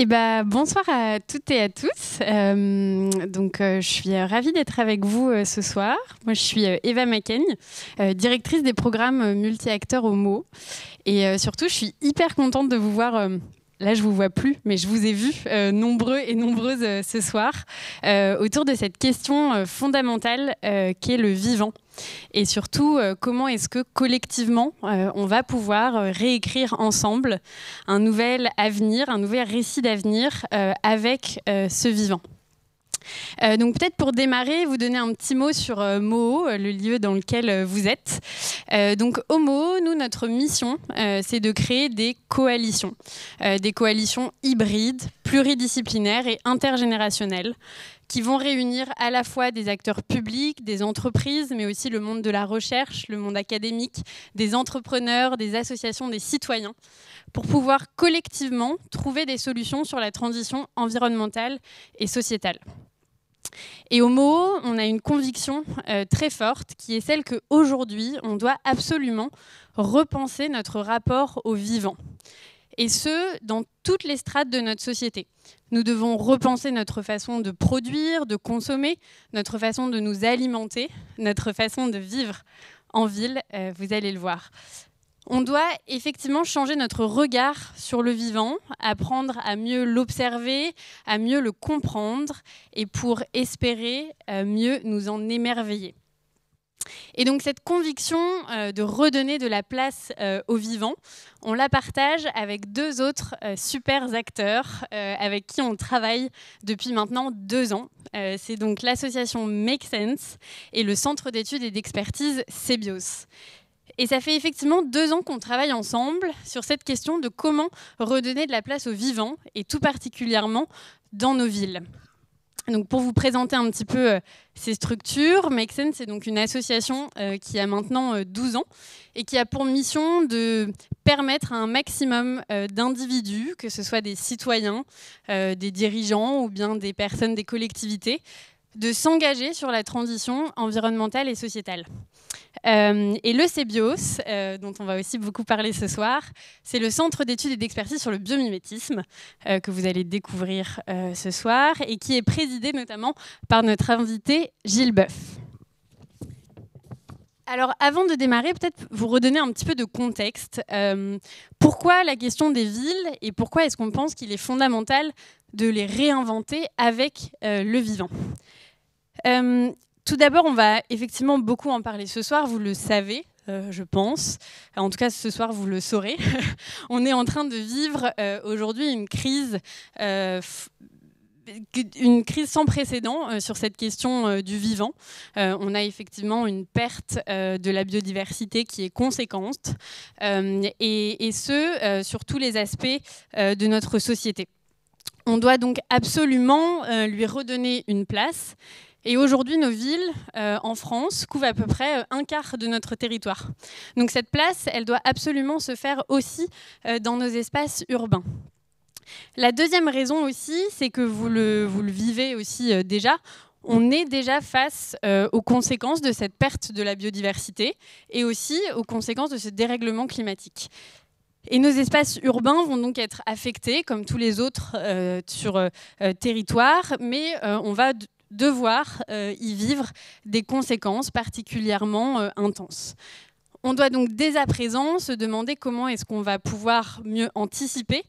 Bonsoir à toutes et à tous. Je suis ravie d'être avec vous ce soir. Moi, je suis Eva Macaigne, directrice des programmes multi-acteurs au MO. Et surtout, je suis hyper contente de vous voir. Là, je ne vous vois plus, mais je vous ai vu nombreux et nombreuses ce soir autour de cette question fondamentale qu'est le vivant. Et surtout, comment est-ce que collectivement, on va pouvoir réécrire ensemble un nouvel avenir, un nouvel récit d'avenir avec ce vivant. Donc peut-être pour démarrer, vous donner un petit mot sur Moho, le lieu dans lequel vous êtes. Donc au Moho, nous, notre mission, c'est de créer des coalitions hybrides, pluridisciplinaires et intergénérationnelles, qui vont réunir à la fois des acteurs publics, des entreprises, mais aussi le monde de la recherche, le monde académique, des entrepreneurs, des associations, des citoyens, pour pouvoir collectivement trouver des solutions sur la transition environnementale et sociétale. Et au Moho, on a une conviction très forte qui est celle qu'aujourd'hui, on doit absolument repenser notre rapport au vivant. Et ce, dans toutes les strates de notre société. Nous devons repenser notre façon de produire, de consommer, notre façon de nous alimenter, notre façon de vivre en ville, vous allez le voir. On doit effectivement changer notre regard sur le vivant, apprendre à mieux l'observer, à mieux le comprendre et pour espérer mieux nous en émerveiller. Et donc cette conviction de redonner de la place au vivant, on la partage avec deux autres super acteurs avec qui on travaille depuis maintenant 2 ans. C'est donc l'association Make Sense et le centre d'études et d'expertise CEBIOS. Et ça fait effectivement 2 ans qu'on travaille ensemble sur cette question de comment redonner de la place au vivant et tout particulièrement dans nos villes. Donc pour vous présenter un petit peu ces structures, Make Sense, c'est donc une association qui a maintenant 12 ans et qui a pour mission de permettre à un maximum d'individus, que ce soit des citoyens, des dirigeants ou bien des personnes des collectivités, de s'engager sur la transition environnementale et sociétale. Et le CEBIOS, dont on va aussi beaucoup parler ce soir, c'est le centre d'études et d'expertise sur le biomimétisme que vous allez découvrir ce soir et qui est présidé notamment par notre invité Gilles Boeuf. Alors avant de démarrer, peut-être vous redonner un petit peu de contexte. Pourquoi la question des villes et pourquoi est-ce qu'on pense qu'il est fondamental de les réinventer avec le vivant ? Tout d'abord, on va effectivement beaucoup en parler ce soir, vous le savez, je pense. En tout cas, ce soir, vous le saurez. On est en train de vivre aujourd'hui une crise sans précédent sur cette question du vivant. On a effectivement une perte de la biodiversité qui est conséquente, et ce, sur tous les aspects de notre société. On doit donc absolument lui redonner une place. Et aujourd'hui, nos villes en France couvrent à peu près 1/4 de notre territoire. Donc cette place, elle doit absolument se faire aussi dans nos espaces urbains. La deuxième raison aussi, c'est que vous le vivez aussi déjà, on est déjà face aux conséquences de cette perte de la biodiversité et aussi aux conséquences de ce dérèglement climatique. Et nos espaces urbains vont donc être affectés, comme tous les autres sur territoire, mais on va devoir y vivre des conséquences particulièrement intenses. On doit donc dès à présent se demander comment est-ce qu'on va pouvoir mieux anticiper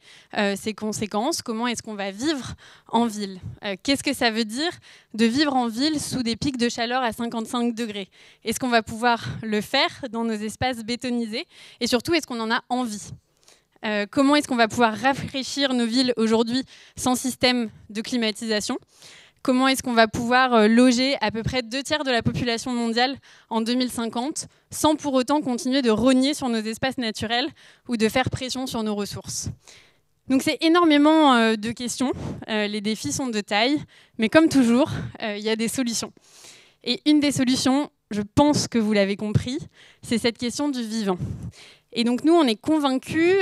ces conséquences, comment est-ce qu'on va vivre en ville. Qu'est-ce que ça veut dire de vivre en ville sous des pics de chaleur à 55 degrés ? Est-ce qu'on va pouvoir le faire dans nos espaces bétonisés ? Et surtout, est-ce qu'on en a envie ? Comment est-ce qu'on va pouvoir rafraîchir nos villes aujourd'hui sans système de climatisation ? Comment est-ce qu'on va pouvoir loger à peu près 2/3 de la population mondiale en 2050 sans pour autant continuer de rogner sur nos espaces naturels ou de faire pression sur nos ressources ? Donc c'est énormément de questions, les défis sont de taille, mais comme toujours, il y a des solutions. Et une des solutions, je pense que vous l'avez compris, c'est cette question du vivant. Et donc nous, on est convaincus,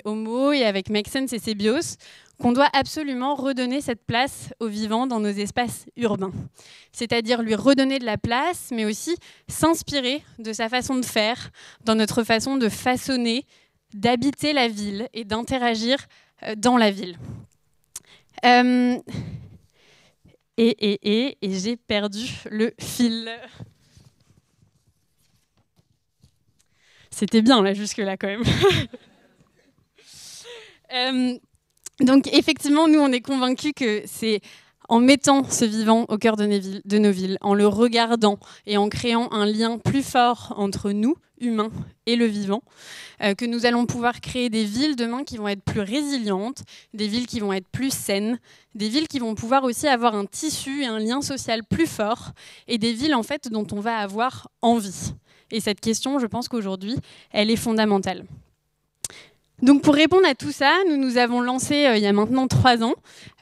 au Moho et avec Make Sense et CEBIOS, qu'on doit absolument redonner cette place au vivant dans nos espaces urbains. C'est-à-dire lui redonner de la place, mais aussi s'inspirer de sa façon de faire, dans notre façon de façonner, d'habiter la ville et d'interagir dans la ville. Et j'ai perdu le fil. C'était bien là jusque-là quand même. Donc effectivement, nous on est convaincus que c'est en mettant ce vivant au cœur de nos villes, en le regardant et en créant un lien plus fort entre nous, humains, et le vivant, que nous allons pouvoir créer des villes demain qui vont être plus résilientes, des villes qui vont être plus saines, des villes qui vont pouvoir aussi avoir un tissu et un lien social plus fort, et des villes en fait dont on va avoir envie. Et cette question, je pense qu'aujourd'hui, elle est fondamentale. Donc pour répondre à tout ça, nous avons lancé il y a maintenant 3 ans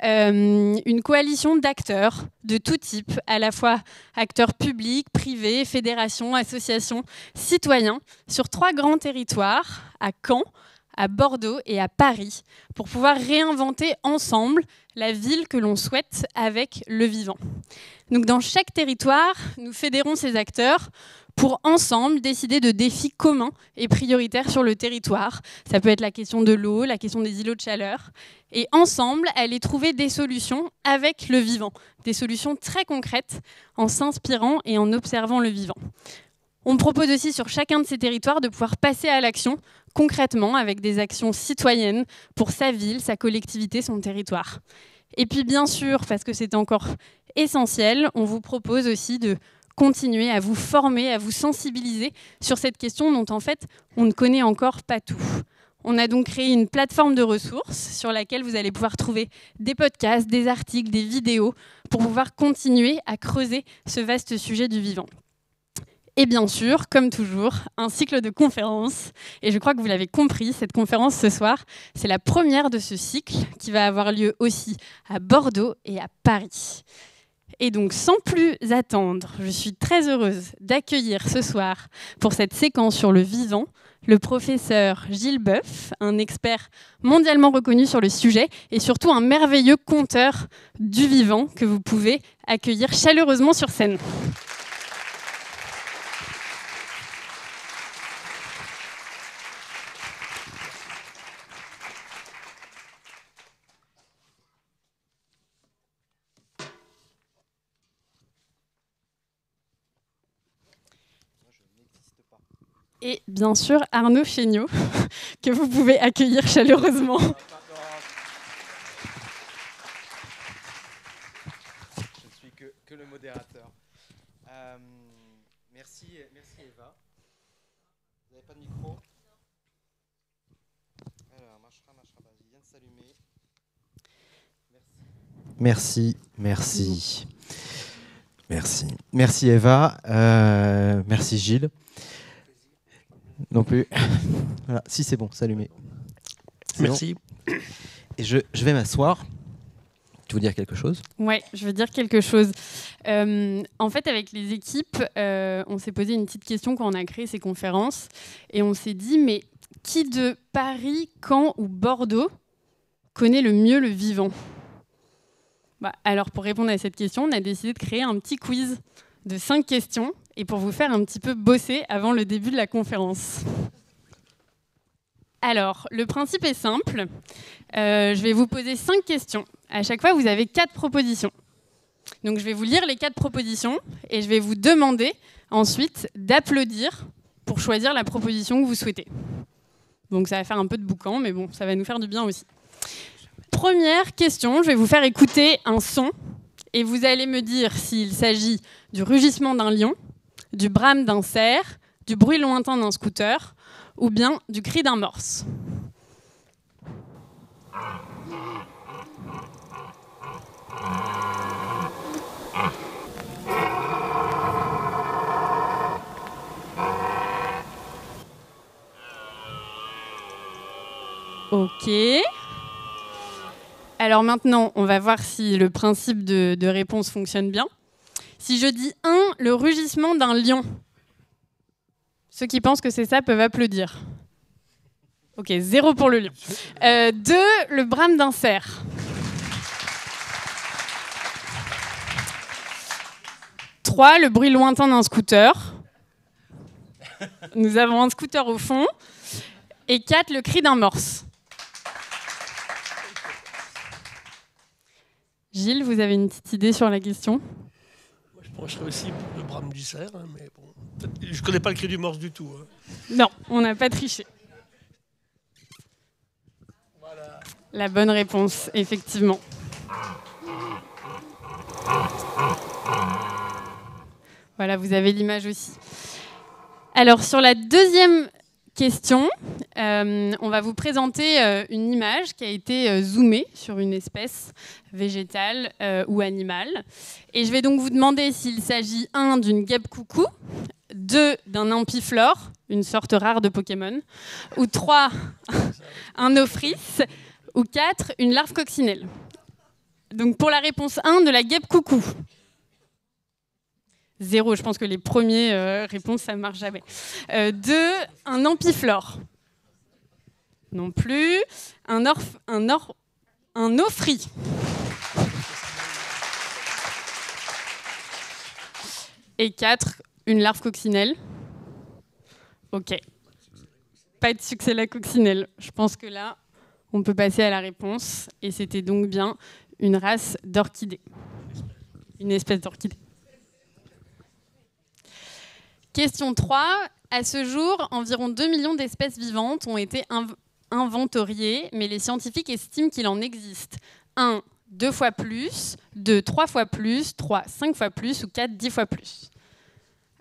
une coalition d'acteurs de tout type, à la fois acteurs publics, privés, fédérations, associations, citoyens, sur 3 grands territoires, à Caen, à Bordeaux et à Paris, pour pouvoir réinventer ensemble la ville que l'on souhaite avec le vivant. Donc dans chaque territoire, nous fédérons ces acteurs pour ensemble décider de défis communs et prioritaires sur le territoire. Ça peut être la question de l'eau, la question des îlots de chaleur. Et ensemble, aller trouver des solutions avec le vivant, des solutions très concrètes en s'inspirant et en observant le vivant. On propose aussi sur chacun de ces territoires de pouvoir passer à l'action concrètement avec des actions citoyennes pour sa ville, sa collectivité, son territoire. Et puis bien sûr, parce que c'est encore essentiel, on vous propose aussi de continuer à vous former, à vous sensibiliser sur cette question dont en fait on ne connaît encore pas tout. On a donc créé une plateforme de ressources sur laquelle vous allez pouvoir trouver des podcasts, des articles, des vidéos pour pouvoir continuer à creuser ce vaste sujet du vivant. Et bien sûr, comme toujours, un cycle de conférences. Et je crois que vous l'avez compris, cette conférence ce soir, c'est la première de ce cycle qui va avoir lieu aussi à Bordeaux et à Paris. Et donc, sans plus attendre, je suis très heureuse d'accueillir ce soir, pour cette séquence sur le vivant, le professeur Gilles Boeuf, un expert mondialement reconnu sur le sujet et surtout un merveilleux conteur du vivant que vous pouvez accueillir chaleureusement sur scène. Et bien sûr, Arnaud Chéniaud, que vous pouvez accueillir chaleureusement. Je ne suis que le modérateur. Merci Eva. Vous n'avez pas de micro? Alors, marchera, il vient de s'allumer. Merci Eva. Merci Gilles. Non plus. Voilà. Si c'est bon, c'est allumé. Merci. Bon. Et je vais m'asseoir. Tu veux dire quelque chose? Ouais, je veux dire quelque chose. En fait, avec les équipes, on s'est posé une petite question quand on a créé ces conférences. Et on s'est dit, mais qui de Paris, Caen ou Bordeaux connaît le mieux le vivant? Alors, pour répondre à cette question, on a décidé de créer un petit quiz de 5 questions et pour vous faire un petit peu bosser avant le début de la conférence. Alors, le principe est simple. Je vais vous poser 5 questions. À chaque fois, vous avez 4 propositions. Donc, je vais vous lire les 4 propositions et je vais vous demander ensuite d'applaudir pour choisir la proposition que vous souhaitez. Donc, ça va faire un peu de boucan, mais bon, ça va nous faire du bien aussi. Première question, je vais vous faire écouter un son et vous allez me dire s'il s'agit du rugissement d'un lion, du brame d'un cerf, du bruit lointain d'un scooter ou bien du cri d'un morse. Ok. Alors maintenant, on va voir si le principe de réponse fonctionne bien. Si je dis 1, le rugissement d'un lion, ceux qui pensent que c'est ça peuvent applaudir. Ok, 0 pour le lion. 2, le brame d'un cerf. 3, le bruit lointain d'un scooter. Nous avons un scooter au fond. Et 4, le cri d'un morse. Gilles, vous avez une petite idée sur la question? Moi, je pencherais aussi pour le brame du cerf, hein, mais bon, je ne connais pas le cri du morse du tout. Hein. Non, on n'a pas triché. Voilà. La bonne réponse, effectivement. Voilà, vous avez l'image aussi. Alors, sur la deuxième question, on va vous présenter une image qui a été zoomée sur une espèce végétale ou animale. Et je vais donc vous demander s'il s'agit 1 d'une guêpe coucou, 2 d'un ampiflore, une sorte rare de Pokémon, ou 3 un ophrys, ou 4 une larve coccinelle. Donc pour la réponse 1 de la guêpe coucou. 0, je pense que les premières réponses, ça ne marche jamais. 2, un ampiflore. Non plus. Un ophrys. Et 4, une larve coccinelle. Ok. Pas de succès la coccinelle. Je pense que là, on peut passer à la réponse. Et c'était donc bien une race d'orchidées. Une espèce d'orchidée. Question 3. À ce jour, environ 2 millions d'espèces vivantes ont été inventoriées, mais les scientifiques estiment qu'il en existe 1, 2 fois plus, 2, 3 fois plus, 3, 5 fois plus ou 4, 10 fois plus.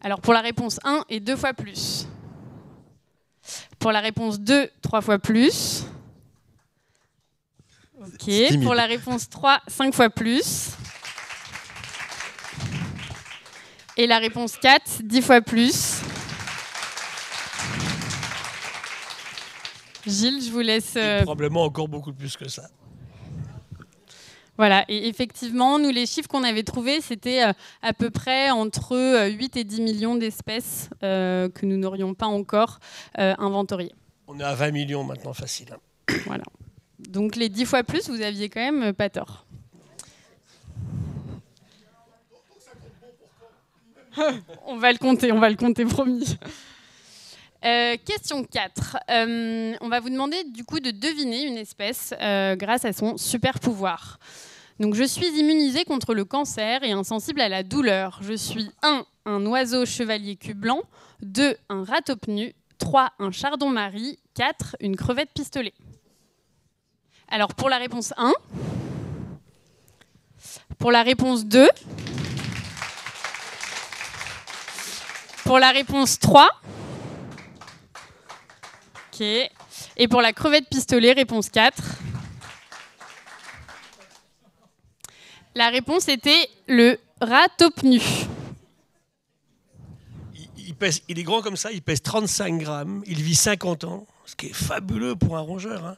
Alors pour la réponse 1 et 2 fois plus. Pour la réponse 2, 3 fois plus. Ok. Pour la réponse 3, 5 fois plus. Et la réponse 4, 10 fois plus. Gilles, je vous laisse... Probablement encore beaucoup plus que ça. Voilà, et effectivement, nous, les chiffres qu'on avait trouvés, c'était à peu près entre 8 et 10 millions d'espèces que nous n'aurions pas encore inventoriées. On est à 20 millions maintenant, facile. Voilà. Donc les 10 fois plus, vous aviez quand même pas tort. On va le compter, promis. Question 4. On va vous demander du coup de deviner une espèce grâce à son super pouvoir. Donc, je suis immunisée contre le cancer et insensible à la douleur. Je suis 1, un oiseau chevalier cul blanc, 2, un ratopnu, 3, un chardon-marie, 4, une crevette pistolet. Alors, pour la réponse 1, pour la réponse 2, pour la réponse 3, ok, et pour la crevette pistolet, réponse 4. La réponse était le ratopnu. Il est grand comme ça, il pèse 35 grammes, il vit 50 ans, ce qui est fabuleux pour un rongeur. Hein.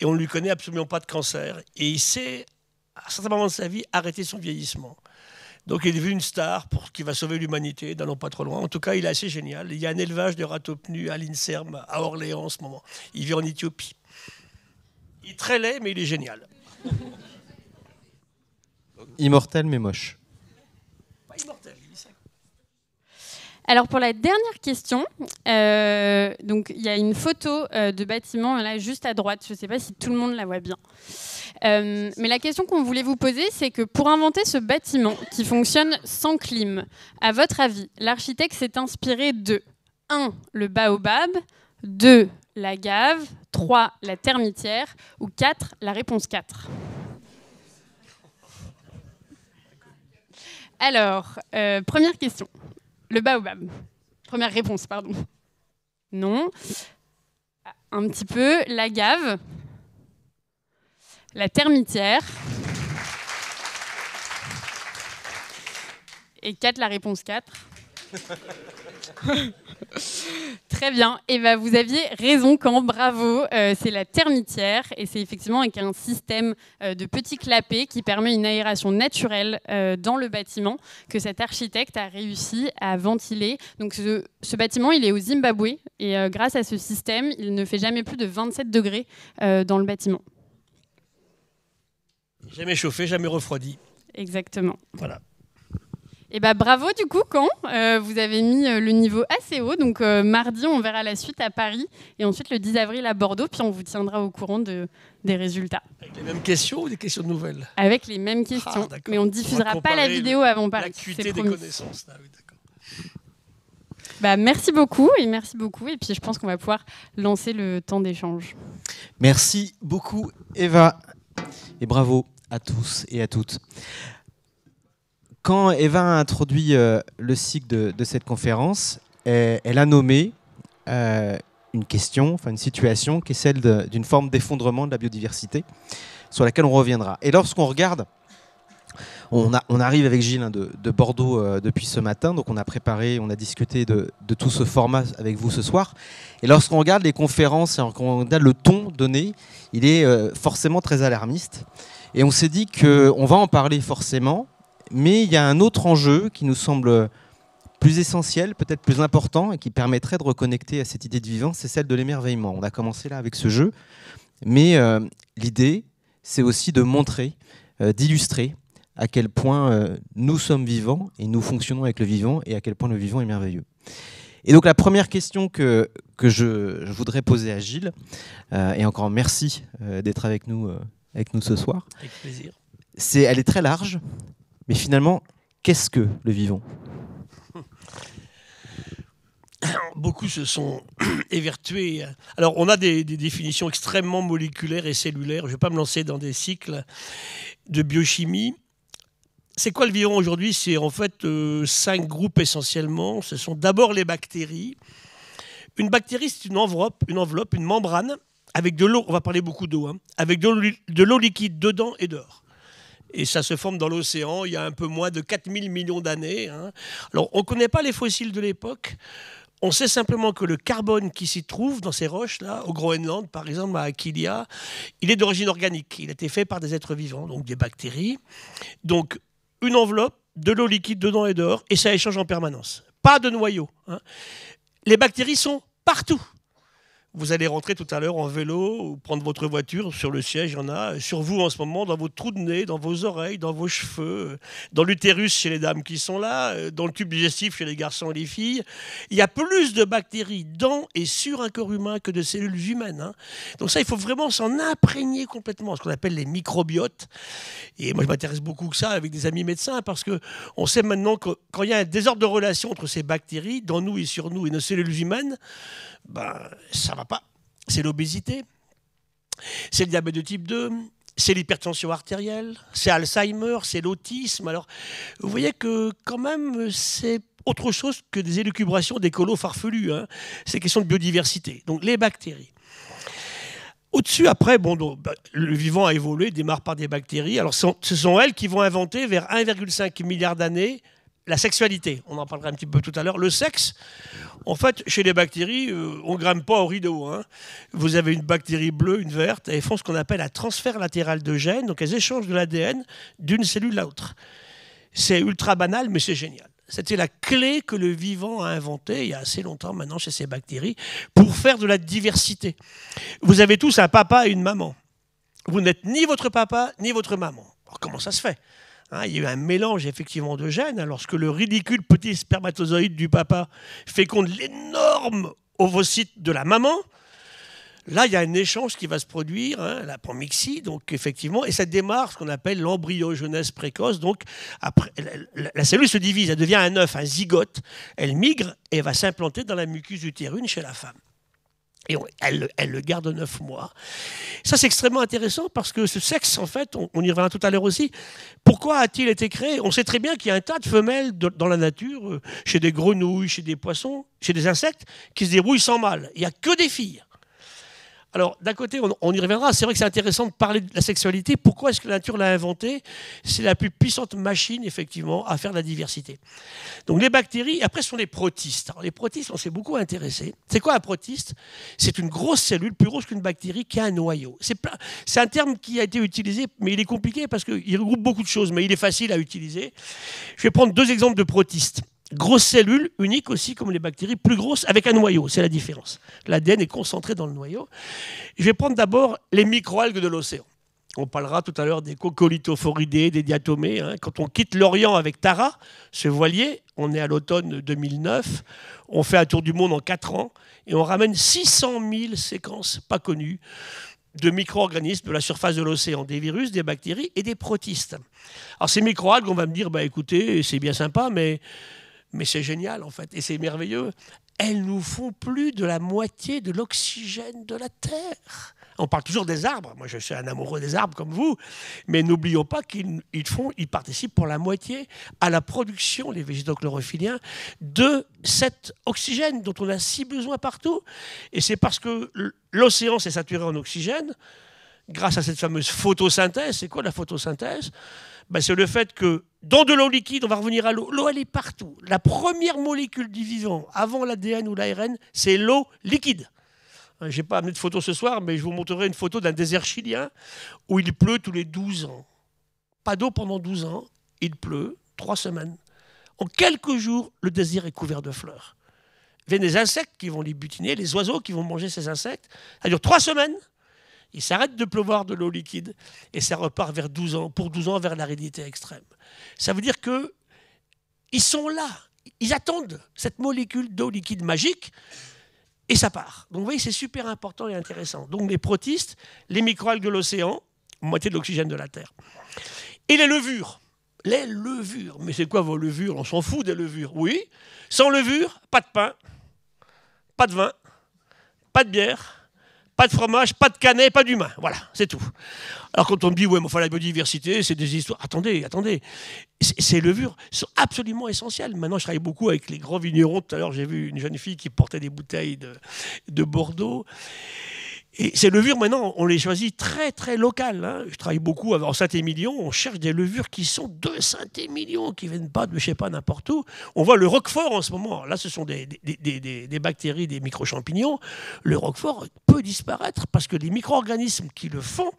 Et on ne lui connaît absolument pas de cancer. Et il sait, à un certain moment de sa vie, arrêter son vieillissement. Donc il est devenu une star qui va sauver l'humanité, n'allons pas trop loin. En tout cas, il est assez génial. Il y a un élevage de ratopnus à l'INSERM, à Orléans en ce moment. Il vit en Éthiopie. Il est très laid, mais il est génial. Immortel, mais moche. Pas immortel, il dit ça. Alors pour la dernière question, donc il y a une photo de bâtiment là juste à droite. Je ne sais pas si tout le monde la voit bien. Mais la question qu'on voulait vous poser, c'est que pour inventer ce bâtiment qui fonctionne sans clim, à votre avis, l'architecte s'est inspiré de 1, le baobab, 2, la gave, 3, la termitière ou 4, la réponse 4. Alors, première question. Le baobab. Première réponse, pardon. Non. Un petit peu. La gave. La termitière. Et 4, la réponse 4. Très bien. Et ben, vous aviez raison, Caen, bravo. C'est la termitière et c'est effectivement avec un système de petits clapets qui permet une aération naturelle dans le bâtiment que cet architecte a réussi à ventiler. Donc ce bâtiment, il est au Zimbabwe et grâce à ce système, il ne fait jamais plus de 27 degrés dans le bâtiment. Jamais chauffé, jamais refroidi. Exactement. Voilà. Et bah bravo du coup Caen, vous avez mis le niveau assez haut, donc mardi on verra la suite à Paris et ensuite le 10 avril à Bordeaux, puis on vous tiendra au courant des résultats. Avec les mêmes questions ou des questions nouvelles? Avec les mêmes questions, mais on ne diffusera pas la vidéo avant Paris. L'acuité des connaissances. Ah, oui, bah, merci beaucoup, et puis je pense qu'on va pouvoir lancer le temps d'échange. Merci beaucoup Eva, et bravo à tous et à toutes. Quand Eva a introduit le cycle de cette conférence, elle a nommé une question, enfin une situation qui est celle d'une forme d'effondrement de la biodiversité, sur laquelle on reviendra. Et lorsqu'on regarde, on arrive avec Gilles de Bordeaux depuis ce matin, donc on a préparé, on a discuté de tout ce format avec vous ce soir. Et lorsqu'on regarde les conférences et qu'on regarde le ton donné, il est forcément très alarmiste. Et on s'est dit qu'on va en parler forcément, mais il y a un autre enjeu qui nous semble plus essentiel, peut-être plus important, et qui permettrait de reconnecter à cette idée de vivant, c'est celle de l'émerveillement. On a commencé là avec ce jeu, mais l'idée, c'est aussi de montrer, d'illustrer à quel point nous sommes vivants et nous fonctionnons avec le vivant, et à quel point le vivant est merveilleux. Et donc la première question que je voudrais poser à Gilles, et encore merci d'être avec nous ce soir. Avec plaisir. Elle est très large, mais finalement, qu'est-ce que le vivant ? Beaucoup se sont évertués. Alors, on a des définitions extrêmement moléculaires et cellulaires. Je ne vais pas me lancer dans des cycles de biochimie. C'est quoi le vivant aujourd'hui? C'est en fait 5 groupes essentiellement. Ce sont d'abord les bactéries. Une bactérie, c'est une enveloppe, une membrane, avec de l'eau, on va parler beaucoup d'eau, hein, avec de l'eau liquide dedans et dehors. Et ça se forme dans l'océan il y a un peu moins de 4000 millions d'années. Hein. Alors, on ne connaît pas les fossiles de l'époque. On sait simplement que le carbone qui s'y trouve dans ces roches-là, au Groenland, par exemple, à Aquilia, il est d'origine organique. Il a été fait par des êtres vivants, donc des bactéries. Donc, une enveloppe, de l'eau liquide dedans et dehors, et ça échange en permanence. Pas de noyau. Hein. Les bactéries sont partout. Vous allez rentrer tout à l'heure en vélo ou prendre votre voiture, sur le siège, il y en a sur vous en ce moment, dans vos trous de nez, dans vos oreilles, dans vos cheveux, dans l'utérus chez les dames qui sont là, dans le tube digestif chez les garçons et les filles. Il y a plus de bactéries dans et sur un corps humain que de cellules humaines. Hein. Donc ça, il faut vraiment s'en imprégner complètement, ce qu'on appelle les microbiotes. Et moi, je m'intéresse beaucoup que ça avec des amis médecins, parce qu'on sait maintenant que quand il y a un désordre de relation entre ces bactéries, dans nous et sur nous, et nos cellules humaines, ben, ça va pas. C'est l'obésité, c'est le diabète de type 2, c'est l'hypertension artérielle, c'est Alzheimer, c'est l'autisme. Alors, vous voyez que quand même, c'est autre chose que des élucubrations d'écolos farfelus. Hein. C'est question de biodiversité. Donc, les bactéries. Au-dessus, après, bon, donc, le vivant a évolué, démarre par des bactéries. Alors, ce sont elles qui vont inventer, vers 1,5 milliard d'années, la sexualité. On en parlera un petit peu tout à l'heure. Le sexe, en fait, chez les bactéries, on ne grimpe pas au rideau. Hein. Vous avez une bactérie bleue, une verte, elles font ce qu'on appelle un transfert latéral de gènes. Donc, elles échangent de l'ADN d'une cellule à l'autre. C'est ultra banal, mais c'est génial. C'était la clé que le vivant a inventée il y a assez longtemps maintenant chez ces bactéries pour faire de la diversité. Vous avez tous un papa et une maman. Vous n'êtes ni votre papa ni votre maman. Alors, comment ça se fait ? Hein, il y a eu un mélange effectivement de gènes. Hein, lorsque le ridicule petit spermatozoïde du papa féconde l'énorme ovocyte de la maman, là il y a un échange qui va se produire, hein, la promixie, donc effectivement, et ça démarre ce qu'on appelle l'embryogenèse précoce. Donc après, la cellule se divise, elle devient un œuf, un zygote, elle migre et va s'implanter dans la muqueuse utérine chez la femme. Et elle le garde 9 mois. Ça, c'est extrêmement intéressant parce que ce sexe, en fait, on y reviendra tout à l'heure aussi. Pourquoi a-t-il été créé? On sait très bien qu'il y a un tas de femelles dans la nature, chez des grenouilles, chez des poissons, chez des insectes, qui se débrouillent sans mâle. Il n'y a que des filles. Alors, d'un côté, on y reviendra. C'est vrai que c'est intéressant de parler de la sexualité. Pourquoi est-ce que la nature l'a inventée? C'est la plus puissante machine, effectivement, à faire de la diversité. Donc, les bactéries, après, ce sont les protistes. Alors, les protistes, on s'est beaucoup intéressé. C'est quoi un protiste? C'est une grosse cellule, plus grosse qu'une bactérie, qui a un noyau. C'est un terme qui a été utilisé, mais il est compliqué parce qu'il regroupe beaucoup de choses, mais il est facile à utiliser. Je vais prendre 2 exemples de protistes. Grosse cellule, unique aussi comme les bactéries, plus grosse, avec un noyau, c'est la différence. L'ADN est concentré dans le noyau. Je vais prendre d'abord les microalgues de l'océan. On parlera tout à l'heure des coccolithophoridés, des diatomées. Hein. Quand on quitte l'Orient avec Tara, ce voilier, on est à l'automne 2009, on fait un tour du monde en 4 ans et on ramène 600 000 séquences pas connues de micro-organismes de la surface de l'océan, des virus, des bactéries et des protistes. Alors ces microalgues, on va me dire, bah, écoutez, c'est bien sympa, mais c'est génial en fait, et c'est merveilleux. Elles nous font plus de la moitié de l'oxygène de la Terre. On parle toujours des arbres, moi je suis un amoureux des arbres comme vous, mais n'oublions pas qu'ils participent pour la moitié à la production, les végétaux chlorophylliens, de cet oxygène dont on a si besoin partout. Et c'est parce que l'océan s'est saturé en oxygène, grâce à cette fameuse photosynthèse. C'est quoi la photosynthèse ? Ben, c'est le fait que dans de l'eau liquide, on va revenir à l'eau. L'eau, elle est partout. La première molécule du vivant, avant l'ADN ou l'ARN, c'est l'eau liquide. Je n'ai pas amené de photo ce soir, mais je vous montrerai une photo d'un désert chilien où il pleut tous les 12 ans. Pas d'eau pendant 12 ans, il pleut 3 semaines. En quelques jours, le désert est couvert de fleurs. Il y a des insectes qui vont les butiner, les oiseaux qui vont manger ces insectes. Ça dure 3 semaines. Il s'arrête de pleuvoir de l'eau liquide et ça repart vers 12 ans, pour 12 ans vers l'aridité extrême. Ça veut dire qu'ils sont là, ils attendent cette molécule d'eau liquide magique. Et ça part. Donc vous voyez, c'est super important et intéressant. Donc les protistes, les microalgues de l'océan, moitié de l'oxygène de la Terre. Et les levures. Les levures. Mais c'est quoi vos levures? On s'en fout des levures. Oui. Sans levure, pas de pain, pas de vin, pas de bière, pas de fromage, pas de canet, pas d'humain. Voilà, c'est tout. Alors quand on me dit, ouais, mais enfin, la biodiversité, c'est des histoires. Attendez. Ces levures sont absolument essentielles. Maintenant, je travaille beaucoup avec les grands vignerons. Tout à l'heure, j'ai vu une jeune fille qui portait des bouteilles de Bordeaux. Et ces levures, maintenant, on les choisit très, très locales. Hein. Je travaille beaucoup en Saint-Émilion. On cherche des levures qui sont de Saint-Émilion, qui ne viennent pas de, je ne sais pas, n'importe où. On voit le roquefort en ce moment. Là, ce sont des bactéries, des micro-champignons. Le roquefort peut disparaître parce que les micro-organismes qui le font,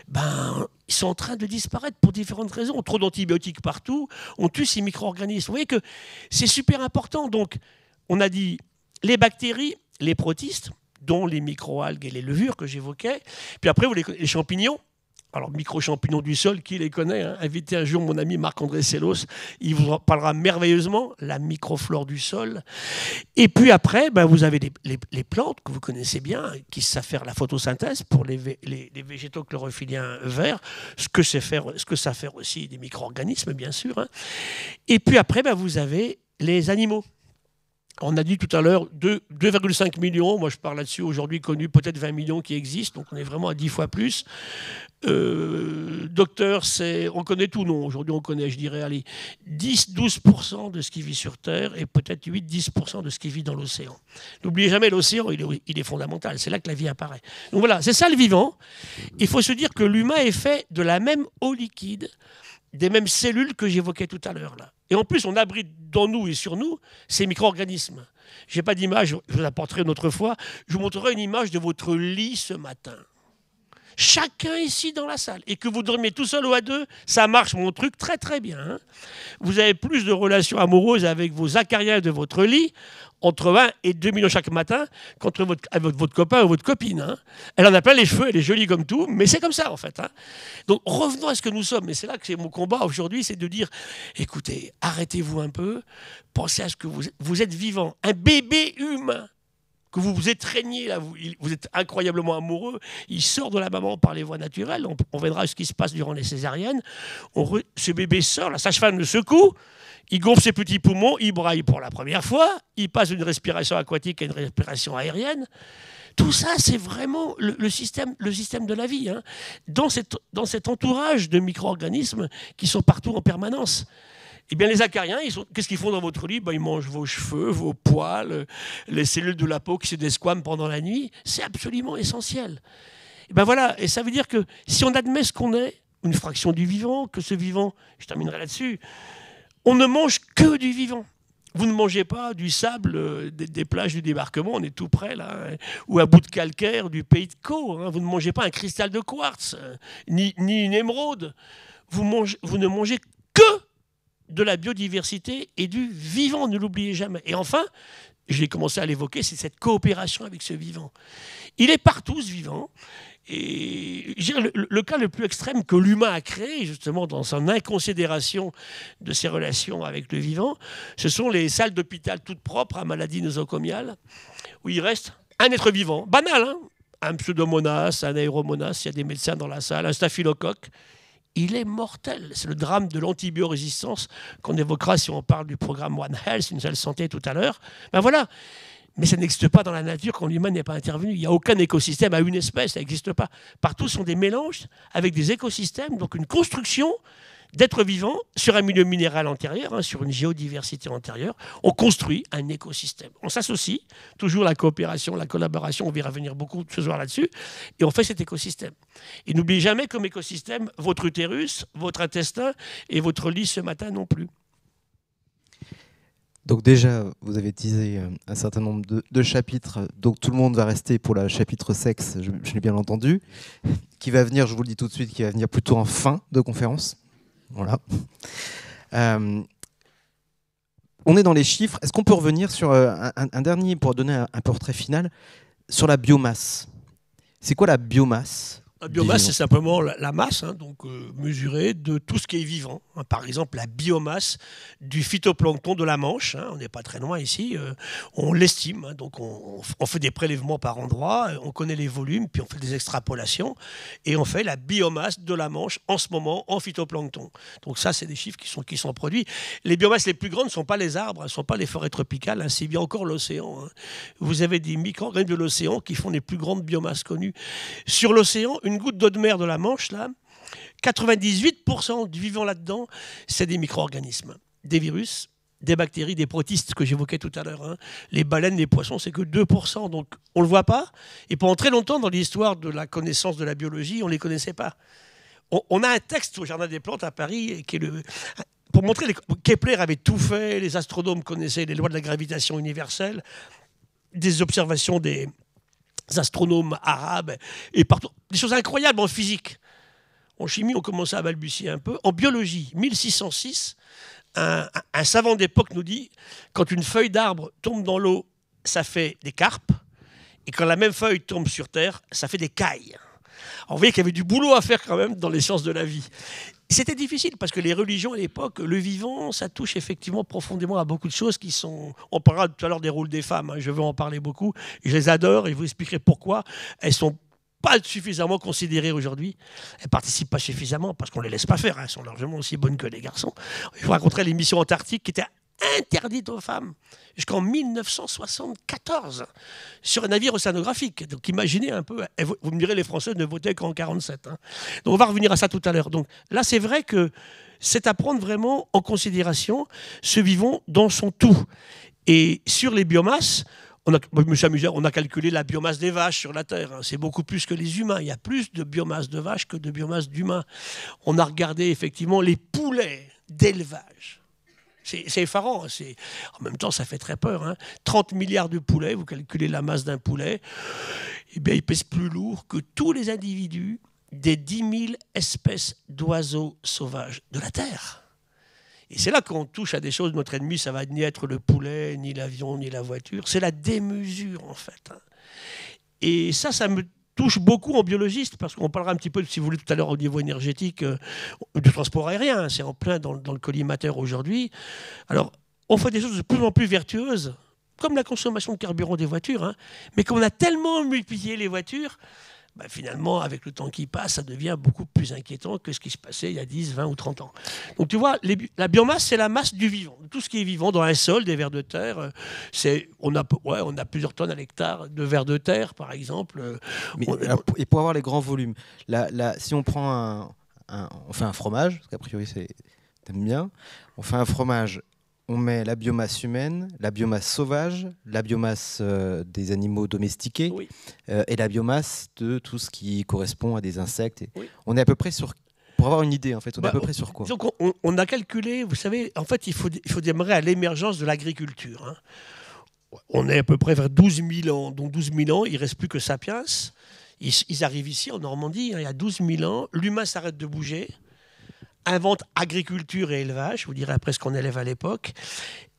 ben, ils sont en train de disparaître pour différentes raisons. Trop d'antibiotiques partout, on tue ces micro-organismes. Vous voyez que c'est super important. Donc, on a dit les bactéries, les protistes, dont les microalgues et les levures que j'évoquais. Puis après, vous les champignons. Alors, micro-champignons du sol, qui les connaît, hein? Invitez un jour mon ami Marc-André Sellos, il vous en parlera merveilleusement, la microflore du sol. Et puis après, ben, vous avez les plantes que vous connaissez bien, qui savent faire la photosynthèse pour les végétaux chlorophylliens verts, ce que ça fait aussi des micro-organismes, bien sûr. Hein. Et puis après, ben, vous avez les animaux. On a dit tout à l'heure 2,5 millions, moi je parle là-dessus, aujourd'hui connu peut-être 20 millions qui existent, donc on est vraiment à 10 fois plus. Docteur, on connaît tout, non? Aujourd'hui on connaît, je dirais, allez, 10-12% de ce qui vit sur Terre et peut-être 8-10% de ce qui vit dans l'océan. N'oubliez jamais, l'océan, il est fondamental, c'est là que la vie apparaît. Donc voilà, c'est ça le vivant. Il faut se dire que l'humain est fait de la même eau liquide, des mêmes cellules que j'évoquais tout à l'heure là. Et en plus, on abrite dans nous et sur nous ces micro-organismes. Je n'ai pas d'image, je vous apporterai une autre fois. Je vous montrerai une image de votre lit ce matin. Chacun ici dans la salle. Et que vous dormiez tout seul ou à deux, ça marche, mon truc, très très bien. Hein. Vous avez plus de relations amoureuses avec vos acariens de votre lit, entre 1 et 2 millions chaque matin, qu'entre votre copain ou votre copine. Hein. Elle en a plein les cheveux, elle est jolie comme tout, mais c'est comme ça en fait. Hein. Donc revenons à ce que nous sommes, et c'est là que c'est mon combat aujourd'hui, c'est de dire, écoutez, arrêtez-vous un peu, pensez à ce que vous êtes vivant, un bébé humain, que vous vous étreignez, là, vous êtes incroyablement amoureux, il sort de la maman par les voies naturelles, on verra ce qui se passe durant les césariennes, ce bébé sort, la sage-femme le secoue, il gonfle ses petits poumons, il braille pour la première fois, il passe d'une respiration aquatique à une respiration aérienne. Tout ça, c'est vraiment le système de la vie, hein, dans cet entourage de micro-organismes qui sont partout en permanence. Eh bien, les acariens, qu'est-ce qu'ils font dans votre lit? Ils mangent vos cheveux, vos poils, les cellules de la peau qui se desquament pendant la nuit. C'est absolument essentiel. Et ben voilà, et ça veut dire que si on admet ce qu'on est, une fraction du vivant, que ce vivant, je terminerai là-dessus, on ne mange que du vivant. Vous ne mangez pas du sable des plages du débarquement, on est tout près là, hein, ou un bout de calcaire du pays de Caux. Hein. Vous ne mangez pas un cristal de quartz, ni une émeraude. Vous ne mangez que de la biodiversité et du vivant, ne l'oubliez jamais. Et enfin, je l'ai commencé à l'évoquer, c'est cette coopération avec ce vivant. Il est partout, ce vivant. Et je dirais, le cas le plus extrême que l'humain a créé, justement, dans son inconsidération de ses relations avec le vivant, ce sont les salles d'hôpital toutes propres à maladies nosocomiales, où il reste un être vivant, banal, hein, un pseudomonas, un aéromonas, il y a des médecins dans la salle, un staphylocoque. Il est mortel. C'est le drame de l'antibiorésistance qu'on évoquera si on parle du programme One Health, une seule santé tout à l'heure. Ben voilà. Mais ça n'existe pas dans la nature quand l'humain n'est pas intervenu. Il n'y a aucun écosystème à une espèce, ça n'existe pas. Partout sont des mélanges avec des écosystèmes, donc une construction d'êtres vivants sur un milieu minéral antérieur, hein, sur une géodiversité antérieure. On construit un écosystème. On s'associe, toujours la coopération, la collaboration, on va y revenir beaucoup ce soir là-dessus, et on fait cet écosystème. Et n'oubliez jamais comme écosystème votre utérus, votre intestin et votre lit ce matin non plus. Donc déjà, vous avez teasé un certain nombre de chapitres, donc tout le monde va rester pour le chapitre sexe, je l'ai bien entendu, qui va venir, je vous le dis tout de suite, qui va venir plutôt en fin de conférence. Voilà. On est dans les chiffres. Est-ce qu'on peut revenir sur un dernier, pour donner un portrait final, sur la biomasse? C'est quoi la biomasse? La biomasse, c'est simplement la masse, hein, donc mesurée de tout ce qui est vivant. Hein. Par exemple, la biomasse du phytoplancton de la Manche, hein, on n'est pas très loin ici, on l'estime. Hein, donc on fait des prélèvements par endroits, on connaît les volumes, puis on fait des extrapolations, et on fait la biomasse de la Manche en ce moment en phytoplancton. Donc ça, c'est des chiffres qui sont produits. Les biomasses les plus grandes ne sont pas les arbres, ne sont pas les forêts tropicales, hein, c'est bien encore l'océan. Hein. Vous avez des micro-organismes de l'océan qui font les plus grandes biomasses connues. Sur l'océan, une goutte d'eau de mer de la Manche, là, 98% du vivant là-dedans, c'est des micro-organismes, des virus, des bactéries, des protistes que j'évoquais tout à l'heure. Hein. Les baleines, les poissons, c'est que 2%, donc on ne le voit pas. Et pendant très longtemps, dans l'histoire de la connaissance de la biologie, on ne les connaissait pas. On a un texte au Jardin des Plantes à Paris qui est pour montrer que Kepler avait tout fait, les astronomes connaissaient les lois de la gravitation universelle, des observations des astronomes arabes, et partout. Des choses incroyables en physique. En chimie, on commençait à balbutier un peu. En biologie, 1606, un savant d'époque nous dit quand une feuille d'arbre tombe dans l'eau, ça fait des carpes, et quand la même feuille tombe sur Terre, ça fait des cailles. Alors, vous voyez qu'il y avait du boulot à faire quand même dans les sciences de la vie. C'était difficile parce que les religions à l'époque, le vivant, ça touche effectivement profondément à beaucoup de choses qui sont... On parlera tout à l'heure des rôles des femmes, hein, je veux en parler beaucoup. Je les adore et je vous expliquerai pourquoi elles ne sont pas suffisamment considérées aujourd'hui. Elles ne participent pas suffisamment parce qu'on ne les laisse pas faire. Hein, elles sont largement aussi bonnes que les garçons. Je vous raconterai les missions antarctiques qui étaient interdites aux femmes jusqu'en 1974 sur un navire océanographique. Donc imaginez un peu, vous me direz les Français ne votaient qu'en 1947. Hein. Donc on va revenir à ça tout à l'heure. Donc là c'est vrai que c'est à prendre vraiment en considération ce vivant dans son tout. Et sur les biomasses, je me suis amusé, on a calculé la biomasse des vaches sur la Terre. Hein. C'est beaucoup plus que les humains. Il y a plus de biomasse de vaches que de biomasse d'humains. On a regardé effectivement les poulets d'élevage. C'est effarant. En même temps, ça fait très peur. Hein. 30 milliards de poulets, vous calculez la masse d'un poulet, eh bien, il pèse plus lourd que tous les individus des 10 000 espèces d'oiseaux sauvages de la Terre. Et c'est là qu'on touche à des choses. Notre ennemi, ça va ni être le poulet, ni l'avion, ni la voiture. C'est la démesure, en fait. Hein. Et ça me touche beaucoup en biologiste, parce qu'on parlera un petit peu, si vous voulez, tout à l'heure au niveau énergétique, du transport aérien. C'est en plein dans le collimateur aujourd'hui. Alors, on fait des choses de plus en plus vertueuses, comme la consommation de carburant des voitures, hein, mais qu'on a tellement multiplié les voitures, bah, finalement, avec le temps qui passe, ça devient beaucoup plus inquiétant que ce qui se passait il y a 10, 20 ou 30 ans. Donc tu vois, la biomasse, c'est la masse du vivant. Tout ce qui est vivant dans un sol, des vers de terre, on a plusieurs tonnes à l'hectare de vers de terre, par exemple. Et pour avoir les grands volumes, si on prend on fait un fromage, parce qu'a priori t'aimes bien, on fait un fromage, on met la biomasse humaine, la biomasse sauvage, la biomasse des animaux domestiqués, oui, et la biomasse de tout ce qui correspond à des insectes. Oui. On est à peu près sur... Pour avoir une idée, en fait, on est à peu près sur quoi? Donc on a calculé, vous savez, en fait, il faut démarrer à l'émergence de l'agriculture. Hein. On est à peu près vers 12 000 ans. Donc 12 000 ans, il ne reste plus que Sapiens. Ils arrivent ici, en Normandie, hein, il y a 12 000 ans. L'humain s'arrête de bouger, invente agriculture et élevage, je vous dirai après ce qu'on élève à l'époque,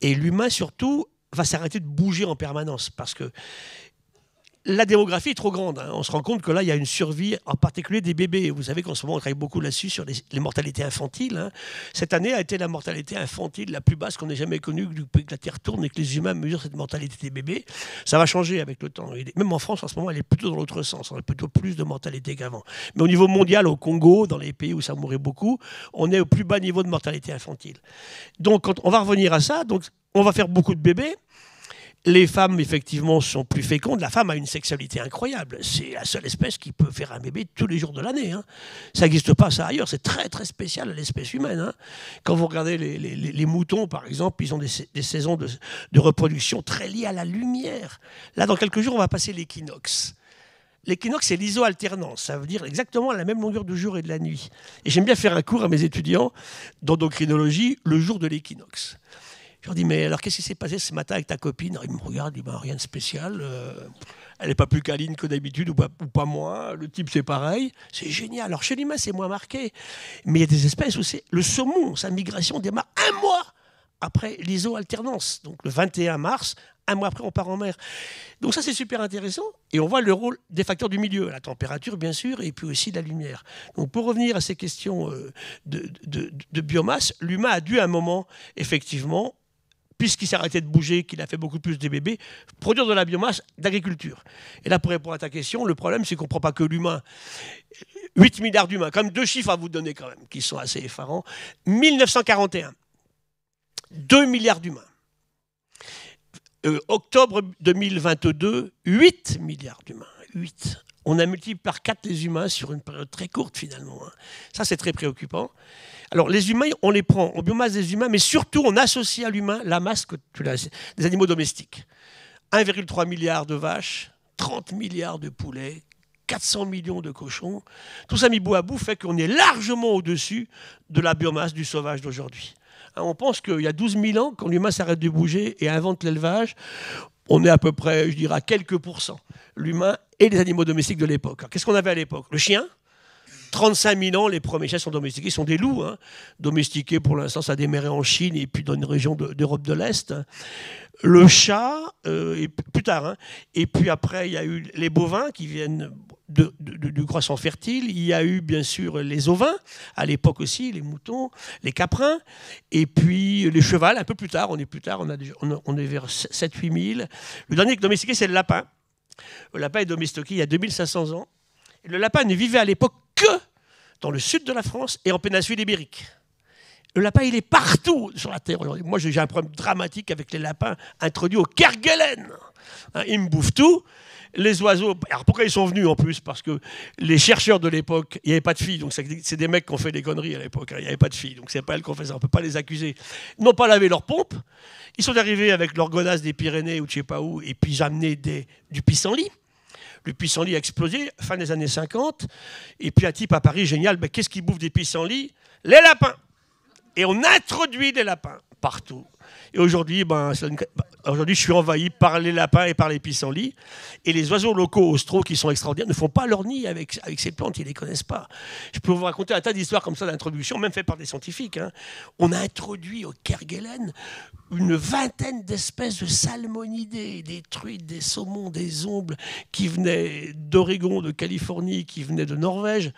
et l'humain surtout va s'arrêter de bouger en permanence, parce que la démographie est trop grande. Hein. On se rend compte que là, il y a une survie, en particulier des bébés. Vous savez qu'en ce moment, on travaille beaucoup là-dessus, sur les mortalités infantiles. Hein. Cette année a été la mortalité infantile la plus basse qu'on ait jamais connue depuis que la Terre tourne et que les humains mesurent cette mortalité des bébés. Ça va changer avec le temps. Et même en France, en ce moment, elle est plutôt dans l'autre sens. On a plutôt plus de mortalité qu'avant. Mais au niveau mondial, au Congo, dans les pays où ça mourait beaucoup, on est au plus bas niveau de mortalité infantile. Donc, quand on va revenir à ça, donc, on va faire beaucoup de bébés. Les femmes, effectivement, sont plus fécondes. La femme a une sexualité incroyable. C'est la seule espèce qui peut faire un bébé tous les jours de l'année. Hein. Ça n'existe pas, ça, ailleurs. C'est très, très spécial à l'espèce humaine. Hein. Quand vous regardez les moutons, par exemple, ils ont des saisons de reproduction très liées à la lumière. Là, dans quelques jours, on va passer l'équinoxe. L'équinoxe, c'est l'iso-alternance. Ça veut dire exactement à la même longueur du jour et de la nuit. Et j'aime bien faire un cours à mes étudiants d'endocrinologie le jour de l'équinoxe. Je leur dis, mais alors qu'est-ce qui s'est passé ce matin avec ta copine? Alors, ils me regardent, ils disent, rien de spécial. Elle n'est pas plus câline que d'habitude ou pas moins. Le type, c'est pareil. C'est génial. Alors chez l'humain, c'est moins marqué. Mais il y a des espèces où c'est le saumon, sa migration démarre 1 mois après l'iso-alternance. Donc le 21 mars, 1 mois après, on part en mer. Donc ça, c'est super intéressant. Et on voit le rôle des facteurs du milieu, la température, bien sûr, et puis aussi la lumière. Donc pour revenir à ces questions de biomasse, l'humain a dû à un moment, effectivement, puisqu'il s'est arrêté de bouger, qu'il a fait beaucoup plus de bébés, produire de la biomasse d'agriculture. Et là, pour répondre à ta question, le problème, c'est qu'on ne prend pas que l'humain. 8 milliards d'humains, quand même 2 chiffres à vous donner quand même, qui sont assez effarants. 1941, 2 milliards d'humains. Octobre 2022, 8 milliards d'humains. 8. On a multiplié par 4 les humains sur une période très courte, finalement. Hein. Ça, c'est très préoccupant. Alors, les humains, on les prend en biomasse des humains, mais surtout, on associe à l'humain la masse des animaux domestiques. 1,3 milliard de vaches, 30 milliards de poulets, 400 millions de cochons. Tout ça mis bout à bout fait qu'on est largement au-dessus de la biomasse du sauvage d'aujourd'hui. On pense qu'il y a 12 000 ans, quand l'humain s'arrête de bouger et invente l'élevage, on est à peu près, je dirais, à quelques pourcents. L'humain et les animaux domestiques de l'époque. Qu'est-ce qu'on avait à l'époque? Le chien. 35 000 ans, les premiers chiens sont domestiqués. Ils sont des loups, hein, domestiqués pour l'instant, ça a démarré en Chine et puis dans une région d'Europe de l'Est. Le chat, et plus tard. Hein. Et puis après, il y a eu les bovins qui viennent du croissant fertile. Il y a eu bien sûr les ovins, à l'époque aussi, les moutons, les caprins. Et puis les chevals, un peu plus tard. On est vers 7-8 000. Le dernier domestiqué, c'est le lapin. Le lapin est domestiqué il y a 2500 ans. Et le lapin ne vivait à l'époque que dans le sud de la France et en péninsule ibérique. Le lapin, il est partout sur la Terre aujourd'hui. Moi, j'ai un problème dramatique avec les lapins introduits au Kerguelen. Hein, ils me bouffent tout. Les oiseaux, alors pourquoi ils sont venus en plus? Parce que les chercheurs de l'époque, il n'y avait pas de filles, donc c'est des mecs qui ont fait des conneries à l'époque, hein, il n'y avait pas de filles, donc c'est pas elles qui ont fait ça, on ne peut pas les accuser. Ils n'ont pas lavé leurs pompes, ils sont arrivés avec leur godasse des Pyrénées ou je ne sais pas où, et puis ils ont amené du pissenlit. Le pissenlit a explosé, fin des années 50, et puis un type à Paris, génial, ben, qu'est-ce qui bouffe des pissenlits? Les lapins. Et on introduit des lapins partout. Et aujourd'hui, je suis envahi par les lapins et par les pissenlits. Et les oiseaux locaux austraux, qui sont extraordinaires, ne font pas leur nid avec ces plantes, ils ne les connaissent pas. Je peux vous raconter un tas d'histoires comme ça d'introduction, même faites par des scientifiques. Hein. On a introduit au Kerguelen une vingtaine d'espèces de salmonidés, des truites, des saumons, des ombles, qui venaient d'Oregon, de Californie, qui venaient de Norvège.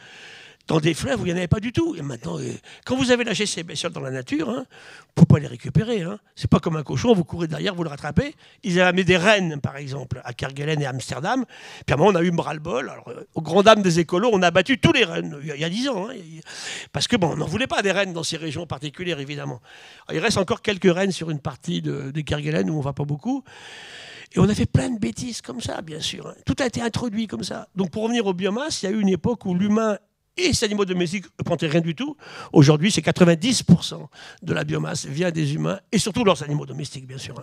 Dans des fleuves où il n'y en avait pas du tout. Et maintenant, quand vous avez lâché ces bestioles dans la nature, hein, il ne faut pas les récupérer. Hein. Ce n'est pas comme un cochon, vous courez derrière, vous le rattrapez. Ils avaient amené des rennes, par exemple, à Kerguelen et à Amsterdam. Puis à un moment, on a eu ras-le-bol. Alors, aux grandes dames des écolos, on a battu tous les rennes, il y a 10 ans. Hein, parce que on n'en voulait pas des rennes dans ces régions particulières, évidemment. Alors, il reste encore quelques rennes sur une partie des Kerguelen où on ne va pas beaucoup. Et on a fait plein de bêtises comme ça, bien sûr. Hein. Tout a été introduit comme ça. Donc, pour revenir aux biomasses, il y a eu une époque où l'humain et ces animaux domestiques ne plantaient rien du tout. Aujourd'hui, c'est 90% de la biomasse vient des humains et surtout leurs animaux domestiques, bien sûr.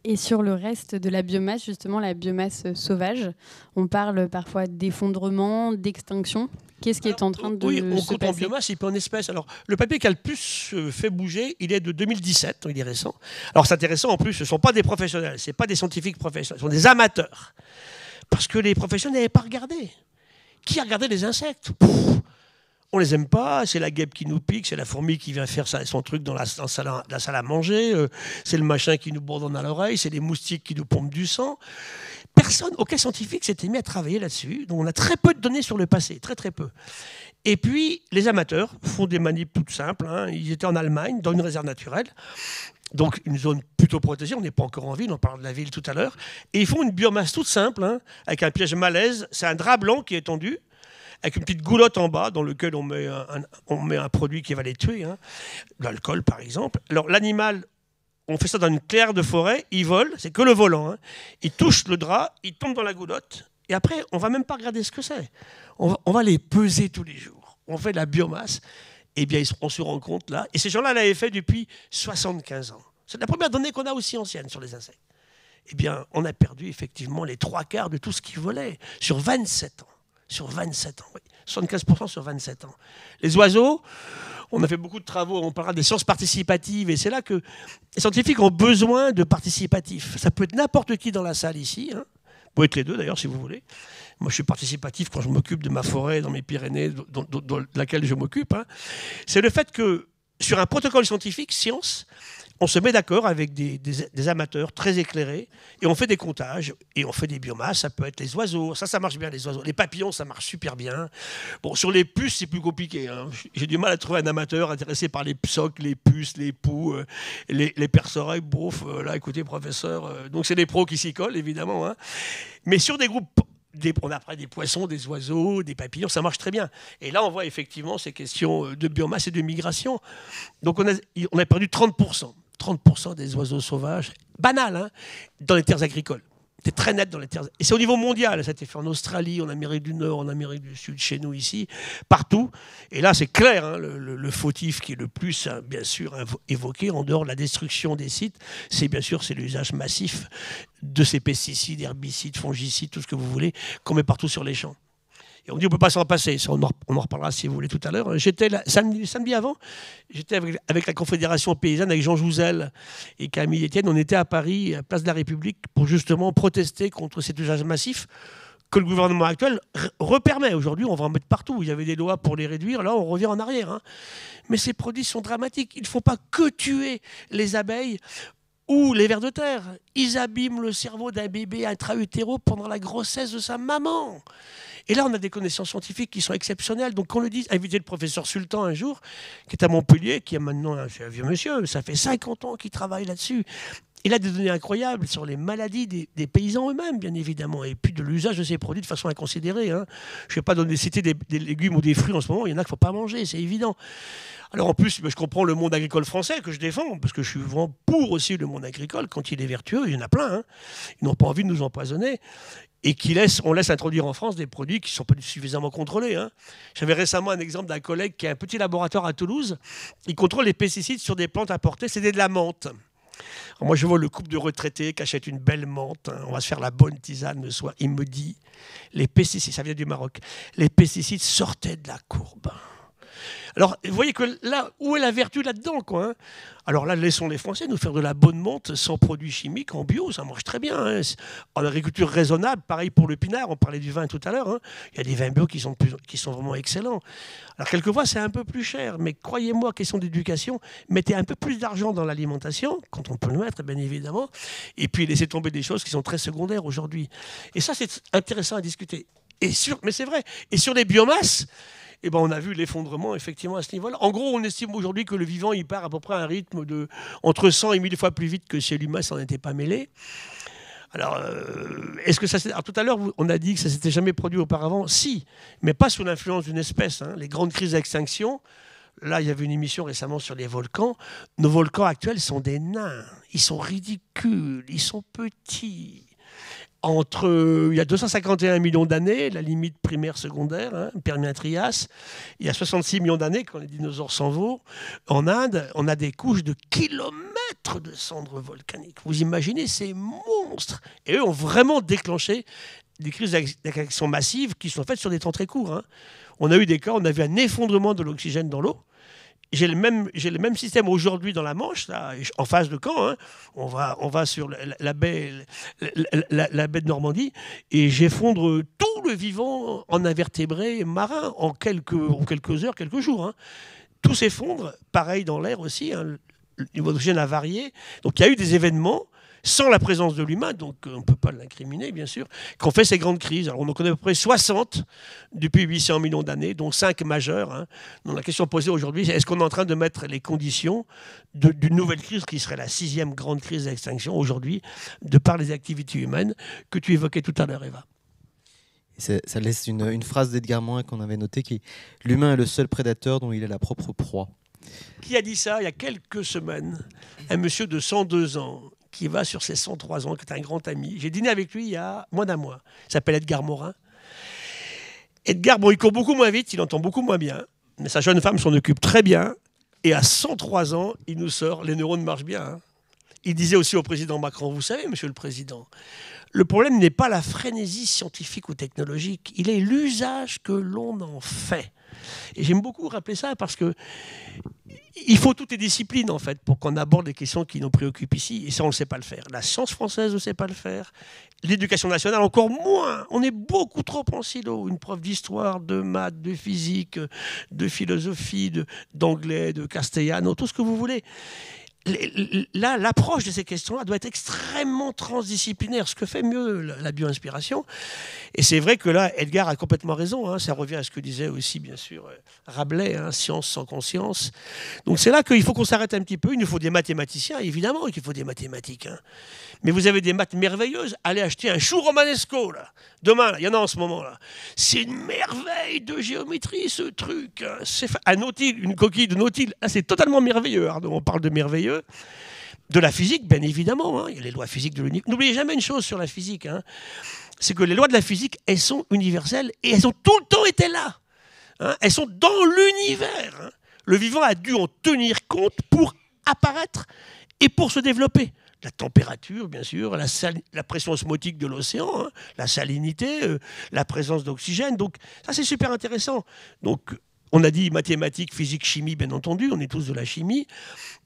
Et sur le reste de la biomasse, justement, la biomasse sauvage, on parle parfois d'effondrement, d'extinction. Qu'est-ce qui est en train de se compte passer? En biomasse et puis en espèces. Alors, le papier qui a le plus fait bouger, il est de 2017, il est récent. Alors, c'est intéressant, en plus, ce ne sont pas des professionnels, ce ne sont pas des scientifiques professionnels, ce sont des amateurs. Parce que les professionnels n'avaient pas regardé. Qui a regardé les insectes? On les aime pas, c'est la guêpe qui nous pique, c'est la fourmi qui vient faire son truc dans la salle à manger, c'est le machin qui nous bourdonne à l'oreille, c'est les moustiques qui nous pompent du sang. aucun scientifique s'était mis à travailler là-dessus. Donc on a très peu de données sur le passé, très très peu. Et puis les amateurs font des manips toutes simples. Ils étaient en Allemagne, dans une réserve naturelle, donc une zone plutôt protégée, on n'est pas encore en ville, on parle de la ville tout à l'heure. Et ils font une biomasse toute simple, avec un piège malaise. C'est un drap blanc qui est tendu, avec une petite goulotte en bas dans lequel on met un produit qui va les tuer, l'alcool par exemple. Alors l'animal, on fait ça dans une clairière de forêt, il vole, c'est que le volant. Il touche le drap, il tombe dans la goulotte, et après on ne va même pas regarder ce que c'est. On va les peser tous les jours. On fait de la biomasse, et bien on se rend compte là, et ces gens-là l'avaient fait depuis 75 ans. C'est la première donnée qu'on a aussi ancienne sur les insectes. Eh bien, on a perdu effectivement les 3/4 de tout ce qui volait sur 27 ans. Sur 27 ans, oui. 75% sur 27 ans. Les oiseaux, on a fait beaucoup de travaux, on parlera des sciences participatives, et c'est là que les scientifiques ont besoin de participatifs. Ça peut être n'importe qui dans la salle ici, Vous pouvez être les deux d'ailleurs si vous voulez. Moi je suis participatif quand je m'occupe de ma forêt dans mes Pyrénées, dans laquelle je m'occupe. C'est le fait que sur un protocole scientifique, science, on se met d'accord avec des amateurs très éclairés et on fait des comptages et on fait des biomasses. Ça peut être les oiseaux, ça marche bien les oiseaux. Les papillons, ça marche super bien. Bon, sur les puces, c'est plus compliqué. J'ai du mal à trouver un amateur intéressé par les psoques, les puces, les poux, les perce-oreilles. Bof, là, écoutez, professeur. Donc c'est les pros qui s'y collent, évidemment. Mais sur des groupes, on a après des poissons, des oiseaux, des papillons, ça marche très bien. Et là, on voit effectivement ces questions de biomasse et de migration. Donc on a perdu 30%. 30% des oiseaux sauvages, banal, dans les terres agricoles. C'est très net dans les terres. Et c'est au niveau mondial. Ça a été fait en Australie, en Amérique du Nord, en Amérique du Sud, chez nous ici, partout. Et là, c'est clair, le fautif qui est le plus, bien sûr, évoqué, en dehors de la destruction des sites, c'est l'usage massif de ces pesticides, herbicides, fongicides, tout ce que vous voulez, qu'on met partout sur les champs. Et on dit on ne peut pas s'en passer, ça, on en reparlera si vous voulez tout à l'heure. J'étais samedi avant, j'étais avec la Confédération paysanne, avec Jean Jouzel et Camille Etienne. On était à Paris, à Place de la République, pour justement protester contre cet usage massif que le gouvernement actuel repermet. Aujourd'hui, on va en mettre partout. Il y avait des lois pour les réduire, là on revient en arrière. Mais ces produits sont dramatiques. Il ne faut pas que tuer les abeilles ou les vers de terre. Ils abîment le cerveau d'un bébé intra-utéro pendant la grossesse de sa maman. Et là, on a des connaissances scientifiques qui sont exceptionnelles. Donc, on le dit, invité le professeur Sultan un jour, qui est à Montpellier, qui est maintenant un vieux monsieur, ça fait 50 ans qu'il travaille là-dessus. Il a des données incroyables sur les maladies des paysans eux-mêmes, bien évidemment, et puis de l'usage de ces produits de façon inconsidérée. Je ne vais pas citer des légumes ou des fruits en ce moment, il y en a qu'il ne faut pas manger, c'est évident. Alors en plus, je comprends le monde agricole français que je défends, parce que je suis vraiment pour aussi le monde agricole, quand il est vertueux, il y en a plein. Ils n'ont pas envie de nous empoisonner. Et on laisse introduire en France des produits qui ne sont pas suffisamment contrôlés. J'avais récemment un exemple d'un collègue qui a un petit laboratoire à Toulouse. Il contrôle les pesticides sur des plantes importées, c'est de la menthe. Alors moi, je vois le couple de retraités qui achètent une belle menthe. On va se faire la bonne tisane le soir. Il me dit, les pesticides, ça vient du Maroc, les pesticides sortaient de la courbe. Alors, vous voyez que là, où est la vertu là-dedans, Alors là, laissons les Français nous faire de la bonne menthe sans produits chimiques, en bio, ça marche très bien. En agriculture raisonnable, pareil pour le pinard, on parlait du vin tout à l'heure. Il y a des vins bio qui sont vraiment excellents. Alors, quelquefois, c'est un peu plus cher, mais croyez-moi, question d'éducation, mettez un peu plus d'argent dans l'alimentation, quand on peut le mettre, bien évidemment, et puis laissez tomber des choses qui sont très secondaires aujourd'hui. Et ça, c'est intéressant à discuter. Mais c'est vrai. Et sur les biomasses, on a vu l'effondrement effectivement à ce niveau-là. En gros, on estime aujourd'hui que le vivant il part à peu près à un rythme de entre 100 et 1000 fois plus vite que si l'humain s'en était pas mêlé. Alors, est-ce que ça Alors, tout à l'heure, on a dit que ça s'était jamais produit auparavant. Si, mais pas sous l'influence d'une espèce. Les grandes crises d'extinction. Là, il y avait une émission récemment sur les volcans. Nos volcans actuels sont des nains. Ils sont ridicules. Ils sont petits. Il y a 251 millions d'années, la limite primaire-secondaire, Permien-Trias, il y a 66 millions d'années, quand les dinosaures s'en vont, en Inde, on a des couches de kilomètres de cendres volcaniques. Vous imaginez ces monstres? Et eux ont vraiment déclenché des crises d'extinction massives qui sont faites sur des temps très courts. On a eu des cas, on a vu un effondrement de l'oxygène dans l'eau. J'ai le même système aujourd'hui dans la Manche, là, en face de Caen. On va sur la baie de Normandie et j'effondre tout le vivant en invertébrés marins en quelques heures, quelques jours. Tout s'effondre, pareil dans l'air aussi. Le niveau d'oxygène a varié. Donc il y a eu des événements sans la présence de l'humain, donc on ne peut pas l'incriminer bien sûr, qu'on fait ces grandes crises. Alors on en connaît à peu près 60 depuis 800 millions d'années, dont 5 majeures. Hein. Donc la question posée aujourd'hui, c'est est-ce qu'on est en train de mettre les conditions d'une nouvelle crise qui serait la 6e grande crise d'extinction aujourd'hui, de par les activités humaines que tu évoquais tout à l'heure, Eva. Ça laisse une phrase d'Edgar Morin qu'on avait notée qui est « L'humain est le seul prédateur dont il est la propre proie ». Qui a dit ça il y a quelques semaines? Un monsieur de 102 ans qui va sur ses 103 ans, qui est un grand ami. J'ai dîné avec lui il y a moins d'un mois. Il s'appelle Edgar Morin. Edgar, bon, il court beaucoup moins vite, il entend beaucoup moins bien, mais sa jeune femme s'en occupe très bien. Et à 103 ans, il nous sort « Les neurones marchent bien hein ». Il disait aussi au président Macron, vous savez, monsieur le président, le problème n'est pas la frénésie scientifique ou technologique, il est l'usage que l'on en fait. Et j'aime beaucoup rappeler ça parce que il faut toutes les disciplines en fait pour qu'on aborde les questions qui nous préoccupent ici. Et ça, on ne sait pas le faire. La science française ne sait pas le faire. L'éducation nationale encore moins. On est beaucoup trop en silo. Une prof d'histoire, de maths, de physique, de philosophie, d'anglais, de castellano, tout ce que vous voulez. Là, l'approche de ces questions-là doit être extrêmement transdisciplinaire, ce que fait mieux la bio-inspiration. Et c'est vrai que là, Edgar a complètement raison. Hein, ça revient à ce que disait aussi, bien sûr, Rabelais, hein, science sans conscience. Donc c'est là qu'il faut qu'on s'arrête un petit peu. Il nous faut des mathématiciens, évidemment qu'il faut des mathématiques. Hein. Mais vous avez des maths merveilleuses. Allez acheter un chou romanesco, là. Demain, il y en a en ce moment, là. C'est une merveille de géométrie, ce truc. Hein. C'est un nautile, une coquille de nautile. Là, c'est totalement merveilleux. Arnaud. On parle de merveilleux. De la physique, bien évidemment. Hein. Il y a les lois physiques de l'univers. N'oubliez jamais une chose sur la physique. Hein. C'est que les lois de la physique, elles sont universelles et elles ont tout le temps été là. Hein. Elles sont dans l'univers. Hein. Le vivant a dû en tenir compte pour apparaître et pour se développer. La température, bien sûr, la pression osmotique de l'océan, hein, la salinité, la présence d'oxygène. Donc ça, c'est super intéressant. Donc on a dit mathématiques, physique, chimie, bien entendu. On est tous de la chimie.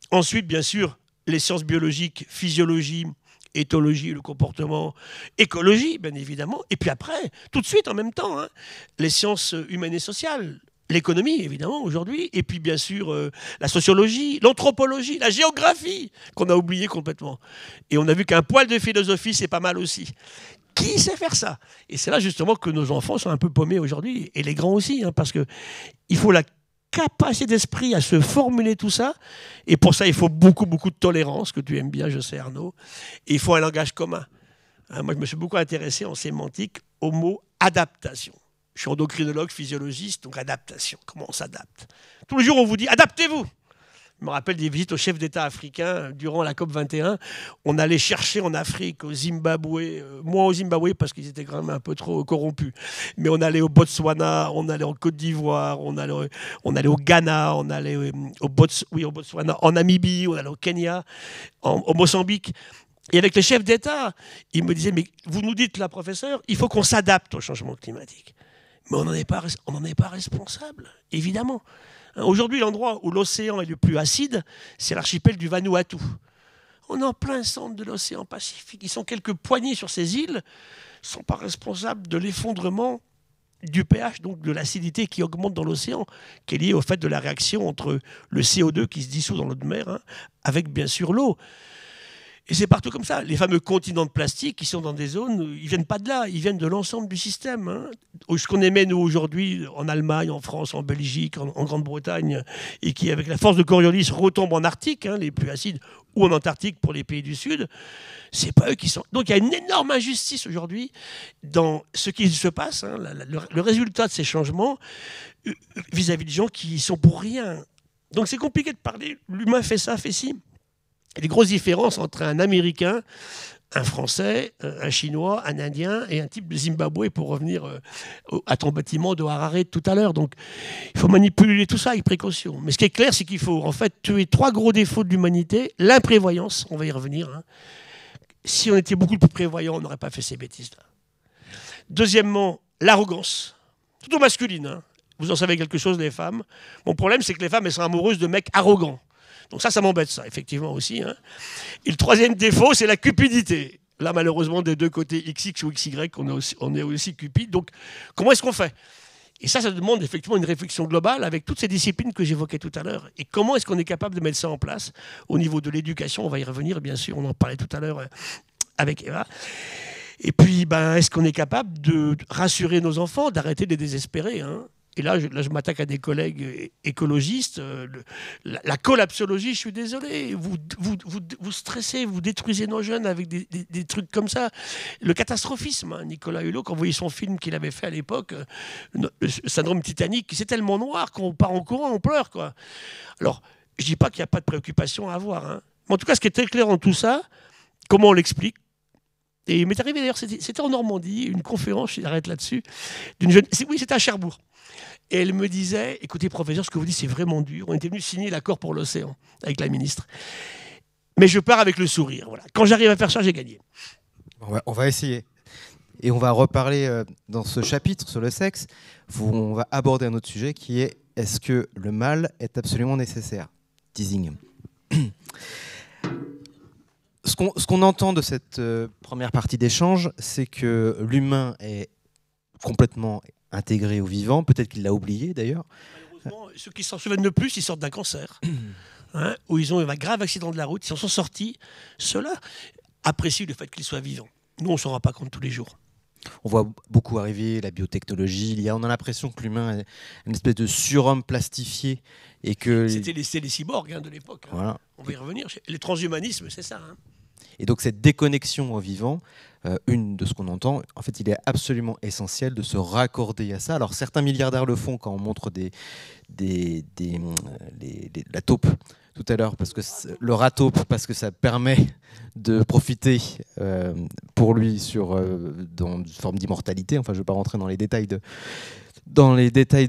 Ensuite, bien sûr, les sciences biologiques, physiologie, éthologie, le comportement, écologie, bien évidemment. Et puis après, tout de suite, en même temps, hein, les sciences humaines et sociales. L'économie, évidemment, aujourd'hui, et puis bien sûr la sociologie, l'anthropologie, la géographie, qu'on a oublié complètement. Et on a vu qu'un poil de philosophie, c'est pas mal aussi. Qui sait faire ça? Et c'est là justement que nos enfants sont un peu paumés aujourd'hui, et les grands aussi, hein, parce qu'il faut la capacité d'esprit à se formuler tout ça, et pour ça, il faut beaucoup, beaucoup de tolérance, que tu aimes bien, je sais, Arnaud, et il faut un langage commun. Hein, moi, je me suis beaucoup intéressé en sémantique au mot adaptation. Je suis endocrinologue, physiologiste, donc adaptation. Comment on s'adapte? Tous les jours, on vous dit « adaptez-vous ». Je me rappelle des visites aux chefs d'État africains durant la COP21. On allait chercher en Afrique, au Zimbabwe, moins au Zimbabwe parce qu'ils étaient quand même un peu trop corrompus. Mais on allait au Botswana, on allait en Côte d'Ivoire, on allait au Ghana, on allait au Botswana, en Namibie, on allait au Kenya, au Mozambique. Et avec les chefs d'État, ils me disaient « mais vous nous dites là, professeur, il faut qu'on s'adapte au changement climatique ». Mais on n'en est pas responsable, évidemment. Aujourd'hui, l'endroit où l'océan est le plus acide, c'est l'archipel du Vanuatu. On est en plein centre de l'océan Pacifique. Ils sont quelques poignées sur ces îles, ne sont pas responsables de l'effondrement du pH, donc de l'acidité qui augmente dans l'océan, qui est liée au fait de la réaction entre le CO2 qui se dissout dans l'eau de mer, hein, avec bien sûr l'eau. Et c'est partout comme ça. Les fameux continents de plastique qui sont dans des zones, ils ne viennent pas de là, ils viennent de l'ensemble du système. Hein. Ce qu'on émet, nous, aujourd'hui, en Allemagne, en France, en Belgique, en Grande-Bretagne, et qui, avec la force de Coriolis, retombe en Arctique, hein, les plus acides, ou en Antarctique pour les pays du Sud, c'est pas eux qui sont... Donc il y a une énorme injustice aujourd'hui dans ce qui se passe, hein, le résultat de ces changements vis-à-vis de gens qui sont pour rien. Donc c'est compliqué de parler, l'humain fait ça, fait ci. Il y a des grosses différences entre un Américain, un Français, un Chinois, un Indien et un type de Zimbabwe, pour revenir à ton bâtiment de Harare tout à l'heure. Donc, il faut manipuler tout ça avec précaution. Mais ce qui est clair, c'est qu'il faut en fait tuer 3 gros défauts de l'humanité. L'imprévoyance, on va y revenir. Hein. Si on était beaucoup plus prévoyant, on n'aurait pas fait ces bêtises-là. Deuxièmement, l'arrogance, plutôt masculine. Hein. Vous en savez quelque chose, les femmes. Mon problème, c'est que les femmes, elles sont amoureuses de mecs arrogants. Donc ça m'embête, ça, effectivement aussi. Hein. Et le troisième défaut, c'est la cupidité. Là, malheureusement, des deux côtés XX ou XY, on est aussi cupide. Donc, comment est-ce qu'on fait? Et ça demande effectivement une réflexion globale avec toutes ces disciplines que j'évoquais tout à l'heure. Et comment est-ce qu'on est capable de mettre ça en place au niveau de l'éducation? On va y revenir, bien sûr, on en parlait tout à l'heure avec Eva. Et puis, est-ce qu'on est capable de rassurer nos enfants, d'arrêter de les désespérer, hein? Et là, je m'attaque à des collègues écologistes. La collapsologie, je suis désolé, vous stressez, vous détruisez nos jeunes avec des trucs comme ça. Le catastrophisme, hein, Nicolas Hulot, quand vous voyez son film qu'il avait fait à l'époque, le syndrome Titanic, c'est tellement noir qu'on part en courant, on pleure, quoi. Alors, je ne dis pas qu'il n'y a pas de préoccupation à avoir, hein. Mais en tout cas, ce qui est très clair en tout ça, comment on l'explique? Et il m'est arrivé d'ailleurs, c'était en Normandie, une conférence, j'arrête là-dessus, d'une jeune. Oui, c'était à Cherbourg. Et elle me disait, écoutez professeur, ce que vous dites c'est vraiment dur. On était venu signer l'accord pour l'océan avec la ministre. Mais je pars avec le sourire. Voilà. Quand j'arrive à faire ça, j'ai gagné. On va essayer. Et on va reparler dans ce chapitre sur le sexe, où on va aborder un autre sujet qui est est-ce que le mâle est absolument nécessaire? Teasing. Ce qu'on entend de cette première partie d'échange, c'est que l'humain est complètement intégré au vivant, peut-être qu'il l'a oublié d'ailleurs. Malheureusement, ceux qui s'en souviennent le plus, ils sortent d'un cancer, hein, où ils ont eu un grave accident de la route, ils s'en sont sortis. Ceux-là apprécient le fait qu'ils soient vivants. Nous, on ne s'en rend pas compte tous les jours. On voit beaucoup arriver la biotechnologie. On a l'impression que l'humain est une espèce de surhomme plastifié. C'était les cyborgs, hein, de l'époque. Hein. Voilà. On va y revenir. Le transhumanisme, c'est ça. Hein. Et donc cette déconnexion au vivant, une de ce qu'on entend, en fait, il est absolument essentiel de se raccorder à ça. Alors certains milliardaires le font quand on montre la taupe tout à l'heure, parce que le rat taupe, parce que ça permet de profiter pour lui dans une forme d'immortalité. Enfin, je ne vais pas rentrer dans les détails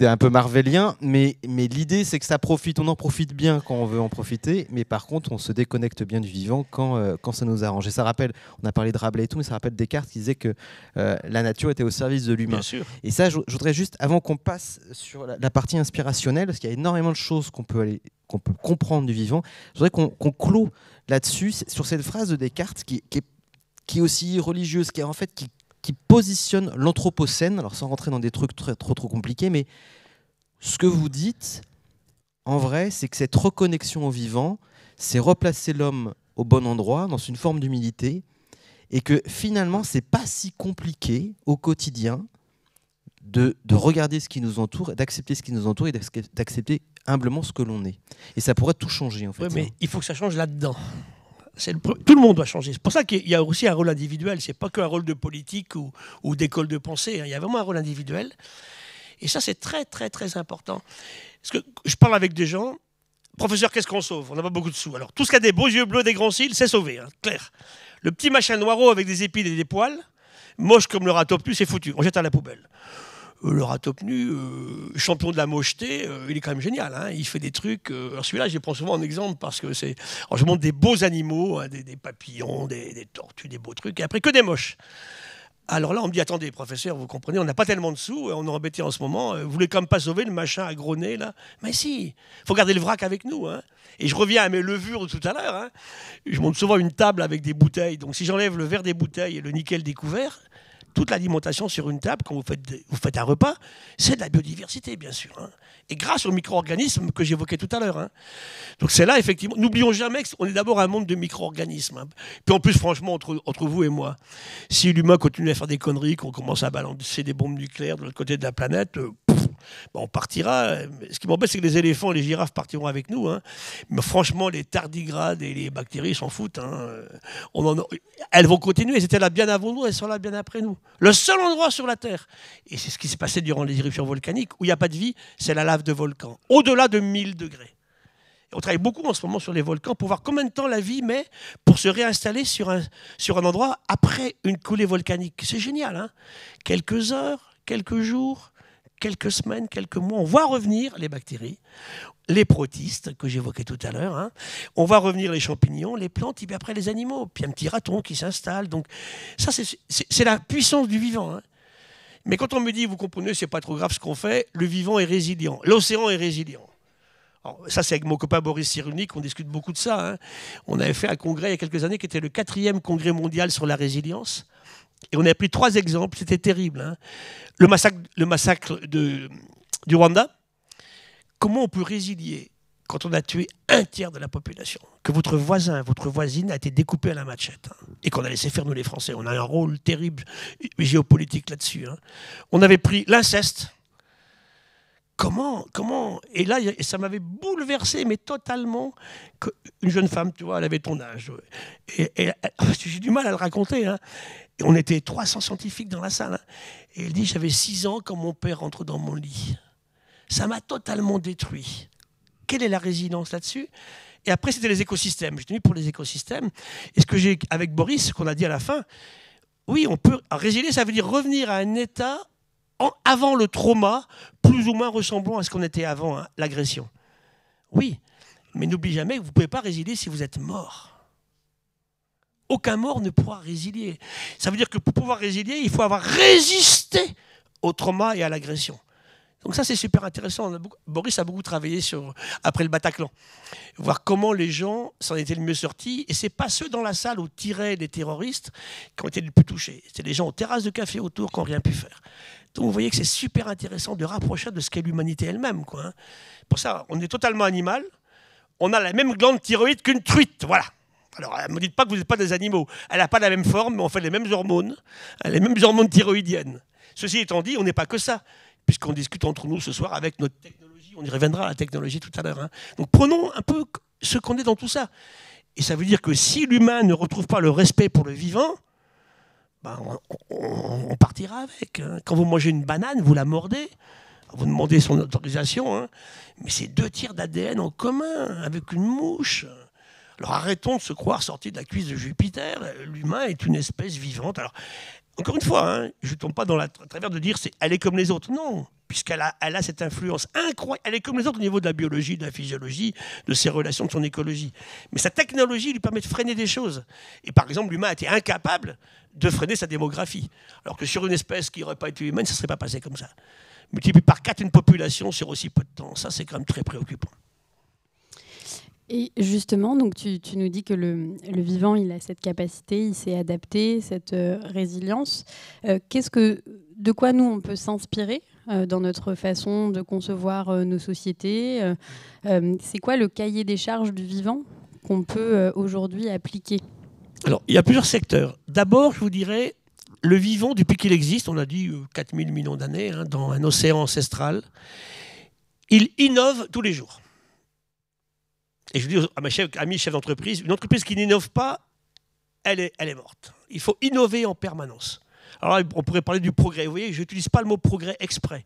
un peu marvéliens, mais l'idée c'est que ça profite, on en profite bien quand on veut en profiter, mais par contre on se déconnecte bien du vivant quand ça nous arrange. Et ça rappelle, on a parlé de Rabelais et tout, mais ça rappelle Descartes qui disait que la nature était au service de l'humain. Et ça, je voudrais juste, avant qu'on passe sur la partie inspirationnelle, parce qu'il y a énormément de choses qu'on peut comprendre du vivant, je voudrais qu'on clôt là-dessus, sur cette phrase de Descartes qui est aussi religieuse, qui est en fait qui positionne l'anthropocène, alors sans rentrer dans des trucs trop compliqués, mais ce que vous dites, en vrai, c'est que cette reconnexion au vivant, c'est replacer l'homme au bon endroit, dans une forme d'humilité, et que finalement, c'est pas si compliqué au quotidien de regarder ce qui nous entoure, d'accepter ce qui nous entoure et d'accepter humblement ce que l'on est. Et ça pourrait tout changer, en fait. Oui, mais il faut que ça change là-dedans. Tout le monde doit changer. C'est pour ça qu'il y a aussi un rôle individuel. C'est pas qu'un rôle de politique ou d'école de pensée. Il y a vraiment un rôle individuel. Et ça, c'est très, très, très important. Parce que je parle avec des gens. Professeur, qu'est-ce qu'on sauve? On n'a pas beaucoup de sous. Alors, tout ce qui a des beaux yeux bleus, des grands cils, c'est sauvé, hein, clair. Le petit machin noireau avec des épines et des poils, moche comme le rat topnu, c'est foutu. On jette à la poubelle. Le rat topnu, champion de la mocheté, il est quand même génial. Hein, il fait des trucs. Alors celui-là, je les prends souvent en exemple parce que c'est. Alors je montre des beaux animaux, hein, des papillons, des tortues, des beaux trucs, et après que des moches. Alors là, on me dit attendez, professeur, vous comprenez, on n'a pas tellement de sous, on est embêté en ce moment. Vous voulez quand même pas sauver le machin à gros nez là? Mais si, faut garder le vrac avec nous. Hein. Et je reviens à mes levures de tout à l'heure. Hein. Je montre souvent une table avec des bouteilles. Donc si j'enlève le verre des bouteilles et le nickel découvert. Toute l'alimentation sur une table, quand vous faites un repas, c'est de la biodiversité, bien sûr. Hein. Et grâce aux micro-organismes que j'évoquais tout à l'heure. Hein. Donc c'est là, effectivement, n'oublions jamais qu'on est d'abord un monde de micro-organismes. Hein. Puis en plus, franchement, entre vous et moi, si l'humain continue à faire des conneries, qu'on commence à balancer des bombes nucléaires de l'autre côté de la planète, on partira. Ce qui m'embête, c'est que les éléphants et les girafes partiront avec nous. Hein. Mais franchement, les tardigrades et les bactéries s'en foutent. Hein. Elles vont continuer. Elles étaient là bien avant nous, elles sont là bien après nous. Le seul endroit sur la Terre, et c'est ce qui s'est passé durant les éruptions volcaniques, où il n'y a pas de vie, c'est la lave de volcans, au-delà de 1000 degrés. Et on travaille beaucoup en ce moment sur les volcans pour voir combien de temps la vie met pour se réinstaller sur un endroit après une coulée volcanique. C'est génial, hein. Quelques heures, quelques jours, quelques semaines, quelques mois, on voit revenir les bactéries, les protistes que j'évoquais tout à l'heure, hein. On va revenir les champignons, les plantes, et puis après les animaux, puis un petit raton qui s'installe. Donc ça, c'est la puissance du vivant. Hein. Mais quand on me dit, vous comprenez, c'est pas trop grave ce qu'on fait, le vivant est résilient, l'océan est résilient. Alors, ça, c'est avec mon copain Boris Cyrulnik, on discute beaucoup de ça. Hein. On avait fait un congrès il y a quelques années qui était le 4e congrès mondial sur la résilience. Et on avait pris 3 exemples, c'était terrible. Hein. Le massacre du Rwanda. Comment on peut résilier quand on a tué un tiers de la population, que votre voisin, votre voisine a été découpé à la machette, hein, et qu'on a laissé faire, nous les Français. On a un rôle terrible géopolitique là-dessus. Hein. On avait pris l'inceste. Comment Et là, ça m'avait bouleversé, mais totalement. Une jeune femme, tu vois, elle avait ton âge. Et j'ai du mal à le raconter. Hein. Et on était 300 scientifiques dans la salle. Hein. Et elle dit, j'avais 6 ans quand mon père rentre dans mon lit. Ça m'a totalement détruit. Quelle est la résilience là-dessus? Et après, c'était les écosystèmes. J'ai tenu pour les écosystèmes. Et ce que j'ai, avec Boris, ce qu'on a dit à la fin, oui, on peut résilier, ça veut dire revenir à un état avant le trauma, plus ou moins ressemblant à ce qu'on était avant, hein, l'agression. Oui, mais n'oubliez jamais que vous ne pouvez pas résilier si vous êtes mort. Aucun mort ne pourra résilier. Ça veut dire que pour pouvoir résilier, il faut avoir résisté au trauma et à l'agression. Donc ça, c'est super intéressant. Boris a beaucoup travaillé après le Bataclan. Voir comment les gens s'en étaient le mieux sortis. Et ce n'est pas ceux dans la salle où tiraient les terroristes qui ont été le plus touchés. C'est les gens aux terrasses de café autour qui n'ont rien pu faire. Donc vous voyez que c'est super intéressant de rapprocher de ce qu'est l'humanité elle-même. Quoi, hein. Pour ça, on est totalement animal. On a la même glande thyroïde qu'une truite. Voilà. Alors, ne me dites pas que vous n'êtes pas des animaux. Elle n'a pas la même forme, mais on fait les mêmes hormones. Les mêmes hormones thyroïdiennes. Ceci étant dit, on n'est pas que ça. Puisqu'on discute entre nous ce soir avec notre technologie. On y reviendra à la technologie tout à l'heure. Hein. Donc prenons un peu ce qu'on est dans tout ça. Et ça veut dire que si l'humain ne retrouve pas le respect pour le vivant, ben on partira avec. Hein. Quand vous mangez une banane, vous la mordez, vous demandez son autorisation, hein. Mais c'est 2 tiers d'ADN en commun avec une mouche. Alors arrêtons de se croire sortis de la cuisse de Jupiter. L'humain est une espèce vivante. Alors, encore une fois, hein, je ne tombe pas dans la travers de dire elle est comme les autres. Non, puisqu'elle a cette influence incroyable. Elle est comme les autres au niveau de la biologie, de la physiologie, de ses relations, de son écologie. Mais sa technologie lui permet de freiner des choses. Et par exemple, l'humain a été incapable de freiner sa démographie. Alors que sur une espèce qui n'aurait pas été humaine, ça ne serait pas passé comme ça. Multiplier par 4 une population sur aussi peu de temps, ça c'est quand même très préoccupant. Et justement, donc tu nous dis que le vivant, il a cette capacité, il s'est adapté, cette résilience. De quoi nous, on peut s'inspirer dans notre façon de concevoir nos sociétés? C'est quoi le cahier des charges du vivant qu'on peut aujourd'hui appliquer? Alors, il y a plusieurs secteurs. D'abord, je vous dirais, le vivant, depuis qu'il existe, on a dit 4000 millions d'années, hein, dans un océan ancestral, il innove tous les jours. Et je dis à mes amis chefs d'entreprise, une entreprise qui n'innove pas, elle est morte. Il faut innover en permanence. Alors là, on pourrait parler du progrès. Vous voyez, je n'utilise pas le mot progrès exprès.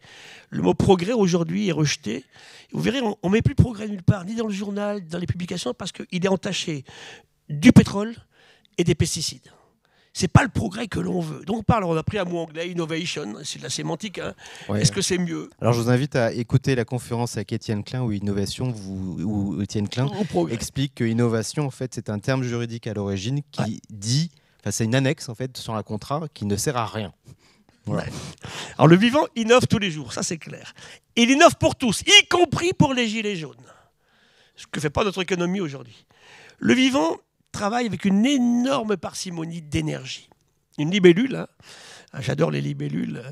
Le mot progrès, aujourd'hui, est rejeté. Vous verrez, on ne met plus progrès nulle part, ni dans le journal, dans les publications, parce qu'il est entaché du pétrole et des pesticides. Ce n'est pas le progrès que l'on veut. Donc on a pris un mot anglais, innovation, c'est de la sémantique. Hein. Ouais. Est-ce que c'est mieux? Alors je vous invite à écouter la conférence avec Étienne Klein où Étienne Klein explique que innovation, en fait, c'est un terme juridique à l'origine qui dit, enfin c'est une annexe en fait sur un contrat qui ne sert à rien. Voilà. Ouais. Alors le vivant innove tous les jours, ça c'est clair. Il innove pour tous, y compris pour les gilets jaunes. Ce que ne fait pas notre économie aujourd'hui. Le vivant travaille avec une énorme parcimonie d'énergie. Une libellule, hein, j'adore les libellules,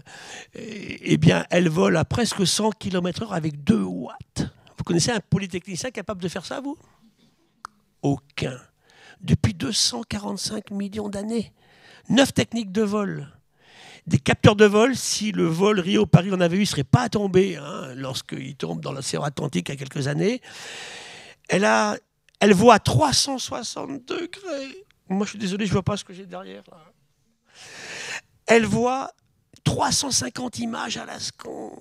eh bien, elle vole à presque 100 km/h avec 2 watts. Vous connaissez un polytechnicien capable de faire ça, vous? Aucun. Depuis 245 millions d'années. 9 techniques de vol. Des capteurs de vol, si le vol Rio-Paris en avait eu, il ne serait pas tombé hein, lorsqu'il tombe dans l'océan Atlantique il y a quelques années. Elle voit à 360 degrés. Moi, je suis désolé, je ne vois pas ce que j'ai derrière. Là. Elle voit 350 images à la seconde.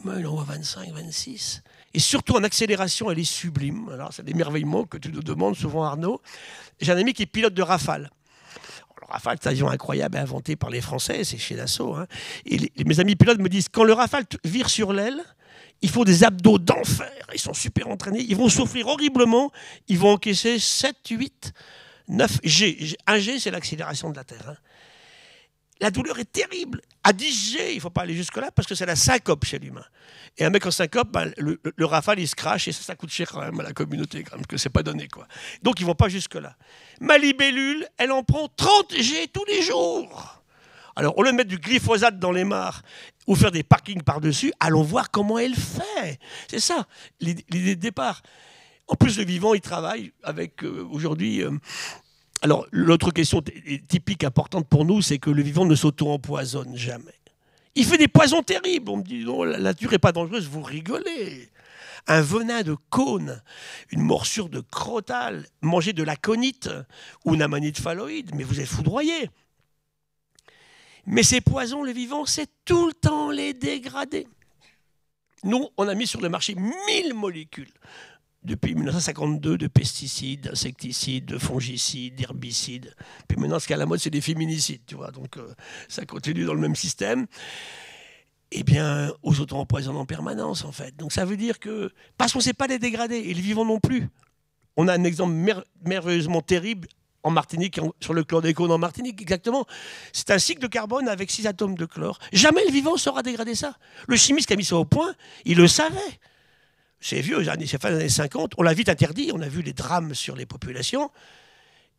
Moi, il en voit 25, 26. Et surtout, en accélération, elle est sublime. Alors, c'est des émerveillements que tu nous demandes souvent, Arnaud. J'ai un ami qui est pilote de Rafale. Le Rafale, c'est un avion incroyable inventé par les Français, c'est chez Dassault. Hein. Et mes amis pilotes me disent, quand le Rafale vire sur l'aile, il faut des abdos d'enfer. Ils sont super entraînés. Ils vont souffrir horriblement. Ils vont encaisser 7, 8, 9 G. 1 G, c'est l'accélération de la Terre. Hein. La douleur est terrible. À 10 G, il ne faut pas aller jusque-là parce que c'est la syncope chez l'humain. Et un mec en syncope, bah, le Rafale, il se crache et ça coûte cher quand même à la communauté, quand même, que c'est pas donné, quoi. Donc, ils ne vont pas jusque-là. Ma libellule, elle en prend 30 G tous les jours. Alors, au lieu de mettre du glyphosate dans les mares ou faire des parkings par-dessus, allons voir comment elle fait. C'est ça, l'idée de départ. En plus, le vivant, il travaille avec, aujourd'hui... alors, l'autre question typique, importante pour nous, c'est que le vivant ne s'auto-empoisonne jamais. Il fait des poisons terribles. On me dit, non, la nature n'est pas dangereuse, vous rigolez. Un venin de cône, une morsure de crotale, manger de l'aconite ou une amanite phalloïde, mais vous êtes foudroyés. Mais ces poisons, le vivant, c'est tout le temps les dégrader. Nous, on a mis sur le marché 1000 molécules depuis 1952 de pesticides, d'insecticides, de fongicides, d'herbicides. Puis maintenant, ce qui est à la mode, c'est des féminicides, tu vois. Donc, ça continue dans le même système. Eh bien, aux auto-empoisonnant en permanence, en fait. Donc, ça veut dire que... Parce qu'on ne sait pas les dégrader, et le vivant non plus. On a un exemple merveilleusement terrible en Martinique, sur le chlordécone en Martinique, exactement. C'est un cycle de carbone avec 6 atomes de chlore. Jamais le vivant saura dégrader ça. Le chimiste qui a mis ça au point, il le savait. C'est vieux, c'est fin des années 50. On l'a vite interdit, on a vu les drames sur les populations.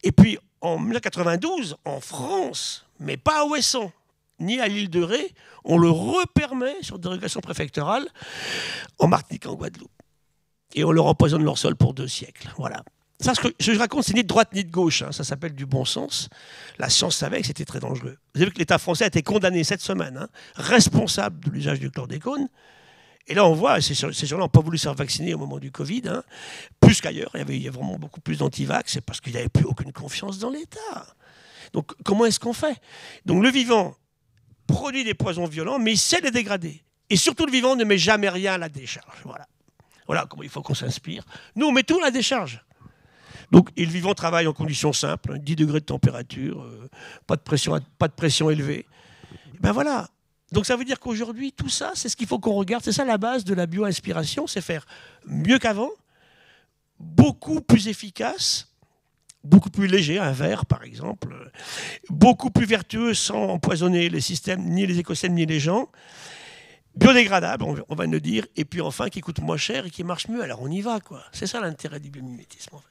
Et puis, en 1992, en France, mais pas à Ouessant, ni à l'île de Ré, on le repermet sur dérogation préfectorale en Martinique, en Guadeloupe. Et on leur empoisonne leur sol pour 2 siècles. Voilà. Ça, ce que je raconte, c'est ni de droite ni de gauche. Hein. Ça s'appelle du bon sens. La science savait que c'était très dangereux. Vous avez vu que l'État français a été condamné cette semaine, responsable de l'usage du chlordécone. Et là, on voit, ces gens-là n'ont pas voulu se faire vacciner au moment du Covid, plus qu'ailleurs. Il y a vraiment beaucoup plus d'antivax. C'est parce qu'il n'y avait plus aucune confiance dans l'État. Donc, comment est-ce qu'on fait? Donc, le vivant produit des poisons violents, mais il sait les dégrader. Et surtout, le vivant ne met jamais rien à la décharge. Voilà comment il faut qu'on s'inspire. Nous, on met tout à la décharge. Donc, et le vivant travaille en conditions simples, 10 degrés de température, pas de pression élevée. Et ben voilà. Donc ça veut dire qu'aujourd'hui, tout ça, c'est ce qu'il faut qu'on regarde. C'est ça la base de la bio-inspiration, c'est faire mieux qu'avant, beaucoup plus efficace, beaucoup plus léger, un verre par exemple, beaucoup plus vertueux sans empoisonner les systèmes, ni les écosystèmes, ni les gens, biodégradable, on va le dire, et puis enfin qui coûte moins cher et qui marche mieux. Alors on y va, quoi. C'est ça l'intérêt du biomimétisme, en fait.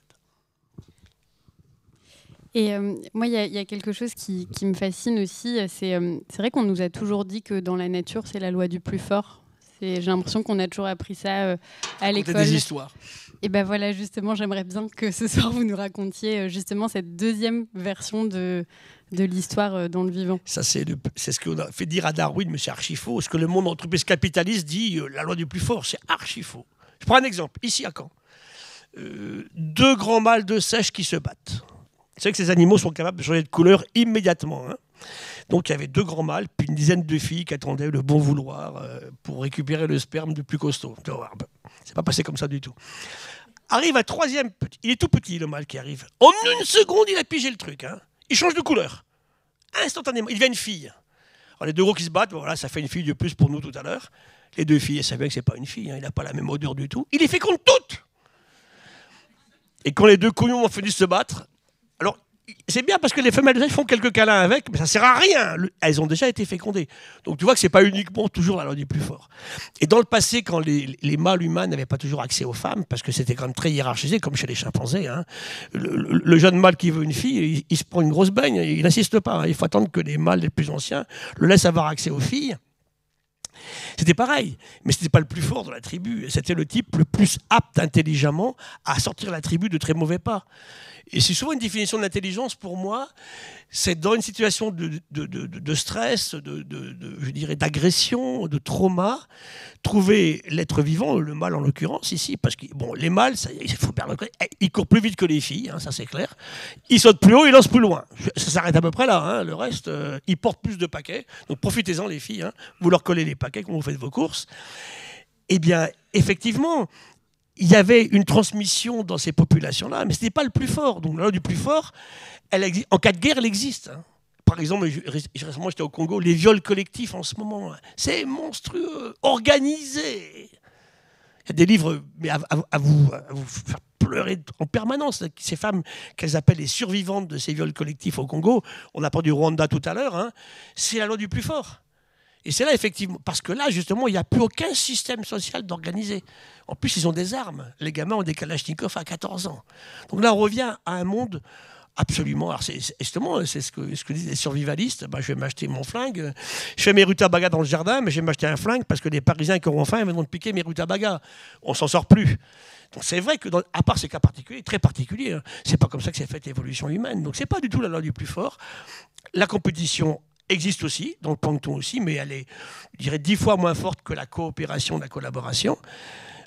Et moi, il y a quelque chose qui me fascine aussi. C'est vrai qu'on nous a toujours dit que dans la nature, c'est la loi du plus fort. J'ai l'impression qu'on a toujours appris ça à l'école. Des histoires. Et ben voilà, justement, j'aimerais bien que ce soir, vous nous racontiez justement cette deuxième version de l'histoire dans le vivant. Ça, c'est ce qu'on a fait dire à Darwin, mais c'est archi faux. Ce que le monde entreprise capitaliste dit, la loi du plus fort, c'est archi faux. Je prends un exemple, ici à Caen. 2 grands mâles de sèche qui se battent. Vous savez que ces animaux sont capables de changer de couleur immédiatement. Donc il y avait 2 grands mâles, puis une dizaine de filles qui attendaient le bon vouloir pour récupérer le sperme du plus costaud. C'est pas passé comme ça du tout. Arrive un 3e petit. Il est tout petit, le mâle qui arrive. En 1 seconde, il a pigé le truc. Il change de couleur. Instantanément. Il devient une fille. Alors les 2 gros qui se battent, voilà, ça fait une fille de plus pour nous tout à l'heure. Les 2 filles, elles savaient que c'est pas une fille. Il n'a pas la même odeur du tout. Il les féconde toutes. Et quand les 2 couillons ont fini de se battre, alors, c'est bien parce que les femelles font quelques câlins avec, mais ça ne sert à rien. Elles ont déjà été fécondées. Donc tu vois que ce n'est pas uniquement toujours la loi du plus fort. Et dans le passé, quand les mâles humains n'avaient pas toujours accès aux femmes, parce que c'était quand même très hiérarchisé, comme chez les chimpanzés, le jeune mâle qui veut une fille, il se prend une grosse baigne, il n'insiste pas. Il faut attendre que les mâles les plus anciens le laissent avoir accès aux filles. C'était pareil, mais ce n'était pas le plus fort de la tribu. C'était le type le plus apte intelligemment à sortir la tribu de très mauvais pas. Et c'est souvent une définition de l'intelligence pour moi, c'est dans une situation de stress, je dirais d'agression, de trauma, trouver l'être vivant, le mâle en l'occurrence ici, parce que bon, les mâles, il faut bien le reconnaître, ils courent plus vite que les filles, ça c'est clair. Ils sautent plus haut, ils lancent plus loin. Ça s'arrête à peu près là. Le reste, ils portent plus de paquets. Donc profitez-en les filles, vous leur collez les paquets quand vous faites vos courses. Eh bien, effectivement, il y avait une transmission dans ces populations-là, mais ce n'était pas le plus fort. Donc la loi du plus fort, en cas de guerre, elle existe. Par exemple, récemment j'étais au Congo, les viols collectifs en ce moment, c'est monstrueux, organisé. Il y a des livres mais à vous faire pleurer en permanence. Ces femmes qu'elles appellent les survivantes de ces viols collectifs au Congo, on a parlé du Rwanda tout à l'heure, c'est la loi du plus fort. Et c'est là, effectivement, parce que là, justement, il n'y a plus aucun système social d'organiser. En plus, ils ont des armes. Les gamins ont des kalachnikovs à 14 ans. Donc là, on revient à un monde Absolument. Alors justement, c'est ce que disent les survivalistes. Je vais m'acheter mon flingue. Je fais mes rutabagas dans le jardin, mais je vais m'acheter un flingue parce que les Parisiens qui auront faim ils vont piquer mes rutabagas. On s'en sort plus. Donc c'est vrai que, à part ces cas particuliers, très particuliers, hein, c'est pas comme ça que s'est faite l'évolution humaine. Donc c'est pas du tout la loi du plus fort. La compétition existe aussi, dans le plancton aussi, mais elle est, je dirais, 10 fois moins forte que la coopération, la collaboration.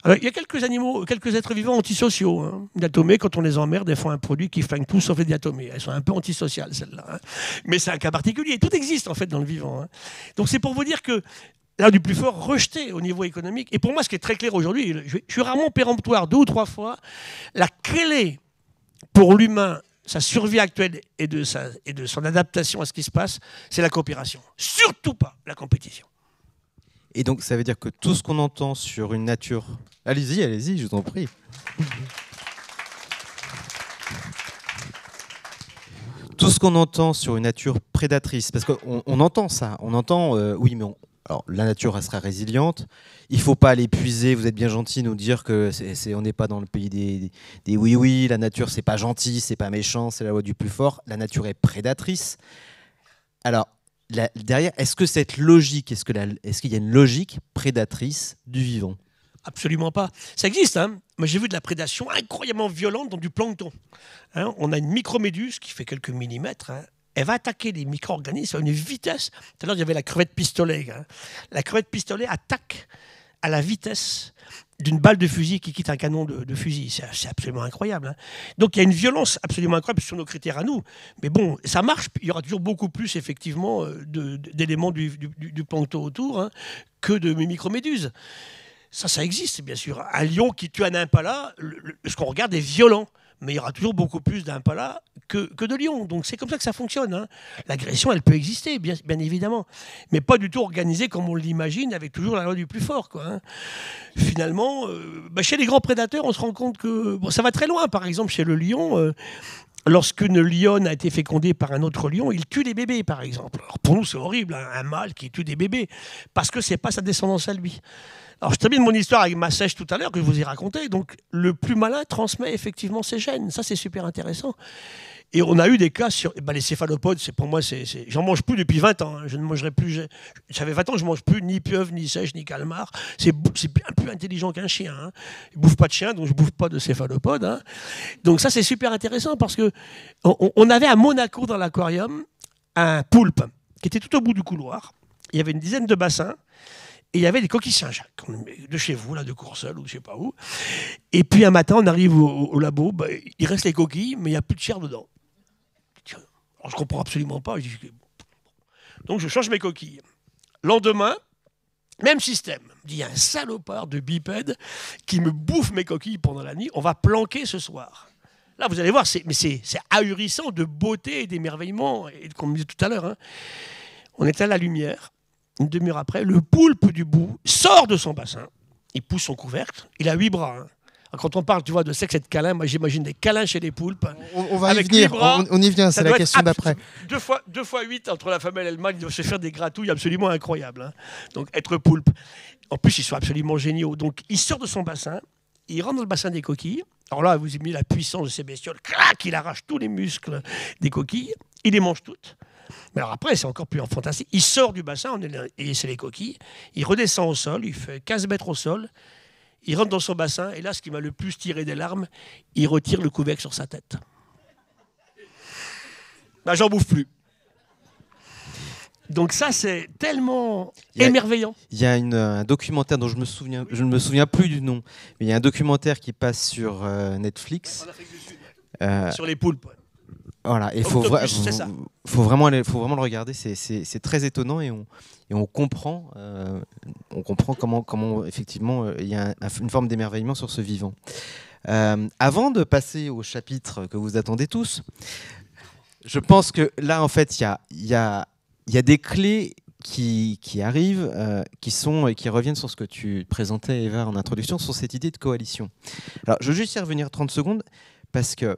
Alors, il y a quelques animaux, quelques êtres vivants antisociaux. Hein. Les diatomées, quand on les emmerde, elles font un produit qui flingue tout sauf les diatomées. Elles sont un peu antisociales, celles-là. Hein. Mais c'est un cas particulier. Tout existe, en fait, dans le vivant. Hein. Donc c'est pour vous dire que là, du plus fort, rejeté au niveau économique. Et pour moi, ce qui est très clair aujourd'hui, je suis rarement péremptoire 2 ou 3 fois, la clé pour l'humain, sa survie actuelle et de son adaptation à ce qui se passe, c'est la coopération. Surtout pas la compétition. Et donc, ça veut dire que tout ce qu'on entend sur une nature... Allez-y, allez-y, je vous en prie. Tout ce qu'on entend sur une nature prédatrice, parce qu'on entend ça, on entend, oui, mais alors, la nature restera résiliente, il ne faut pas l'épuiser, vous êtes bien gentil de nous dire que on n'est pas dans le pays des oui-oui, la nature c'est pas gentil, c'est pas méchant, c'est la loi du plus fort, la nature est prédatrice. Alors, derrière, est-ce que cette logique, est-ce qu'il y a une logique prédatrice du vivant ? Absolument pas. Ça existe, hein. Moi, j'ai vu de la prédation incroyablement violente dans du plancton. Hein, on a une microméduse qui fait quelques millimètres. Hein. Elle va attaquer les micro-organismes à une vitesse. Tout à l'heure, il y avait la crevette pistolet. Hein. La crevette pistolet attaque à la vitesse d'une balle de fusil qui quitte un canon de fusil. C'est absolument incroyable. Hein. Donc il y a une violence absolument incroyable sur nos critères à nous. Mais bon, ça marche. Il y aura toujours beaucoup plus, effectivement, d'éléments du plancton autour hein, que de microméduses. Ça existe, bien sûr. Un lion qui tue un impala, ce qu'on regarde est violent. Mais il y aura toujours beaucoup plus d'impalas que de lions. Donc c'est comme ça que ça fonctionne. Hein. L'agression, elle peut exister, bien évidemment. Mais pas du tout organisée comme on l'imagine, avec toujours la loi du plus fort. Quoi, hein. Finalement, chez les grands prédateurs, on se rend compte que ça va très loin. Par exemple, chez le lion... Lorsqu'une lionne a été fécondée par un autre lion, il tue des bébés, par exemple. Alors pour nous, c'est horrible, hein, un mâle qui tue des bébés, parce que ce n'est pas sa descendance à lui. Alors je termine mon histoire avec ma sèche tout à l'heure, que je vous ai raconté. Donc le plus malin transmet effectivement ses gènes. Ça, c'est super intéressant. Et on a eu des cas sur les céphalopodes. Pour moi, j'en mange plus depuis 20 ans. Hein. Je ne mangerai plus. Ça fait 20 ans que je ne mange plus ni pieuvre, ni sèche, ni calmar. C'est bien plus intelligent qu'un chien. Hein. Il ne bouffe pas de chien, donc je ne bouffe pas de céphalopodes. Hein. Donc ça, c'est super intéressant parce qu'on avait à Monaco, dans l'aquarium, un poulpe qui était tout au bout du couloir. Il y avait une dizaine de bassins. Et il y avait des coquilles Saint-Jacques, de chez vous, là, de Courseulles ou je ne sais pas où. Et puis un matin, on arrive au labo, il reste les coquilles, mais il n'y a plus de chair dedans. Alors, je ne comprends absolument pas. Donc je change mes coquilles. Lendemain, même système. Il y a un salopard de bipède qui me bouffe mes coquilles pendant la nuit. On va planquer ce soir. Là, vous allez voir, c'est ahurissant de beauté et d'émerveillement, et comme on disait tout à l'heure. Hein. On éteint la lumière. Une demi-heure après, le poulpe du bout sort de son bassin. Il pousse son couvercle. Il a 8 bras. Hein. Quand on parle, tu vois, de sexe et de câlins, moi j'imagine des câlins chez les poulpes. On va y venir. On y vient. C'est la question d'après. 2 fois 8 entre la femelle et le mâle, ils doivent se faire des gratouilles absolument incroyables. Hein. Donc être poulpe. En plus, ils sont absolument géniaux. Donc il sort de son bassin. Il rentre dans le bassin des coquilles. Alors là, vous imaginez la puissance de ces bestioles. Clac, il arrache tous les muscles des coquilles. Il les mange toutes. Mais alors après, c'est encore plus fantastique. Il sort du bassin, et c'est les coquilles. Il redescend au sol, il fait 15 mètres au sol. Il rentre dans son bassin, et là, ce qui m'a le plus tiré des larmes, il retire le couvercle sur sa tête. J'en bouffe plus. Donc ça, c'est tellement émerveillant. Il y a un documentaire dont je ne me souviens plus du nom, mais il y a un documentaire qui passe sur Netflix. En Afrique du Sud. Sur les poulpes. Voilà, il faut vraiment le regarder, c'est très étonnant et on comprend comment effectivement il y a une forme d'émerveillement sur ce vivant. Avant de passer au chapitre que vous attendez tous, je pense que là en fait il y a des clés qui arrivent, qui reviennent sur ce que tu présentais, Eva, en introduction, sur cette idée de coalition. Alors je veux juste y revenir 30 secondes parce que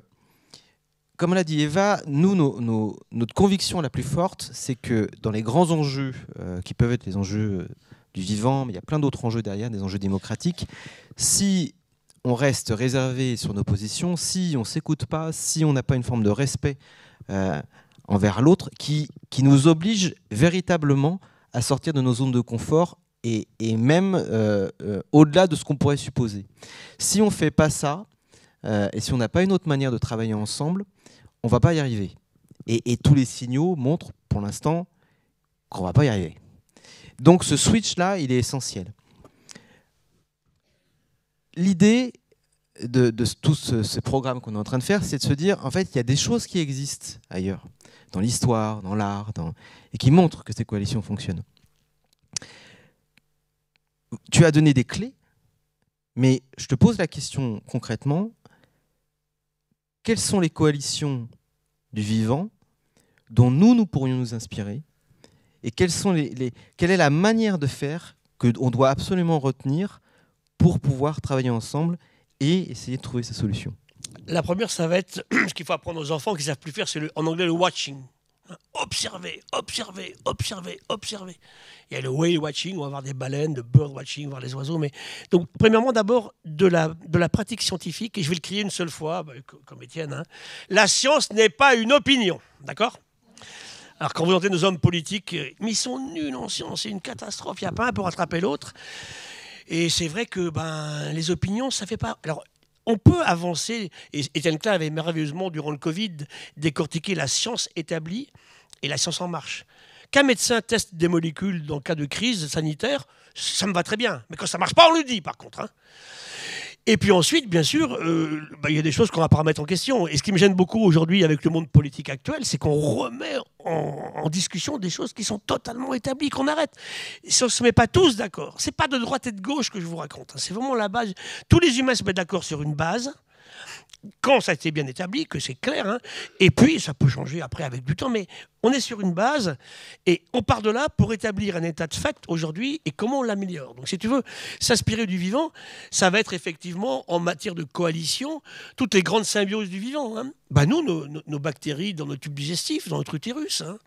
comme l'a dit Eva, nous, notre conviction la plus forte, c'est que dans les grands enjeux, qui peuvent être les enjeux du vivant, mais il y a plein d'autres enjeux derrière, des enjeux démocratiques, si on reste réservé sur nos positions, si on ne s'écoute pas, si on n'a pas une forme de respect envers l'autre, qui nous oblige véritablement à sortir de nos zones de confort et même au-delà de ce qu'on pourrait supposer. Si on ne fait pas ça, et si on n'a pas une autre manière de travailler ensemble, on ne va pas y arriver. Et tous les signaux montrent, pour l'instant, qu'on ne va pas y arriver. Donc ce switch-là, il est essentiel. L'idée de tout ce programme qu'on est en train de faire, c'est de se dire, en fait, il y a des choses qui existent ailleurs, dans l'histoire, dans l'art, et qui montrent que ces coalitions fonctionnent. Tu as donné des clés, mais je te pose la question concrètement, quelles sont les coalitions du vivant dont nous pourrions nous inspirer, et quelle est la manière de faire qu'on doit absolument retenir pour pouvoir travailler ensemble et essayer de trouver ces solutions? La première, ça va être ce qu'il faut apprendre aux enfants qui ne savent plus faire, c'est en anglais le watching. Observer, observer, observer, observer. Il y a le whale watching, on va voir des baleines, le bird watching, on va voir les oiseaux. Mais... Donc, premièrement, d'abord, de la pratique scientifique, et je vais le crier une seule fois, comme Étienne. Hein. La science n'est pas une opinion, d'accord ? Alors, quand vous entendez nos hommes politiques, mais ils sont nuls en science, c'est une catastrophe, il n'y a pas un pour rattraper l'autre. Et c'est vrai que les opinions, ça ne fait pas... Alors, on peut avancer, et Étienne Klein avait merveilleusement, durant le Covid, décortiqué la science établie et la science en marche. Qu'un médecin teste des molécules dans le cas de crise sanitaire, ça me va très bien. Mais quand ça ne marche pas, on le dit, par contre. Hein. Et puis ensuite, bien sûr, il y a des choses qu'on va pas remettre en question. Et ce qui me gêne beaucoup aujourd'hui avec le monde politique actuel, c'est qu'on remet en discussion des choses qui sont totalement établies, qu'on arrête. Si on ne se met pas tous d'accord, c'est pas de droite et de gauche que je vous raconte. Hein. C'est vraiment la base. Tous les humains se mettent d'accord sur une base, quand ça a été bien établi, que c'est clair, hein, et puis ça peut changer après avec du temps, mais on est sur une base et on part de là pour établir un état de fait aujourd'hui et comment on l'améliore. Donc si tu veux s'inspirer du vivant, ça va être effectivement en matière de coalition, toutes les grandes symbioses du vivant. Hein. Nous, nos bactéries dans notre tube digestif, dans notre utérus. Hein.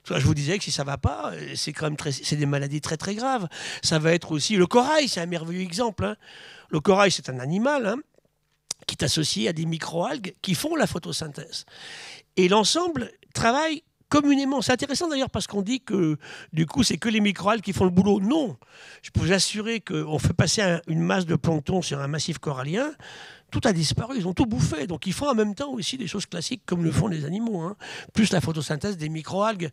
Je vous disais que si ça ne va pas, c'est quand même c'est des maladies très très graves. Ça va être aussi le corail, c'est un merveilleux exemple. Hein. Le corail, c'est un animal, hein, qui est associé à des microalgues qui font la photosynthèse. Et l'ensemble travaille communément. C'est intéressant d'ailleurs parce qu'on dit que du coup c'est que les microalgues qui font le boulot. Non, je peux vous assurer qu'on fait passer une masse de plancton sur un massif corallien, tout a disparu, ils ont tout bouffé. Donc ils font en même temps aussi des choses classiques comme le font les animaux, hein, plus la photosynthèse des microalgues.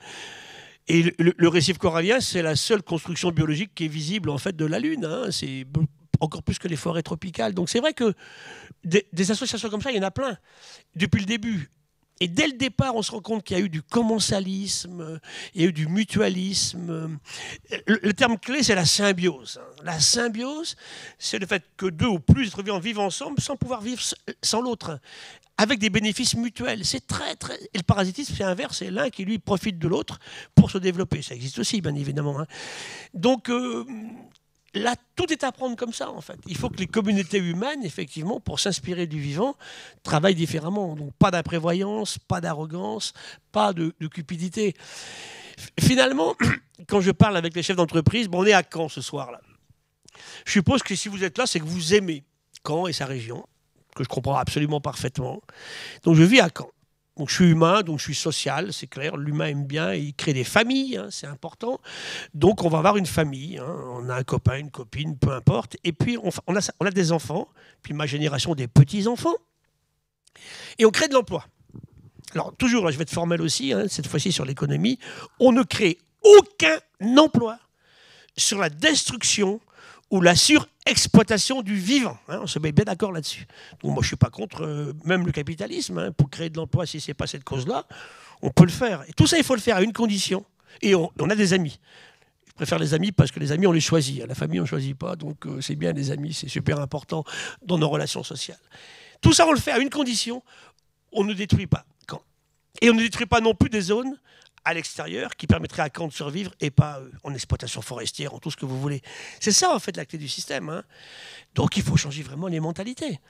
Et le récif corallien, c'est la seule construction biologique qui est visible en fait de la Lune. Hein. C'est encore plus que les forêts tropicales. Donc c'est vrai que des associations comme ça, il y en a plein, depuis le début. Et dès le départ, on se rend compte qu'il y a eu du commensalisme, il y a eu du mutualisme. Le terme clé, c'est la symbiose. La symbiose, c'est le fait que deux ou plus êtres vivants vivent ensemble sans pouvoir vivre sans l'autre, avec des bénéfices mutuels. C'est très, très... Et le parasitisme, c'est inverse, c'est l'un qui, lui, profite de l'autre pour se développer. Ça existe aussi, bien évidemment. Hein. Donc... là, tout est à prendre comme ça, en fait. Il faut que les communautés humaines, effectivement, pour s'inspirer du vivant, travaillent différemment. Donc, pas d'imprévoyance, pas d'arrogance, pas de cupidité. Finalement, quand je parle avec les chefs d'entreprise, on est à Caen ce soir-là. Je suppose que si vous êtes là, c'est que vous aimez Caen et sa région, que je comprends absolument parfaitement. Donc, je vis à Caen. Donc je suis humain, donc je suis social, c'est clair. L'humain aime bien, il crée des familles, hein, c'est important. Donc on va avoir une famille, hein, on a un copain, une copine, peu importe. Et puis on a des enfants, puis ma génération des petits-enfants. Et on crée de l'emploi. Alors toujours, là, je vais être formel aussi, hein, cette fois-ci sur l'économie. On ne crée aucun emploi sur la destruction ou la surexploitation du vivant. Hein, on se met bien d'accord là-dessus. Donc moi, je ne suis pas contre même le capitalisme. Hein, pour créer de l'emploi, si ce n'est pas cette cause-là, on peut le faire. Et tout ça, il faut le faire à une condition. Et on a des amis. Je préfère les amis parce que les amis, on les choisit. La famille, on ne choisit pas. Donc c'est bien les amis, c'est super important dans nos relations sociales. Tout ça, on le fait à une condition. On ne détruit pas Caen. Et on ne détruit pas non plus des zones à l'extérieur qui permettrait à Caen de survivre et pas en exploitation forestière, en tout ce que vous voulez. C'est ça, en fait, la clé du système. Hein. Donc, il faut changer vraiment les mentalités.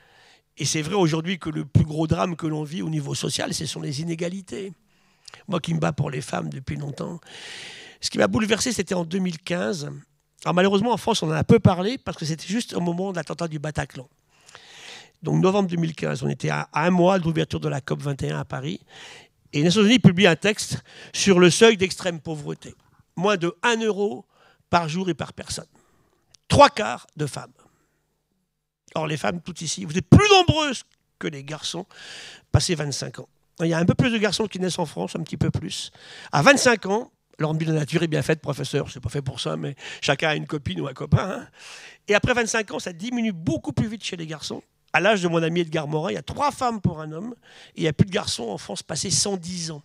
Et c'est vrai aujourd'hui que le plus gros drame que l'on vit au niveau social, ce sont les inégalités. Moi qui me bats pour les femmes depuis longtemps, ce qui m'a bouleversé, c'était en 2015. Alors, malheureusement, en France, on en a peu parlé parce que c'était juste au moment de l'attentat du Bataclan. donc novembre 2015, on était à un mois de l'ouverture de la COP 21 à Paris, et les Nations Unies publient un texte sur le seuil d'extrême pauvreté. Moins de 1 euro par jour et par personne. 3/4 de femmes. Or, les femmes, toutes ici, vous êtes plus nombreuses que les garçons passés 25 ans. Il y a un peu plus de garçons qui naissent en France, un petit peu plus. À 25 ans, alors la nature est bien faite, professeur, c'est pas fait pour ça, mais chacun a une copine ou un copain. Hein. Et après 25 ans, ça diminue beaucoup plus vite chez les garçons. À l'âge de mon ami Edgar Morin, il y a 3 femmes pour un homme, et il n'y a plus de garçons en France passés 110 ans.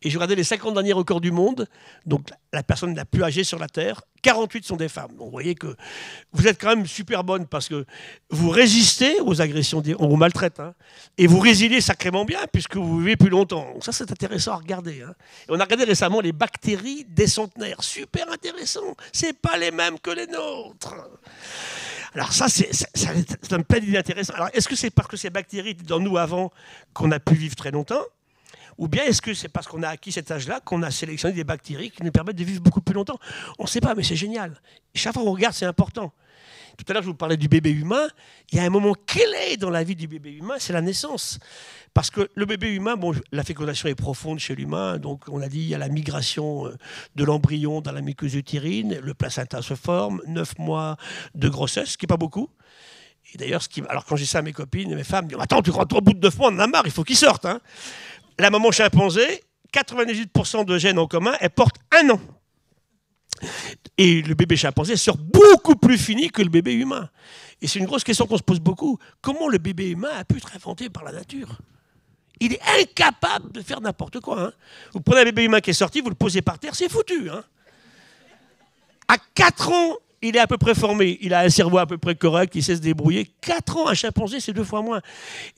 Et je regardais les 50 derniers records du monde, donc la personne la plus âgée sur la Terre, 48 sont des femmes. Donc vous voyez que vous êtes quand même super bonne parce que vous résistez aux agressions, on vous maltraite, hein, et vous résiliez sacrément bien puisque vous vivez plus longtemps. Donc ça, c'est intéressant à regarder. Hein. Et on a regardé récemment les bactéries des centenaires. Super intéressant. C'est pas les mêmes que les nôtres. Alors ça me plein d'idées intéressantes. Alors est-ce que c'est parce que ces bactéries étaient dans nous avant qu'on a pu vivre très longtemps ? Ou bien est-ce que c'est parce qu'on a acquis cet âge-là qu'on a sélectionné des bactéries qui nous permettent de vivre beaucoup plus longtemps? On ne sait pas, mais c'est génial. Et chaque fois qu'on regarde, c'est important. Tout à l'heure, je vous parlais du bébé humain. Il y a un moment clé dans la vie du bébé humain, c'est la naissance. Parce que le bébé humain, bon, la fécondation est profonde chez l'humain. Donc, on a dit, il y a la migration de l'embryon dans la muqueuse utérine. Le placenta se forme, 9 mois de grossesse, ce qui n'est pas beaucoup. Et d'ailleurs, alors quand j'ai ça à mes copines, mes femmes me disent « Attends, tu crois au bout de 9 mois, on en a marre, il faut qu'il sorte. Hein. » La maman chimpanzé, 98% de gènes en commun, elle porte 1 an. Et le bébé chimpanzé sort beaucoup plus fini que le bébé humain. Et c'est une grosse question qu'on se pose beaucoup. Comment le bébé humain a pu être inventé par la nature? Il est incapable de faire n'importe quoi. Hein. Vous prenez un bébé humain qui est sorti, vous le posez par terre, c'est foutu. Hein. À 4 ans, il est à peu près formé. Il a un cerveau à peu près correct, il sait se débrouiller. 4 ans, un chimpanzé, c'est 2 fois moins.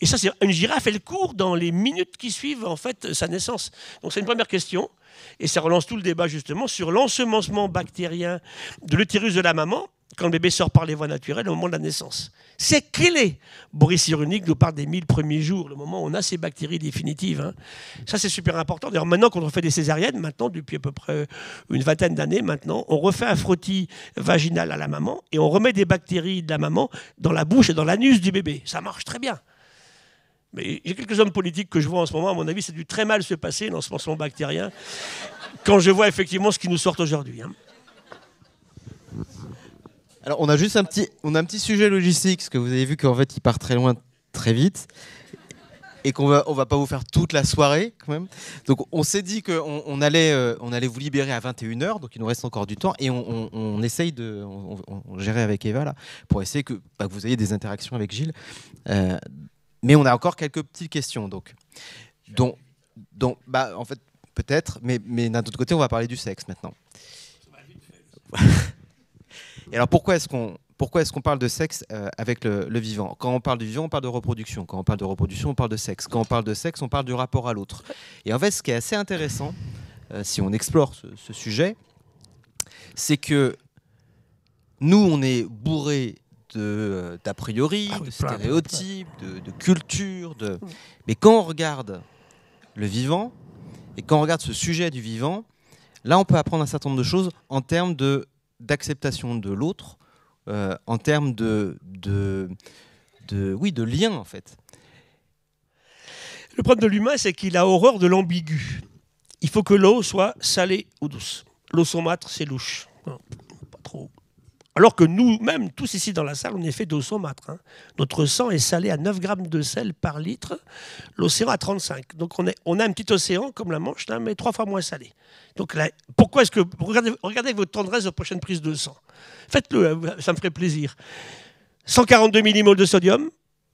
Et ça, c'est une girafe, elle court dans les minutes qui suivent en fait sa naissance. Donc c'est une première question. Et ça relance tout le débat justement sur l'ensemencement bactérien de l'utérus de la maman quand le bébé sort par les voies naturelles au moment de la naissance. C'est clé. Boris Cyrulnik nous parle des 1000 premiers jours, le moment où on a ces bactéries définitives. Hein. Ça, c'est super important. D'ailleurs, maintenant, quand on fait des césariennes, maintenant, depuis à peu près une vingtaine d'années maintenant, on refait un frottis vaginal à la maman et on remet des bactéries de la maman dans la bouche et dans l'anus du bébé. Ça marche très bien. Mais j'ai quelques hommes politiques que je vois en ce moment, à mon avis, c'est dû très mal se passer, l'ensemencement bactérien, quand je vois effectivement ce qui nous sort aujourd'hui. Hein. Alors, on a juste un petit sujet logistique, parce que vous avez vu qu'en fait, il part très loin, très vite, et qu'on va pas vous faire toute la soirée, quand même. Donc, on s'est dit qu'on allait vous libérer à 21h, donc il nous reste encore du temps, et on essaye on gérer avec Eva, là, pour essayer que vous ayez des interactions avec Gilles. Mais on a encore quelques petites questions, en fait, peut-être, mais d'un autre côté, on va parler du sexe maintenant. Et alors, pourquoi est-ce qu'on parle de sexe avec le vivant? Quand on parle du vivant, on parle de reproduction. Quand on parle de reproduction, on parle de sexe. Quand on parle de sexe, on parle du rapport à l'autre. Et en fait, ce qui est assez intéressant, si on explore ce sujet, c'est que nous, on est bourrés d'a priori, de stéréotypes, de culture. Mais quand on regarde le vivant, et quand on regarde ce sujet du vivant, là, on peut apprendre un certain nombre de choses en termes d'acceptation de l'autre, en termes de lien, en fait. Le problème de l'humain, c'est qu'il a horreur de l'ambigu. Il faut que l'eau soit salée ou douce. L'eau saumâtre, c'est louche. Non, pas trop. Alors que nous-mêmes, tous ici dans la salle, on est fait d'eau saumâtre. Hein. Notre sang est salé à 9 grammes de sel par litre, l'océan à 35. Donc on a un petit océan comme la Manche, là, mais 3 fois moins salé. Donc là, pourquoi est-ce que... Regardez avec votre tendresse aux prochaines prises de sang. Faites-le, ça me ferait plaisir. 142 millimoles de sodium,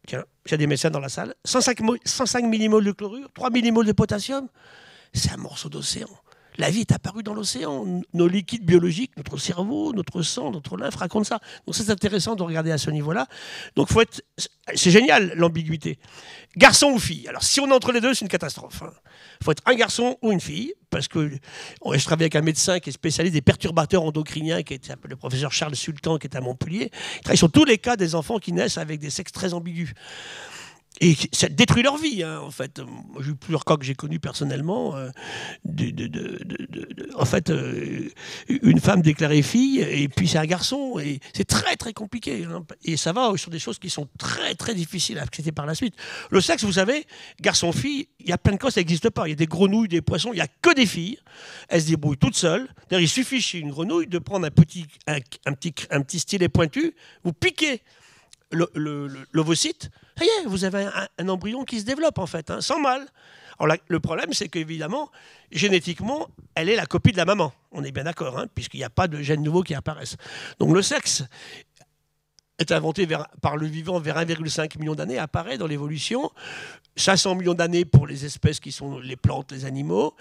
tiens, j'ai des médecins dans la salle, 105 millimoles de chlorure, 3 millimoles de potassium, c'est un morceau d'océan. La vie est apparue dans l'océan. Nos liquides biologiques, notre cerveau, notre sang, notre lymphe racontent ça. Donc c'est intéressant de regarder à ce niveau-là. Donc c'est génial l'ambiguïté. Garçon ou fille. Alors si on est entre les deux, c'est une catastrophe. Il faut être un garçon ou une fille, parce que je travaille avec un médecin qui est spécialiste des perturbateurs endocriniens, qui est le professeur Charles Sultan, qui est à Montpellier. Il travaille sur tous les cas des enfants qui naissent avec des sexes très ambigus. Et ça détruit leur vie, hein, en fait. Moi, j'ai eu plusieurs cas que j'ai connus personnellement. En fait, une femme déclarée fille, et puis c'est un garçon. Et c'est très, très compliqué. Hein. Et ça va sur des choses qui sont très, très difficiles à accepter par la suite. Le sexe, vous savez, garçon-fille, il y a plein de cas, ça n'existe pas. Il y a des grenouilles, des poissons, il n'y a que des filles. Elles se débrouillent toutes seules. D'ailleurs, il suffit chez une grenouille de prendre un petit stylet pointu, vous piquez l'ovocyte, ça y est, vous avez un embryon qui se développe en fait, hein, sans mal. Alors le problème, c'est qu'évidemment, génétiquement, elle est la copie de la maman. On est bien d'accord, hein, puisqu'il n'y a pas de gènes nouveaux qui apparaissent. Donc le sexe est inventé par le vivant vers 1,5 million d'années, apparaît dans l'évolution, 500 millions d'années pour les espèces qui sont les plantes, les animaux.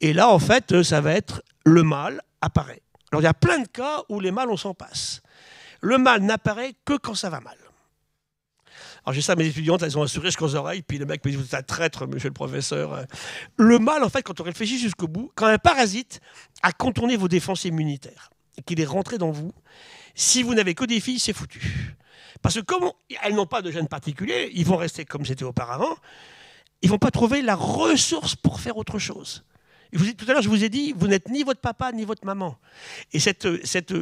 Et là, en fait, ça va être le mâle apparaît. Alors il y a plein de cas où les mâles, on s'en passe. Le mâle n'apparaît que quand ça va mal. Alors j'ai ça, mes étudiantes, elles ont un sourire jusqu'aux oreilles, puis le mec me dit, vous êtes un traître, monsieur le professeur. Le mâle, en fait, quand on réfléchit jusqu'au bout, quand un parasite a contourné vos défenses immunitaires, et qu'il est rentré dans vous, si vous n'avez que des filles, c'est foutu. Parce que comme elles n'ont pas de gène particulier, ils vont rester comme c'était auparavant, ils ne vont pas trouver la ressource pour faire autre chose. Tout à l'heure, je vous ai dit, vous n'êtes ni votre papa ni votre maman. Et cette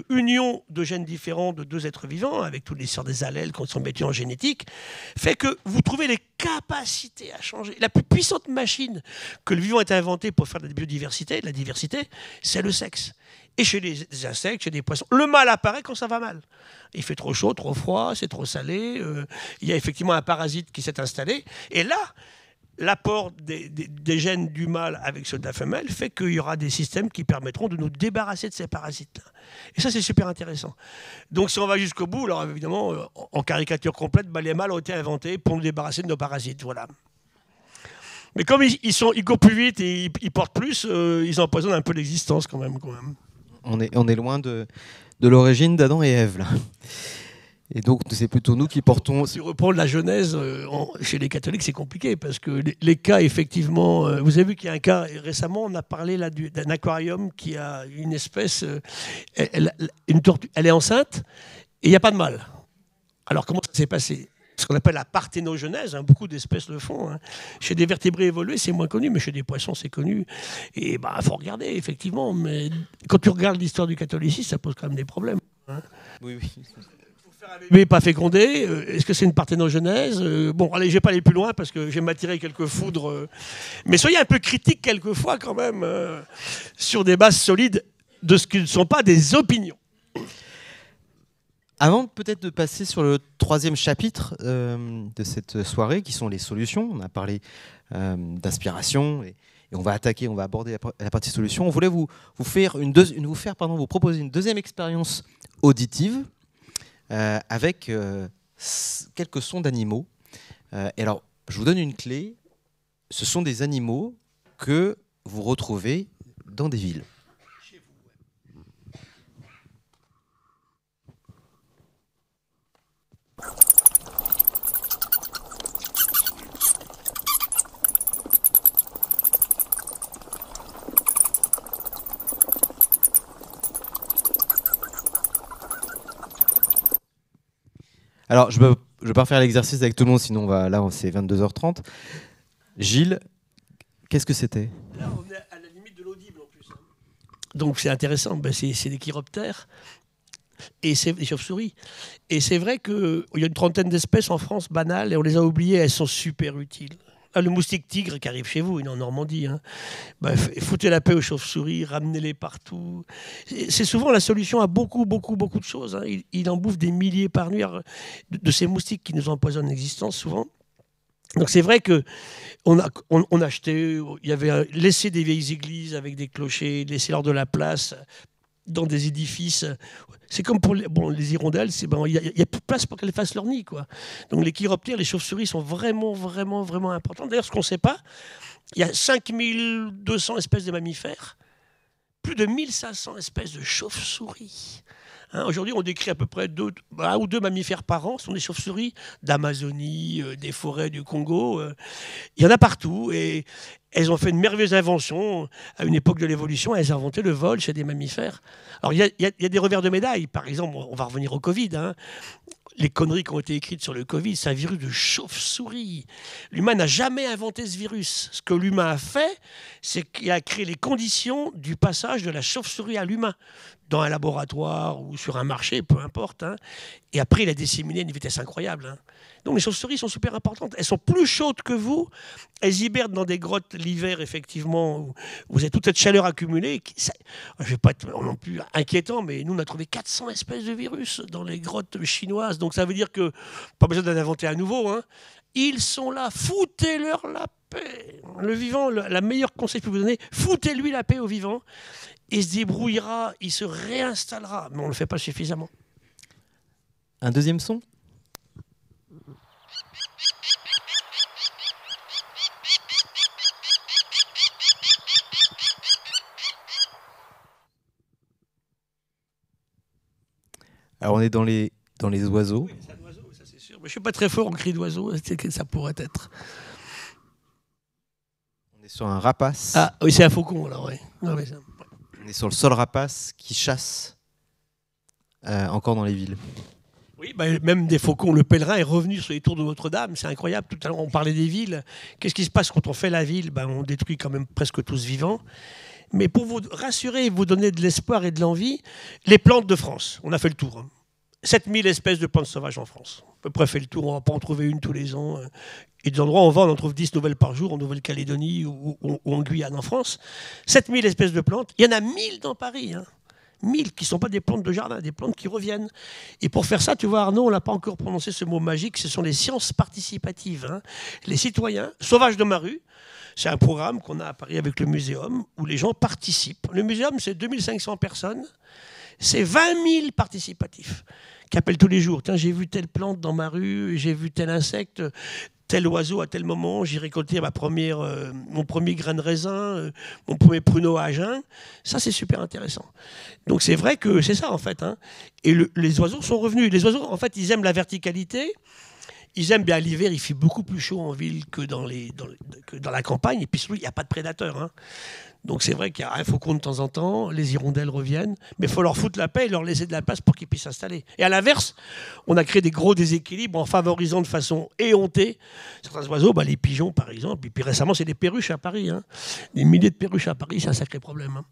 union de gènes différents de deux êtres vivants, avec toutes les sortes des allèles qui sont mettus en génétique, fait que vous trouvez les capacités à changer. La plus puissante machine que le vivant ait inventée pour faire de la biodiversité, de la diversité, c'est le sexe. Et chez les insectes, chez les poissons, le mâle apparaît quand ça va mal. Il fait trop chaud, trop froid, c'est trop salé. Il y a effectivement un parasite qui s'est installé. Et là, l'apport des gènes du mâle avec ceux de la femelle fait qu'il y aura des systèmes qui permettront de nous débarrasser de ces parasites. Et ça, c'est super intéressant. Donc, si on va jusqu'au bout, alors évidemment, en caricature complète, les mâles ont été inventés pour nous débarrasser de nos parasites. Voilà. Mais comme ils courent plus vite et ils portent plus, ils empoisonnent un peu l'existence quand même. On est loin de l'origine d'Adam et Ève, là. Et donc, c'est plutôt nous qui portons... Si on reprend la Genèse, chez les catholiques, c'est compliqué, parce que les cas, effectivement... vous avez vu qu'il y a un cas, récemment, on a parlé là d'un aquarium qui a une espèce... une tortue, elle est enceinte, et il n'y a pas de mâle. Alors, comment ça s'est passé? Ce qu'on appelle la parthénogenèse, hein, beaucoup d'espèces le font. Hein. Chez des vertébrés évolués, c'est moins connu, mais chez des poissons, c'est connu. Et il faut regarder, effectivement. Mais quand tu regardes l'histoire du catholicisme, ça pose quand même des problèmes. Hein. Oui. Mais pas fécondé, est-ce que c'est une parthénogenèse? Bon, allez, je vais pas aller plus loin parce que je vais m'attirer quelques foudres. Mais soyez un peu critique quelquefois quand même sur des bases solides de ce qui ne sont pas des opinions. Avant peut-être de passer sur le troisième chapitre de cette soirée, qui sont les solutions, on a parlé d'inspiration et on va aborder la partie solution. On voulait vous proposer une deuxième expérience auditive. Avec quelques sons d'animaux. Et alors, je vous donne une clé. Ce sont des animaux que vous retrouvez dans des villes. Alors, je ne vais pas faire l'exercice avec tout le monde, sinon c'est 22h30. Gilles, qu'est-ce que c'était? Là, on est à la limite de l'audible en plus. Hein. Donc, c'est intéressant. C'est des chiroptères et c'est des chauves-souris. Et c'est vrai qu'il y a une trentaine d'espèces en France banales et on les a oubliées. Elles sont super utiles. Là, le moustique tigre qui arrive chez vous, il est en Normandie. Hein. Foutez la paix aux chauves-souris, ramenez-les partout. C'est souvent la solution à beaucoup de choses. Hein. Il en bouffe des milliers par nuit de ces moustiques qui nous empoisonnent l'existence souvent. Donc c'est vrai que on achetait, il y avait laissé des vieilles églises avec des clochers, laissé leur de la place dans des édifices. C'est comme pour les hirondelles, il y a plus de place pour qu'elles fassent leur nid, quoi. Donc les chiroptères, les chauves-souris sont vraiment importants. D'ailleurs, ce qu'on ne sait pas, il y a 5200 espèces de mammifères, plus de 1500 espèces de chauves-souris. Hein, aujourd'hui, on décrit à peu près 1 ou 2 mammifères par an. Ce sont des chauves-souris d'Amazonie, des forêts du Congo. Il y en a partout. Et elles ont fait une merveilleuse invention. À une époque de l'évolution, elles ont inventé le vol chez des mammifères. Alors, il y a des revers de médaille. Par exemple, on va revenir au Covid. Hein. les conneries qui ont été écrites sur le Covid, c'est un virus de chauve-souris. L'humain n'a jamais inventé ce virus. Ce que l'humain a fait, c'est qu'il a créé les conditions du passage de la chauve-souris à l'humain, dans un laboratoire ou sur un marché, peu importe. Hein. Et après, il a disséminé à une vitesse incroyable. Hein. Donc les chauves-souris sont super importantes. Elles sont plus chaudes que vous. Elles hibernent dans des grottes l'hiver, effectivement, où vous avez toute cette chaleur accumulée. Je ne vais pas être non plus inquiétant, mais nous, on a trouvé 400 espèces de virus dans les grottes chinoises. Donc ça veut dire que, pas besoin d'en inventer un nouveau. Hein. Ils sont là, foutez-leur la paix. Le vivant, la meilleure conseil que je peux vous donner, foutez-lui la paix au vivant. Il se débrouillera, il se réinstallera. Mais on ne le fait pas suffisamment. Un deuxième son ? Alors on est dans les oiseaux. Oui, c'est un oiseau, ça c'est sûr. Mais je ne suis pas très fort en cri d'oiseau, ça pourrait être. On est sur un rapace. Ah oui, c'est un faucon alors, oui. Ouais, ça... On est sur le sol rapace qui chasse encore dans les villes. Oui, bah, même des faucons. Le pèlerin est revenu sur les tours de Notre-Dame. C'est incroyable. Tout à l'heure, on parlait des villes. Qu'est-ce qui se passe quand on fait la ville? On détruit quand même presque tous vivants. Mais pour vous rassurer et vous donner de l'espoir et de l'envie, les plantes de France, on a fait le tour. 7000 espèces de plantes sauvages en France. À peu près fait le tour. On ne va pas en trouver une tous les ans. Et des endroits où on va, on en trouve 10 nouvelles par jour, en Nouvelle-Calédonie ou en Guyane, en France. 7000 espèces de plantes. Il y en a 1000 dans Paris. 1000 qui ne sont pas des plantes de jardin, des plantes qui reviennent. Et pour faire ça, tu vois, Arnaud, on n'a pas encore prononcé ce mot magique, ce sont les sciences participatives. Les citoyens, Sauvages de ma rue, c'est un programme qu'on a à Paris avec le Muséum, où les gens participent. Le Muséum, c'est 2500 personnes, c'est 20 000 participatifs qui appellent tous les jours. Tiens, j'ai vu telle plante dans ma rue, j'ai vu tel insecte, tel oiseau à tel moment, j'ai récolté mon premier grain de raisin, mon premier pruneau à Agen. Ça, c'est super intéressant. Donc c'est vrai que c'est ça, en fait. Et les oiseaux sont revenus. Les oiseaux, en fait, ils aiment la verticalité. Ils aiment bien l'hiver, il fait beaucoup plus chaud en ville que dans la campagne. Et puis surtout, il n'y a pas de prédateurs. Donc c'est vrai qu'il y a un faucon de temps en temps, les hirondelles reviennent, mais il faut leur foutre la paix et leur laisser de la place pour qu'ils puissent s'installer. Et à l'inverse, on a créé des gros déséquilibres en favorisant de façon éhontée certains oiseaux, les pigeons par exemple, et puis récemment c'est des perruches à Paris. Des milliers de perruches à Paris, c'est un sacré problème.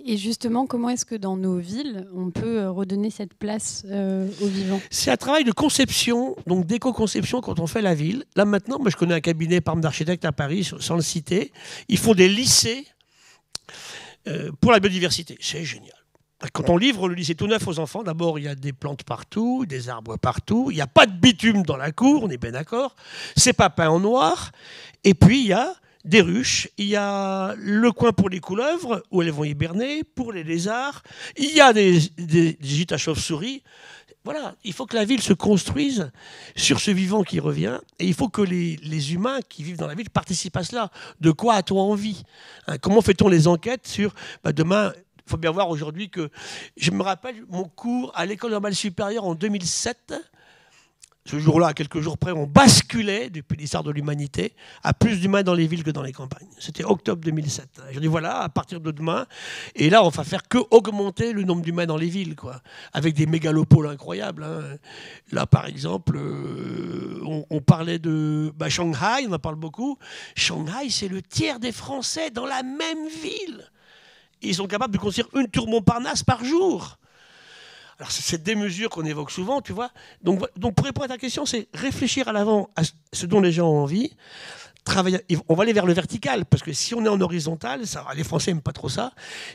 Et justement, comment est-ce que dans nos villes, on peut redonner cette place aux vivants? C'est un travail de conception, donc d'éco-conception quand on fait la ville. Là maintenant, moi je connais un cabinet d'architectes à Paris, sans le citer. Ils font des lycées pour la biodiversité. C'est génial. Quand on livre le lycée tout neuf aux enfants, d'abord il y a des plantes partout, des arbres partout. Il n'y a pas de bitume dans la cour, on est bien d'accord. C'est pas peint en noir. Et puis il y a des ruches, il y a le coin pour les couleuvres, où elles vont hiberner, pour les lézards, il y a des gîtes à chauves-souris. Voilà, il faut que la ville se construise sur ce vivant qui revient, et il faut que les humains qui vivent dans la ville participent à cela. De quoi a-t-on envie? Comment fait-on les enquêtes sur demain? Il faut bien voir aujourd'hui que, je me rappelle mon cours à l'école normale supérieure en 2007, ce jour-là, à quelques jours près, on basculait, depuis l'histoire de l'humanité, à plus d'humains dans les villes que dans les campagnes. C'était octobre 2007. Je dis voilà, à partir de demain, et là, on va faire que augmenter le nombre d'humains dans les villes, avec des mégalopoles incroyables. Là, par exemple, on parlait de Shanghai, on en parle beaucoup. Shanghai, c'est le tiers des Français dans la même ville. Et ils sont capables de construire une tour Montparnasse par jour. Alors, c'est cette démesure qu'on évoque souvent, tu vois. Donc, pour répondre à ta question, c'est réfléchir à l'avant à ce dont les gens ont envie. Travailler. On va aller vers le vertical, parce que si on est en horizontal, les Français n'aiment pas trop ça.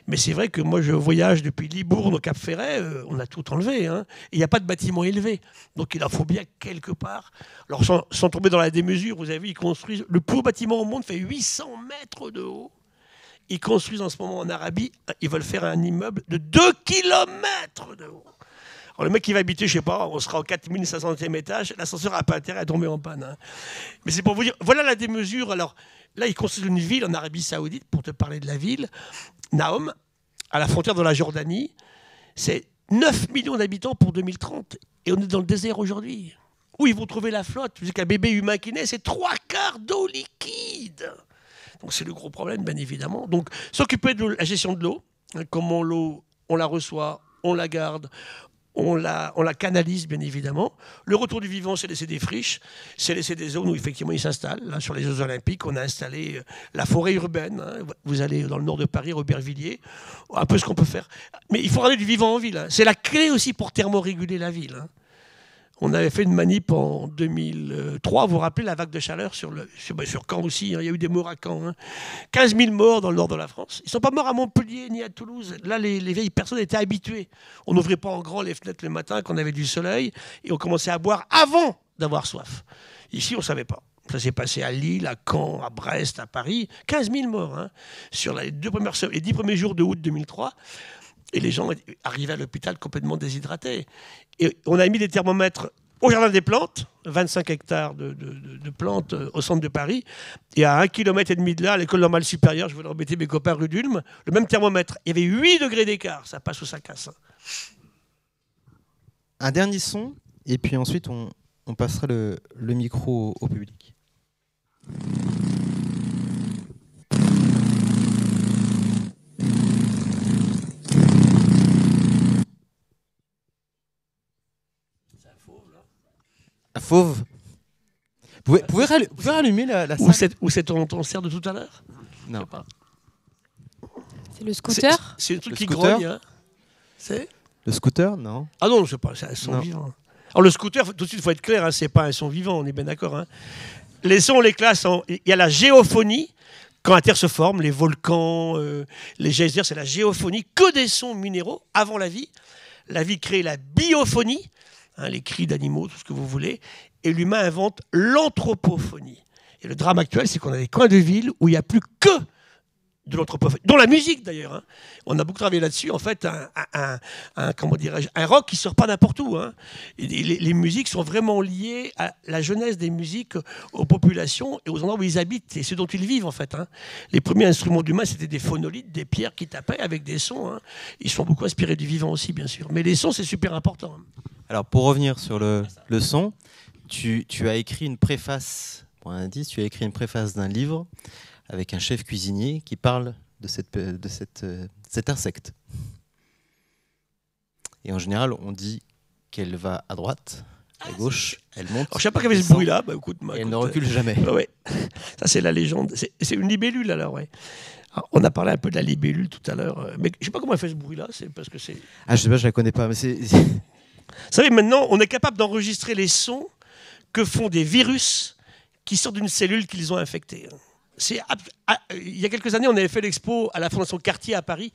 Mais c'est vrai que moi, je voyage depuis Libourne au Cap-Ferret, on a tout enlevé. Et il n'y a pas de bâtiment élevé. Donc, il en faut bien quelque part. Alors, sans tomber dans la démesure, vous avez vu, ils construisent. Le plus haut bâtiment au monde fait 800 mètres de haut. Ils construisent en ce moment en Arabie, ils veulent faire un immeuble de 2 km de haut. Alors le mec qui va habiter, je sais pas, on sera au 4500e étage, l'ascenseur n'a pas intérêt à tomber en panne. Mais c'est pour vous dire, voilà la démesure. Alors là, ils construisent une ville en Arabie Saoudite, pour te parler de la ville, Naom, à la frontière de la Jordanie. C'est 9 millions d'habitants pour 2030. Et on est dans le désert aujourd'hui. Où ils vont trouver la flotte? Vous savez qu'un bébé humain qui naît, c'est 3/4 d'eau liquide. Donc c'est le gros problème, bien évidemment. Donc s'occuper de la gestion de l'eau, comment l'eau, on la reçoit, on la garde, on la canalise bien évidemment. Le retour du vivant, c'est laisser des friches, c'est laisser des zones où effectivement il s'installe. Là, sur les Jeux Olympiques, on a installé la forêt urbaine. Hein. Vous allez dans le nord de Paris, Aubervilliers, un peu ce qu'on peut faire. Mais il faut ramener du vivant en ville. Hein. C'est la clé aussi pour thermoréguler la ville. Hein. On avait fait une manip en 2003, vous vous rappelez la vague de chaleur sur Caen aussi, hein, il y a eu des morts à Caen. Hein. 15 000 morts dans le nord de la France. Ils ne sont pas morts à Montpellier ni à Toulouse. Là, les vieilles personnes étaient habituées. On n'ouvrait pas en grand les fenêtres le matin quand on avait du soleil et on commençait à boire avant d'avoir soif. Ici, on ne savait pas. Ça s'est passé à Lille, à Caen, à Brest, à Paris. 15 000 morts hein, sur les 10 premiers jours de août 2003. Et les gens arrivaient à l'hôpital complètement déshydratés. Et on a mis des thermomètres au Jardin des Plantes, 25 hectares de plantes au centre de Paris, et à 1,5 km de là, à l'école normale supérieure, je voulais embêter mes copains rue d'Ulm, le même thermomètre. Il y avait 8 degrés d'écart, ça passe ou ça casse. Un dernier son, et puis ensuite on passera le micro au public. Un fauve. Vous pouvez rallumer la salle. Ou c'est ton cerf de tout à l'heure? Non. C'est le scooter? C'est le truc qui scooter grogne. Hein. C'est le scooter, non? Ah non, je sais pas, c'est un son vivant. Alors le scooter, tout de suite, il faut être clair, hein, c'est pas un son vivant, on est bien d'accord. Hein. Les sons, on les classe il y a la géophonie, quand la Terre se forme, les volcans, les geysers, c'est la géophonie, que des sons minéraux avant la vie. La vie crée la biophonie, hein, les cris d'animaux, tout ce que vous voulez, et l'humain invente l'anthropophonie. Et le drame actuel, c'est qu'on a des coins de ville où il n'y a plus que de l'anthropophonie, dont la musique d'ailleurs. Hein. On a beaucoup travaillé là-dessus. En fait, comment dirais-je, un rock qui ne sort pas n'importe où. Hein. Et les musiques sont vraiment liées à la jeunesse des musiques, aux populations et aux endroits où ils habitent et ce dont ils vivent en fait. Hein. Les premiers instruments d'humains, c'était des phonolithes, des pierres qui tapaient avec des sons. Hein. Ils sont beaucoup inspirés du vivant aussi, bien sûr. Mais les sons, c'est super important. Hein. Alors, pour revenir sur le son, tu as écrit une préface, pour un indice, tu as écrit une préface d'un livre avec un chef cuisinier qui parle de cet insecte. Et en général, on dit qu'elle va à droite, à gauche, elle monte. Alors, je ne sais pas qu'il y avait ce bruit-là. Bah, écoute, et elle ne recule jamais. Ouais. Ça, c'est la légende. C'est une libellule, alors, ouais. Alors, on a parlé un peu de la libellule tout à l'heure. Mais je ne sais pas comment elle fait ce bruit-là. C'est parce que c'est... Ah, je sais pas, je la connais pas. Mais Vous savez, maintenant, on est capable d'enregistrer les sons que font des virus qui sortent d'une cellule qu'ils ont infectée. Il y a quelques années, on avait fait l'expo à la Fondation Cartier à Paris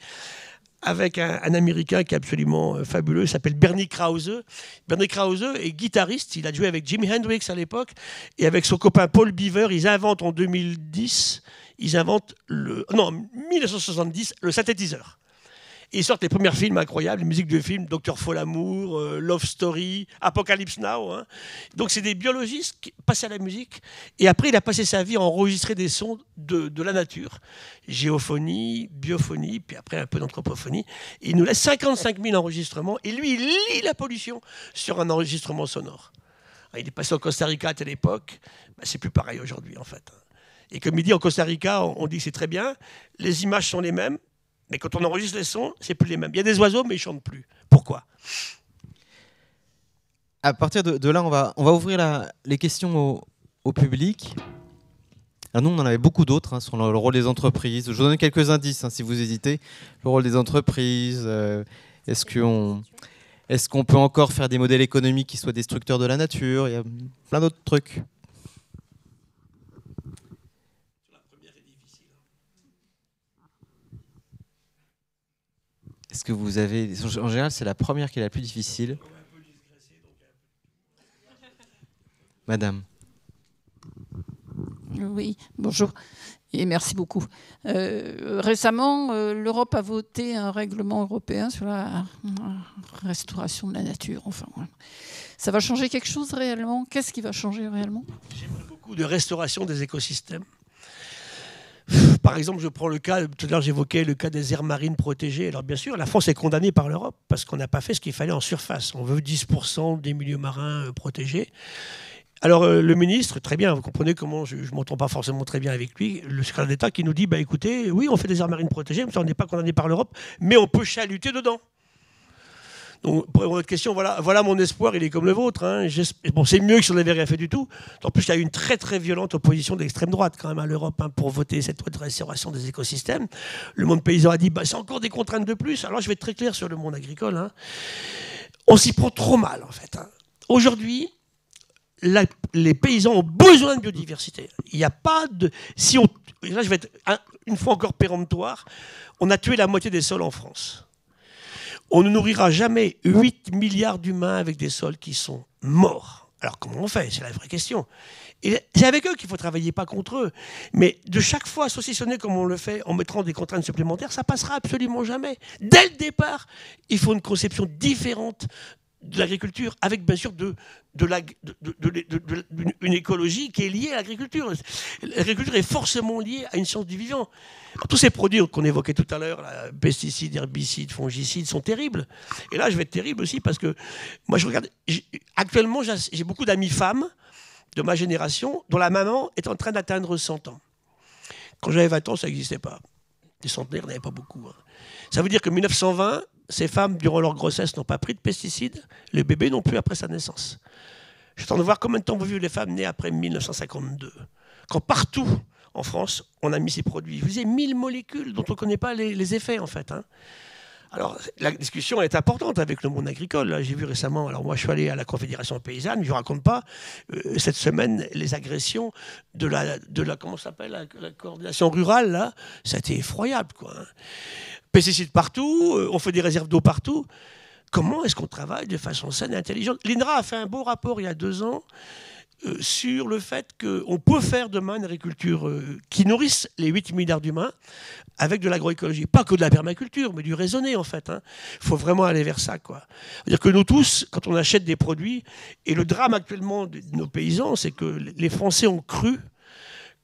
avec un Américain qui est absolument fabuleux, il s'appelle Bernie Krause. Bernie Krause est guitariste, il a joué avec Jimi Hendrix à l'époque, et avec son copain Paul Beaver, ils inventent en 2010, 1970, le synthétiseur. Et ils sortent les premiers films incroyables, les musiques de films, Docteur Folamour, Love Story, Apocalypse Now. Hein. Donc c'est des biologistes qui passaient à la musique. Et après, il a passé sa vie à enregistrer des sons de la nature. Géophonie, biophonie, puis après un peu d'anthropophonie. Et il nous laisse 55 000 enregistrements. Et lui, il lit la pollution sur un enregistrement sonore. Il est passé au Costa Rica à telle époque. C'est plus pareil aujourd'hui, en fait. Et comme il dit, en Costa Rica, on dit que c'est très bien. Les images sont les mêmes. Mais quand on enregistre les sons, c'est plus les mêmes. Il y a des oiseaux, mais ils chantent plus. Pourquoi? À partir de là, on va ouvrir les questions au public. Alors nous, on en avait beaucoup d'autres sur le rôle des entreprises. Je vous donne quelques indices si vous hésitez. Le rôle des entreprises. Est-ce qu'on peut encore faire des modèles économiques qui soient destructeurs de la nature? Il y a plein d'autres trucs. Est-ce que vous avez... En général, c'est la première qui est la plus difficile. Madame. Oui, bonjour et merci beaucoup. Récemment, l'Europe a voté un règlement européen sur la restauration de la nature. Enfin, voilà. Ça va changer quelque chose réellement? Qu'est-ce qui va changer réellement? J'aimerais beaucoup de restauration des écosystèmes. Par exemple, je prends le cas, tout à l'heure j'évoquais le cas des aires marines protégées. Alors bien sûr, la France est condamnée par l'Europe parce qu'on n'a pas fait ce qu'il fallait en surface. On veut 10% des milieux marins protégés. Alors le ministre, très bien, vous comprenez comment je ne m'entends pas forcément très bien avec lui, le secrétaire d'État qui nous dit, écoutez, oui, on fait des aires marines protégées, mais on n'est pas condamné par l'Europe, mais on peut chaluter dedans. Donc, pour répondre à votre question, voilà mon espoir, il est comme le vôtre. Hein. Bon, c'est mieux que si on n'avait rien fait du tout. En plus, il y a eu une très très violente opposition de l'extrême droite quand même à l'Europe hein, pour voter cette loi de restauration des écosystèmes. Le monde paysan a dit bah, c'est encore des contraintes de plus. Alors je vais être très clair sur le monde agricole. Hein. On s'y prend trop mal en fait. Hein. Aujourd'hui, les paysans ont besoin de biodiversité. Il n'y a pas de... Là, je vais être une fois encore péremptoire. On a tué la moitié des sols en France. On ne nourrira jamais 8 milliards d'humains avec des sols qui sont morts. Alors comment on fait? C'est la vraie question. Et c'est avec eux qu'il faut travailler, pas contre eux. Mais de chaque fois saucissonner comme on le fait en mettant des contraintes supplémentaires, ça passera absolument jamais. Dès le départ, il faut une conception différente de l'agriculture, avec bien sûr une écologie qui est liée à l'agriculture. L'agriculture est forcément liée à une science du vivant. Alors, tous ces produits qu'on évoquait tout à l'heure, pesticides, herbicides, fongicides, sont terribles. Et là, je vais être terrible aussi parce que moi, je regarde. Actuellement, j'ai beaucoup d'amis femmes de ma génération dont la maman est en train d'atteindre 100 ans. Quand j'avais 20 ans, ça n'existait pas. Les centenaires, il n'y en avait pas beaucoup. Hein. Ça veut dire que 1920, ces femmes, durant leur grossesse, n'ont pas pris de pesticides. Les bébés non plus après sa naissance. J'attends de voir combien de temps vont vivre les femmes nées après 1952. Quand partout en France, on a mis ces produits. Vous avez 1000 molécules dont on ne connaît pas les effets, en fait. Hein. Alors, la discussion est importante avec le monde agricole. J'ai vu récemment, alors moi je suis allé à la Confédération paysanne, je ne vous raconte pas, cette semaine, les agressions de la comment ça s'appelle, la coordination rurale, là, ça a été effroyable, quoi. Pesticides partout, on fait des réserves d'eau partout. Comment est-ce qu'on travaille de façon saine et intelligente? L'INRA a fait un beau rapport il y a 2 ans sur le fait qu'on peut faire demain une agriculture qui nourrisse les 8 milliards d'humains avec de l'agroécologie. Pas que de la permaculture, mais du raisonné, en fait. Il faut vraiment aller vers ça, quoi. C'est-à-dire que nous tous, quand on achète des produits, et le drame actuellement de nos paysans, c'est que les Français ont cru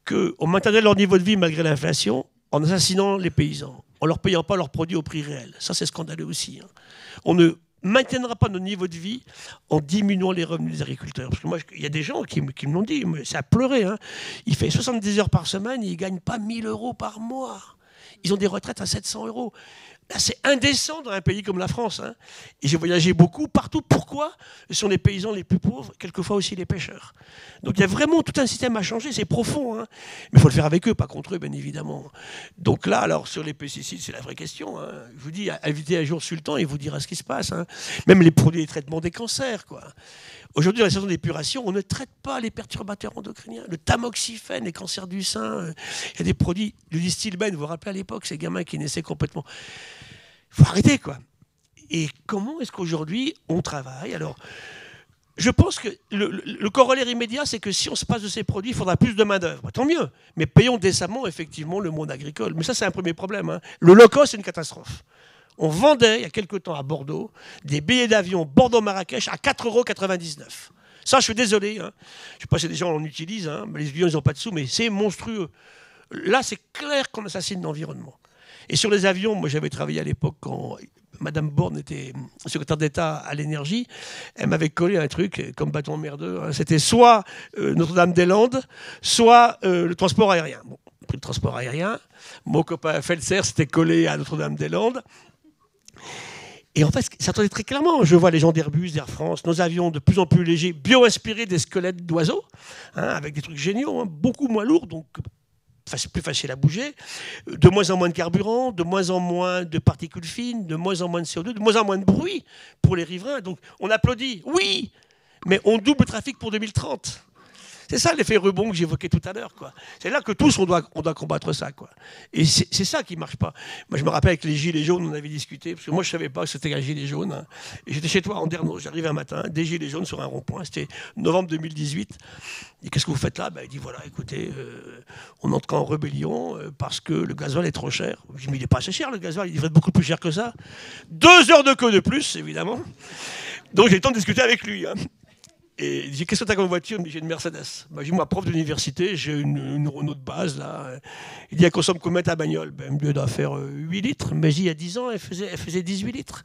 qu'on maintenait leur niveau de vie malgré l'inflation en assassinant les paysans, en leur payant pas leurs produits au prix réel. Ça, c'est scandaleux aussi. Hein. On ne maintiendra pas notre niveau de vie en diminuant les revenus des agriculteurs. Parce que moi, il y a des gens qui me l'ont dit, c'est à pleurer. Hein. Il fait 70 heures par semaine, ils ne gagnent pas 1000 € par mois. Ils ont des retraites à 700 €. Là, c'est indécent dans un pays comme la France. Hein. Et j'ai voyagé beaucoup, partout. Pourquoi? Ce sont les paysans les plus pauvres, quelquefois aussi les pêcheurs. Donc il y a vraiment tout un système à changer, c'est profond. Hein. Mais il faut le faire avec eux, pas contre eux, bien évidemment. Donc là, alors sur les pesticides, c'est la vraie question. Hein. Je vous dis, invitez un jour Sultan, il vous dira ce qui se passe. Hein. Même les produits de traitement des cancers, quoi. Aujourd'hui, dans la saison d'épuration, on ne traite pas les perturbateurs endocriniens. Le tamoxifène, les cancers du sein, il y a des produits, le distilbène, vous vous rappelez à l'époque, ces gamins qui naissaient complètement... Il faut arrêter, quoi. Et comment est-ce qu'aujourd'hui, on travaille? Alors, je pense que le corollaire immédiat, c'est que si on se passe de ces produits, il faudra plus de main-d'œuvre. Tant mieux. Mais payons décemment, effectivement, le monde agricole. Mais ça, c'est un premier problème. Hein. Le low-cost, c'est une catastrophe. On vendait, il y a quelque temps à Bordeaux, des billets d'avion Bordeaux-Marrakech à 4,99 €. Ça, je suis désolé. Hein. Je ne sais pas si des gens en utilisent. Hein. Les avions, ils n'ont pas de sous, mais c'est monstrueux. Là, c'est clair qu'on assassine l'environnement. Et sur les avions, moi j'avais travaillé à l'époque quand Madame Borne était secrétaire d'État à l'énergie. Elle m'avait collé un truc comme bâton merdeux. Hein. C'était soit Notre-Dame-des-Landes, soit le transport aérien. Bon, le transport aérien. Mon copain Felser s'était collé à Notre-Dame-des-Landes. Et en fait, ça entendait très clairement. Je vois les gens d'Airbus, d'Air France, nos avions de plus en plus légers, bio-inspirés des squelettes d'oiseaux, hein, avec des trucs géniaux, hein, beaucoup moins lourds, donc plus facile à bouger, de moins en moins de carburant, de moins en moins de particules fines, de moins en moins de CO2, de moins en moins de bruit pour les riverains. Donc on applaudit, oui, mais on double le trafic pour 2030. C'est ça l'effet rebond que j'évoquais tout à l'heure, quoi. C'est là que tous, on doit combattre ça, quoi. Et c'est ça qui ne marche pas. Moi, je me rappelle avec les gilets jaunes, on avait discuté, parce que moi, je ne savais pas que c'était un gilet jaune. Hein. Et j'étais chez toi, en Andernos, j'arrive un matin, des gilets jaunes sur un rond-point, c'était novembre 2018. Et qu'est-ce que vous faites là? Il dit, voilà, écoutez, on entre en rébellion parce que le gasoil est trop cher. Je dis, mais il n'est pas assez cher, le gasoil, il devrait être beaucoup plus cher que ça. 2 heures de queue de plus, évidemment. Donc, j'ai eu le temps de discuter avec lui, hein. Et il dit, qu'est-ce que tu as comme voiture? Il me dit, j'ai une Mercedes. J'ai dit, moi, prof d'université, j'ai une Renault de base, là. Il dit, elle consomme combien ta bagnole? Elle doit faire 8 litres. Mais il y a 10 ans, elle faisait 18 litres.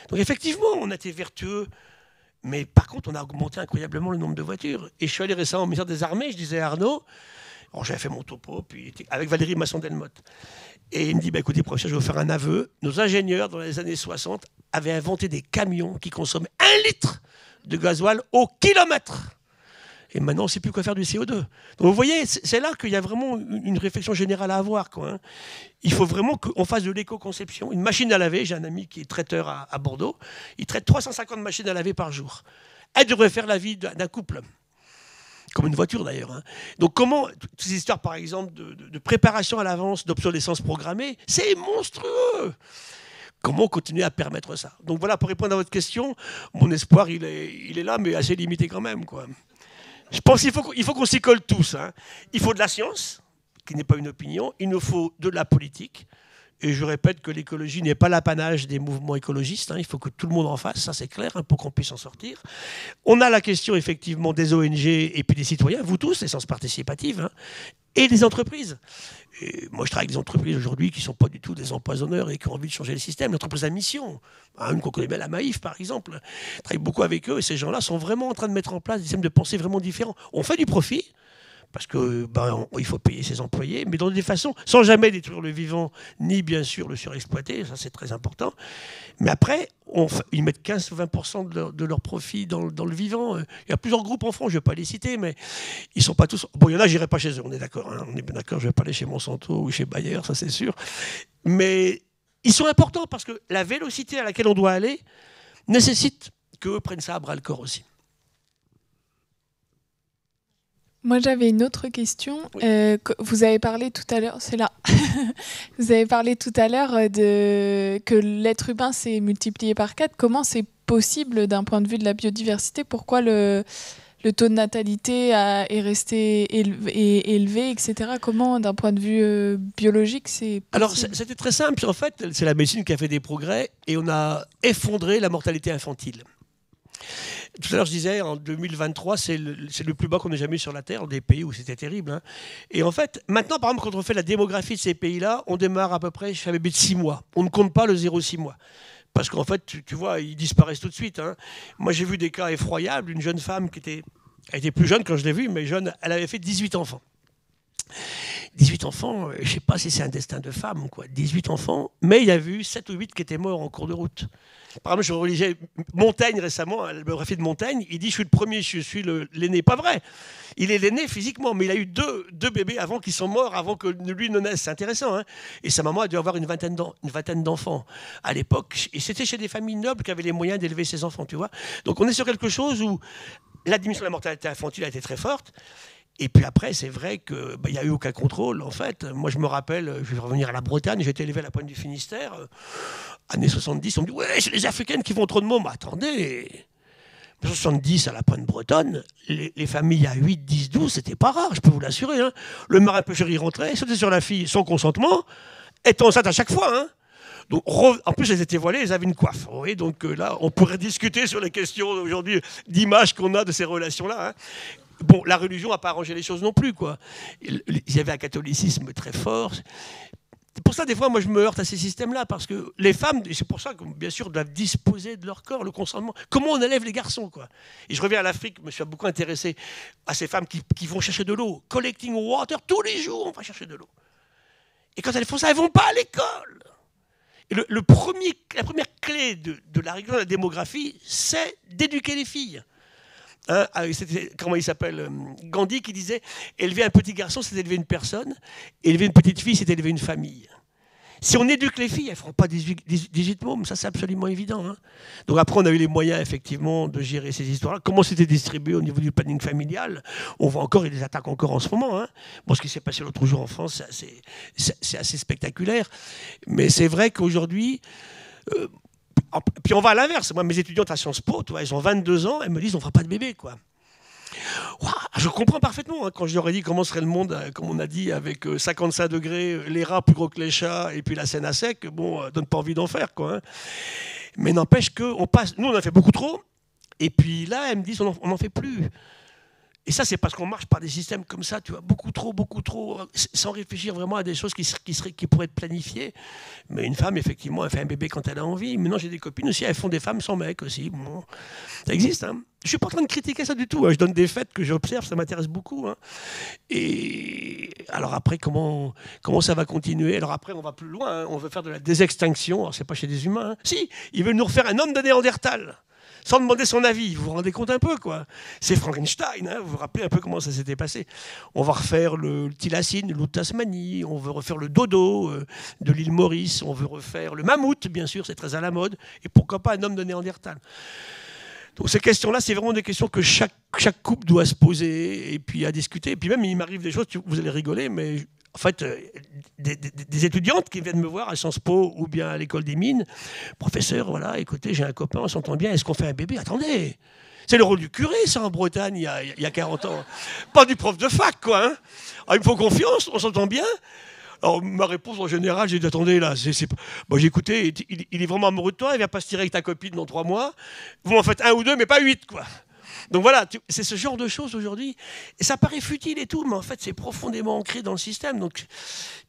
Donc, effectivement, on a été vertueux. Mais par contre, on a augmenté incroyablement le nombre de voitures. Et je suis allé récemment au ministère des Armées, je disais à Arnaud, Alors j'avais fait mon topo, puis avec Valérie Masson-Delmotte. Et il me dit, bah, écoutez, professeur, je vais vous faire un aveu. Nos ingénieurs, dans les années 60, avaient inventé des camions qui consommaient 1 litre de gasoil au kilomètre. Et maintenant, on ne sait plus quoi faire du CO2. Donc vous voyez, c'est là qu'il y a vraiment une réflexion générale à avoir, quoi, hein. Il faut vraiment qu'on fasse de l'éco-conception. Une machine à laver, j'ai un ami qui est traiteur à Bordeaux, il traite 350 machines à laver par jour. Elle devrait faire la vie d'un couple. Comme une voiture d'ailleurs, hein. Donc comment, toutes ces histoires par exemple de préparation à l'avance, d'obsolescence programmée, c'est monstrueux. Comment continuer à permettre ça? Donc voilà, pour répondre à votre question, mon espoir il est là, mais assez limité quand même, quoi. Je pense qu'il faut qu'on s'y colle tous, hein. Il faut de la science, qui n'est pas une opinion, il nous faut de la politique. Et je répète que l'écologie n'est pas l'apanage des mouvements écologistes, hein. Il faut que tout le monde en fasse, ça c'est clair, hein, pour qu'on puisse en sortir. On a la question effectivement des ONG et puis des citoyens, vous tous, l'essence participative, hein, et des entreprises. Et moi je travaille avec des entreprises aujourd'hui qui ne sont pas du tout des empoisonneurs et qui ont envie de changer le système, des entreprises à mission. Une qu'on connaît bien, la Maïf par exemple. Je travaille beaucoup avec eux et ces gens-là sont vraiment en train de mettre en place des systèmes de pensée vraiment différents. On fait du profit, parce qu'il faut payer ses employés, mais dans des façons, sans jamais détruire le vivant, ni bien sûr le surexploiter, ça c'est très important. Mais après, ils mettent 15-20% de leur profit dans le vivant. Il y a plusieurs groupes en France, je ne vais pas les citer, mais ils ne sont pas tous... Bon, il y en a, je n'irai pas chez eux, on est d'accord, hein, on est bien d'accord, je ne vais pas aller chez Monsanto ou chez Bayer, ça c'est sûr. Mais ils sont importants parce que la vélocité à laquelle on doit aller nécessite qu'eux prennent ça à bras-le-corps aussi. Moi, j'avais une autre question. Oui. Vous avez parlé tout à l'heure, c'est là. Vous avez parlé tout à l'heure que l'être humain s'est multiplié par 4. Comment c'est possible d'un point de vue de la biodiversité? Pourquoi le taux de natalité est resté élevé, etc. Comment, d'un point de vue biologique, c'est possible? Alors, c'était très simple. En fait, c'est la médecine qui a fait des progrès et on a effondré la mortalité infantile. Tout à l'heure, je disais, en 2023, c'est le plus bas qu'on ait jamais eu sur la Terre, des pays où c'était terrible, hein. Et en fait, maintenant, par exemple, quand on fait la démographie de ces pays-là, on démarre à peu près chez un bébé de 6 mois. On ne compte pas le 0,6 mois. Parce qu'en fait, tu vois, ils disparaissent tout de suite, hein. Moi, j'ai vu des cas effroyables. Une jeune femme elle était plus jeune quand je l'ai vue, mais jeune, elle avait fait 18 enfants. 18 enfants, je ne sais pas si c'est un destin de femme, quoi. 18 enfants, mais il y a eu 7 ou 8 qui étaient morts en cours de route. Par exemple, je religeais Montaigne récemment, la biographie de Montaigne, il dit « je suis le premier, je suis l'aîné ». Pas vrai. Il est l'aîné physiquement, mais il a eu deux bébés avant qui sont morts, avant que lui ne naisse. C'est intéressant, hein. Et sa maman a dû avoir une vingtaine d'enfants à l'époque. Et c'était chez des familles nobles qui avaient les moyens d'élever ses enfants, tu vois. Donc on est sur quelque chose où la diminution de la mortalité infantile a été très forte. Et puis après, c'est vrai qu'il n'y a eu aucun contrôle, en fait. Moi, je me rappelle, je vais revenir à la Bretagne, j'ai été élevé à la Pointe du Finistère, années 70, on me dit « Ouais, c'est les Africaines qui font trop de mômes ». Attendez, 70 à la Pointe bretonne, les familles à 8, 10, 12, c'était pas rare, je peux vous l'assurer, hein. Le marin-pêcheur, il rentrait, sautait sur la fille sans consentement, étant enceinte à chaque fois, hein. Donc, en plus, elles étaient voilées, elles avaient une coiffe. Vous voyez, donc là, on pourrait discuter sur les questions aujourd'hui d'image qu'on a de ces relations-là, hein. Bon, la religion n'a pas arrangé les choses non plus, quoi. Il y avait un catholicisme très fort. C'est pour ça, des fois, moi, je me heurte à ces systèmes-là, parce que les femmes, et c'est pour ça que, bien sûr, doivent disposer de leur corps, le consentement. Comment on élève les garçons, quoi? Et je reviens à l'Afrique, je me suis beaucoup intéressé à ces femmes qui vont chercher de l'eau. Collecting water, tous les jours, on va chercher de l'eau. Et quand elles font ça, elles ne vont pas à l'école. Et la première clé de la régulation de la démographie, c'est d'éduquer les filles. Hein, comment il s'appelle, Gandhi qui disait élever un petit garçon, c'est élever une personne, élever une petite fille, c'est élever une famille. Si on éduque les filles, elles ne feront pas 18 mômes, ça c'est absolument évident, hein. Donc après, on a eu les moyens effectivement de gérer ces histoires-là. Comment c'était distribué au niveau du planning familial? On voit encore, il y a des attaques encore en ce moment, hein. Bon, ce qui s'est passé l'autre jour en France, c'est assez spectaculaire. Mais c'est vrai qu'aujourd'hui... puis on va à l'inverse. Moi, mes étudiantes à Sciences Po, tu vois, elles ont 22 ans, elles me disent on ne fera pas de bébé, quoi. Wow, je comprends parfaitement, hein, quand je leur ai dit comment serait le monde, comme on a dit, avec 55 degrés, les rats plus gros que les chats, et puis la Seine à sec, bon, donne pas envie d'en faire, quoi, hein. Mais n'empêche que nous on en a fait beaucoup trop, et puis là, elles me disent on n'en fait plus. Et ça, c'est parce qu'on marche par des systèmes comme ça, tu vois, beaucoup trop, sans réfléchir vraiment à des choses qui pourraient être planifiées. Mais une femme, effectivement, elle fait un bébé quand elle a envie. Maintenant, j'ai des copines aussi, elles font des femmes sans mec aussi. Bon, ça existe, hein. Je suis pas en train de critiquer ça du tout, hein. Je donne des faits que j'observe, ça m'intéresse beaucoup, hein. Et alors après, comment ça va continuer? Alors après, on va plus loin, hein. On veut faire de la désextinction. Alors c'est pas chez des humains, hein. Si, ils veulent nous refaire un homme de Néandertal, sans demander son avis. Vous vous rendez compte un peu, quoi? C'est Frankenstein, hein. Vous vous rappelez un peu comment ça s'était passé? On va refaire le thylacine, le loup de Tasmanie, on veut refaire le dodo de l'île Maurice, on veut refaire le mammouth, bien sûr, c'est très à la mode, et pourquoi pas un homme de Néandertal? Donc ces questions-là, c'est vraiment des questions que chaque couple doit se poser et puis à discuter. Et puis même, il m'arrive des choses, vous allez rigoler, mais en fait, des étudiantes qui viennent me voir à Sciences Po ou bien à l'école des mines. Professeur, voilà, écoutez, j'ai un copain, on s'entend bien, est-ce qu'on fait un bébé? Attendez, c'est le rôle du curé, ça, en Bretagne, il y a 40 ans. Pas du prof de fac, quoi, hein. Alors, il me faut confiance, on s'entend bien. Alors, ma réponse, en général, j'ai dit, attendez, là, bon, j'ai écouté, il est vraiment amoureux de toi, il vient pas se tirer avec ta copine dans 3 mois. Vous m'en faites 1 ou 2, mais pas 8, quoi. Donc voilà, c'est ce genre de choses aujourd'hui. Et ça paraît futile et tout, mais en fait, c'est profondément ancré dans le système. Donc,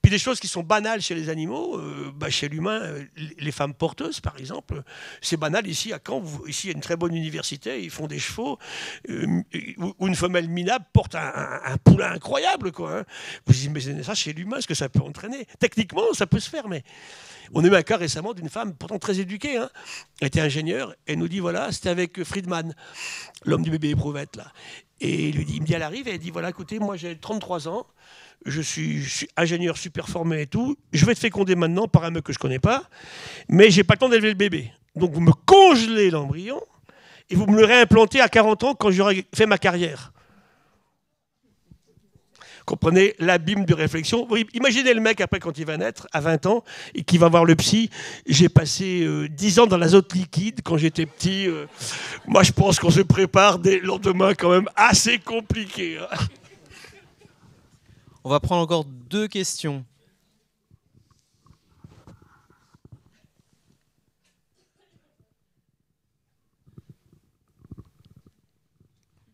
puis des choses qui sont banales chez les animaux, chez l'humain, les femmes porteuses, par exemple, c'est banal ici à Caen. Ici, il y a une très bonne université, ils font des chevaux, où une femelle minable porte un poulain incroyable, quoi, hein. Vous imaginez ça chez l'humain, ce que ça peut entraîner? Techniquement, ça peut se faire, mais... On a eu un cas récemment d'une femme, pourtant très éduquée, hein. Elle était ingénieure, elle nous dit, voilà, c'était avec Friedman, l'homme du bébé éprouvette, là. Et il me dit, elle arrive, et elle dit, voilà, écoutez, moi j'ai 33 ans, je suis ingénieur super formé et tout, je vais te féconder maintenant par un mec que je connais pas, mais j'ai pas le temps d'élever le bébé. Donc vous me congelez l'embryon, et vous me le réimplantez à 40 ans quand j'aurai fait ma carrière. Comprenez l'abîme de réflexion. Imaginez le mec après quand il va naître, à 20 ans, et qui va voir le psy. J'ai passé 10 ans dans l'azote liquide quand j'étais petit. Moi, je pense qu'on se prépare des lendemains quand même assez compliqués, hein. On va prendre encore 2 questions.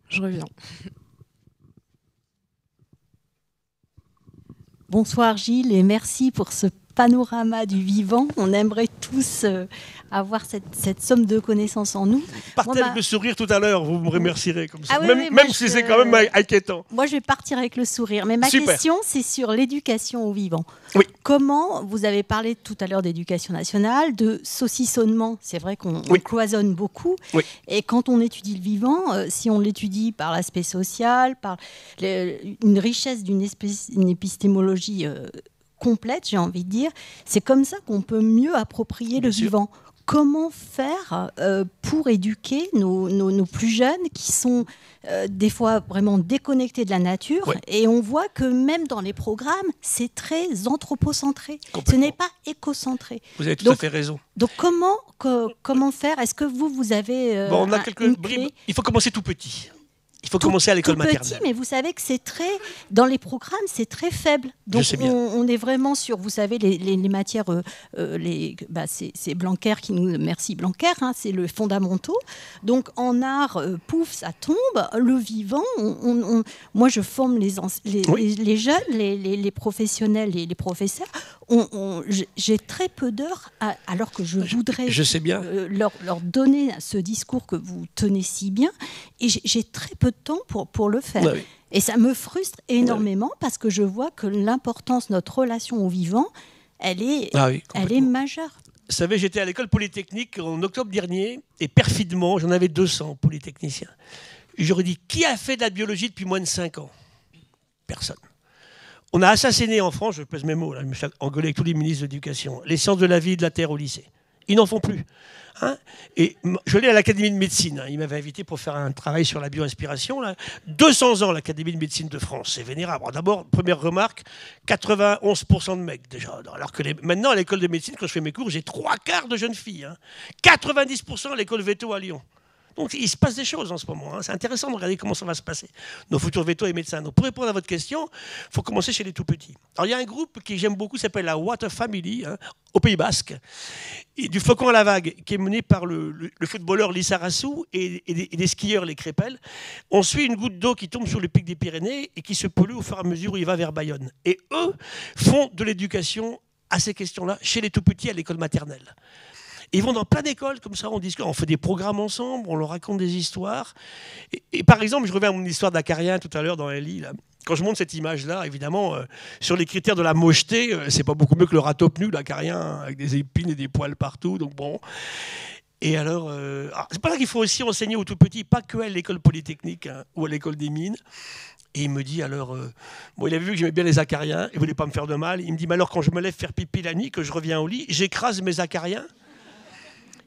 Je reviens. Bonsoir Gilles et merci pour ce panorama du vivant. On aimerait tous avoir cette somme de connaissances en nous. Partez avec le sourire tout à l'heure, vous me remercierez comme ça. Ah oui, même si c'est quand même inquiétant. Moi, je vais partir avec le sourire. Mais ma question, c'est sur l'éducation au vivant. Oui. Comment, vous avez parlé tout à l'heure d'éducation nationale, de saucissonnement. C'est vrai qu'on cloisonne beaucoup. Oui. Et quand on étudie le vivant, si on l'étudie par l'aspect social, par une richesse d'une épistémologie complète, j'ai envie de dire, c'est comme ça qu'on peut mieux approprier le vivant. Comment faire pour éduquer nos plus jeunes qui sont des fois vraiment déconnectés de la nature, et on voit que même dans les programmes, c'est très anthropocentré. Ce n'est pas écocentré. Vous avez tout à fait raison. Donc comment faire? Est-ce que vous avez on a quelques bribes. Il faut commencer tout petit. Il faut commencer à l'école maternelle. Petit, mais vous savez que c'est très, dans les programmes, c'est très faible. Donc on est vraiment sur, vous savez, les matières, c'est Blanquer qui nous, merci Blanquer, hein, c'est le fondamentaux. Donc en art, pouf, ça tombe. Le vivant, moi je forme les jeunes, les professionnels, les professeurs. J'ai très peu d'heures, alors que je voudrais leur donner ce discours que vous tenez si bien, et j'ai très peu de temps pour le faire. Oui. Et ça me frustre énormément parce que je vois que l'importance de notre relation au vivant, elle est majeure. Vous savez, j'étais à l'école polytechnique en octobre dernier, et perfidement, j'en avais 200 polytechniciens. J'aurais dit, qui a fait de la biologie depuis moins de 5 ans? Personne. On a assassiné en France, je pèse mes mots, là, je me suis engueulé avec tous les ministres de l'éducation, les sciences de la vie et de la terre au lycée. Ils n'en font plus. Hein, et je l'ai à l'Académie de médecine. Hein, il m'avait invité pour faire un travail sur la bio-inspiration. 200 ans, l'Académie de médecine de France. C'est vénérable. D'abord, première remarque, 91% de mecs déjà. Alors que maintenant, à l'école de médecine, quand je fais mes cours, j'ai 3/4 de jeunes filles. Hein. 90% à l'école Veto à Lyon. Donc il se passe des choses en ce moment. Hein. C'est intéressant de regarder comment ça va se passer. Nos futurs vétos et médecins. Donc pour répondre à votre question, il faut commencer chez les tout-petits. Alors il y a un groupe que j'aime beaucoup, qui s'appelle la Water Family, hein, au Pays Basque, et du flocon à la vague, qui est mené par le footballeur Lissarassou et des skieurs, les Crépelles. On suit une goutte d'eau qui tombe sur le pic des Pyrénées et qui se pollue au fur et à mesure où il va vers Bayonne. Et eux font de l'éducation à ces questions-là chez les tout-petits à l'école maternelle. Ils vont dans plein d'écoles, comme ça, on discute, on fait des programmes ensemble, on leur raconte des histoires. Et par exemple, je reviens à mon histoire d'Acarien tout à l'heure dans Ellie, là. Quand je montre cette image-là, évidemment, sur les critères de la mocheté, c'est pas beaucoup mieux que le râteau-pneu, l'Acarien, avec des épines et des poils partout, donc bon. Et alors, c'est pas là qu'il faut aussi enseigner aux tout-petits, pas que à l'école polytechnique, hein, ou à l'école des mines. Et il me dit alors, bon, il avait vu que j'aimais bien les acariens, il voulait pas me faire de mal. Il me dit, mais alors quand je me lève faire pipi la nuit, que je reviens au lit, j'écrase mes acariens.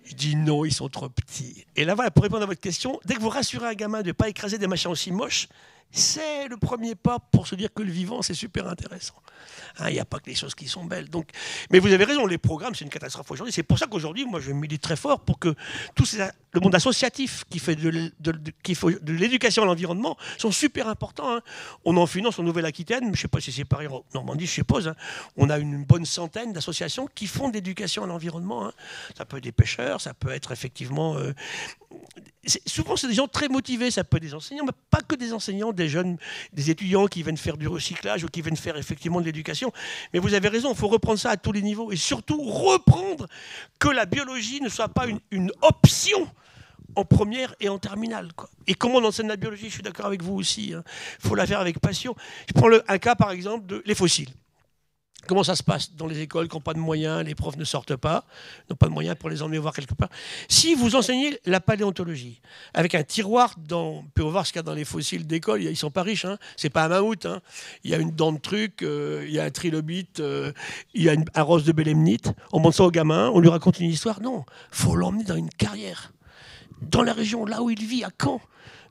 Je dis non, ils sont trop petits. Et là, voilà, pour répondre à votre question, dès que vous rassurez un gamin de ne pas écraser des machins aussi moches, c'est le premier pas pour se dire que le vivant, c'est super intéressant. Il n'y a pas que les choses qui sont belles. Donc, mais vous avez raison, les programmes, c'est une catastrophe aujourd'hui. C'est pour ça qu'aujourd'hui, moi, je milite très fort pour que le monde associatif qui fait de l'éducation à l'environnement sont super importants. Hein. On en finance en Nouvelle-Aquitaine, je ne sais pas si c'est pareil en Normandie, je suppose. Hein. On a une bonne centaine d'associations qui font de l'éducation à l'environnement. Hein. Ça peut être des pêcheurs, ça peut être effectivement... souvent, c'est des gens très motivés. Ça peut être des enseignants, mais pas que des enseignants, des jeunes, des étudiants qui viennent faire du recyclage ou qui viennent faire effectivement de l'éducation. Mais vous avez raison, il faut reprendre ça à tous les niveaux. Et surtout, reprendre que la biologie ne soit pas une option en première et en terminale, quoi. Et comment on enseigne la biologie, je suis d'accord avec vous aussi. Il faut la faire avec passion. Je prends un cas, par exemple, les fossiles. Comment ça se passe dans les écoles qui n'ont pas de moyens, les profs ne sortent pas, n'ont pas de moyens pour les emmener voir quelque part. Si vous enseignez la paléontologie, avec un tiroir, on peut voir ce qu'il y a dans les fossiles d'école, ils ne sont pas riches, hein. C'est pas un mammouth, hein. Il y a une dent de truc, il y a un trilobite, il y a un rose de belemnite, on montre ça au gamin, on lui raconte une histoire. Non, il faut l'emmener dans une carrière, dans la région, là où il vit, à Caen.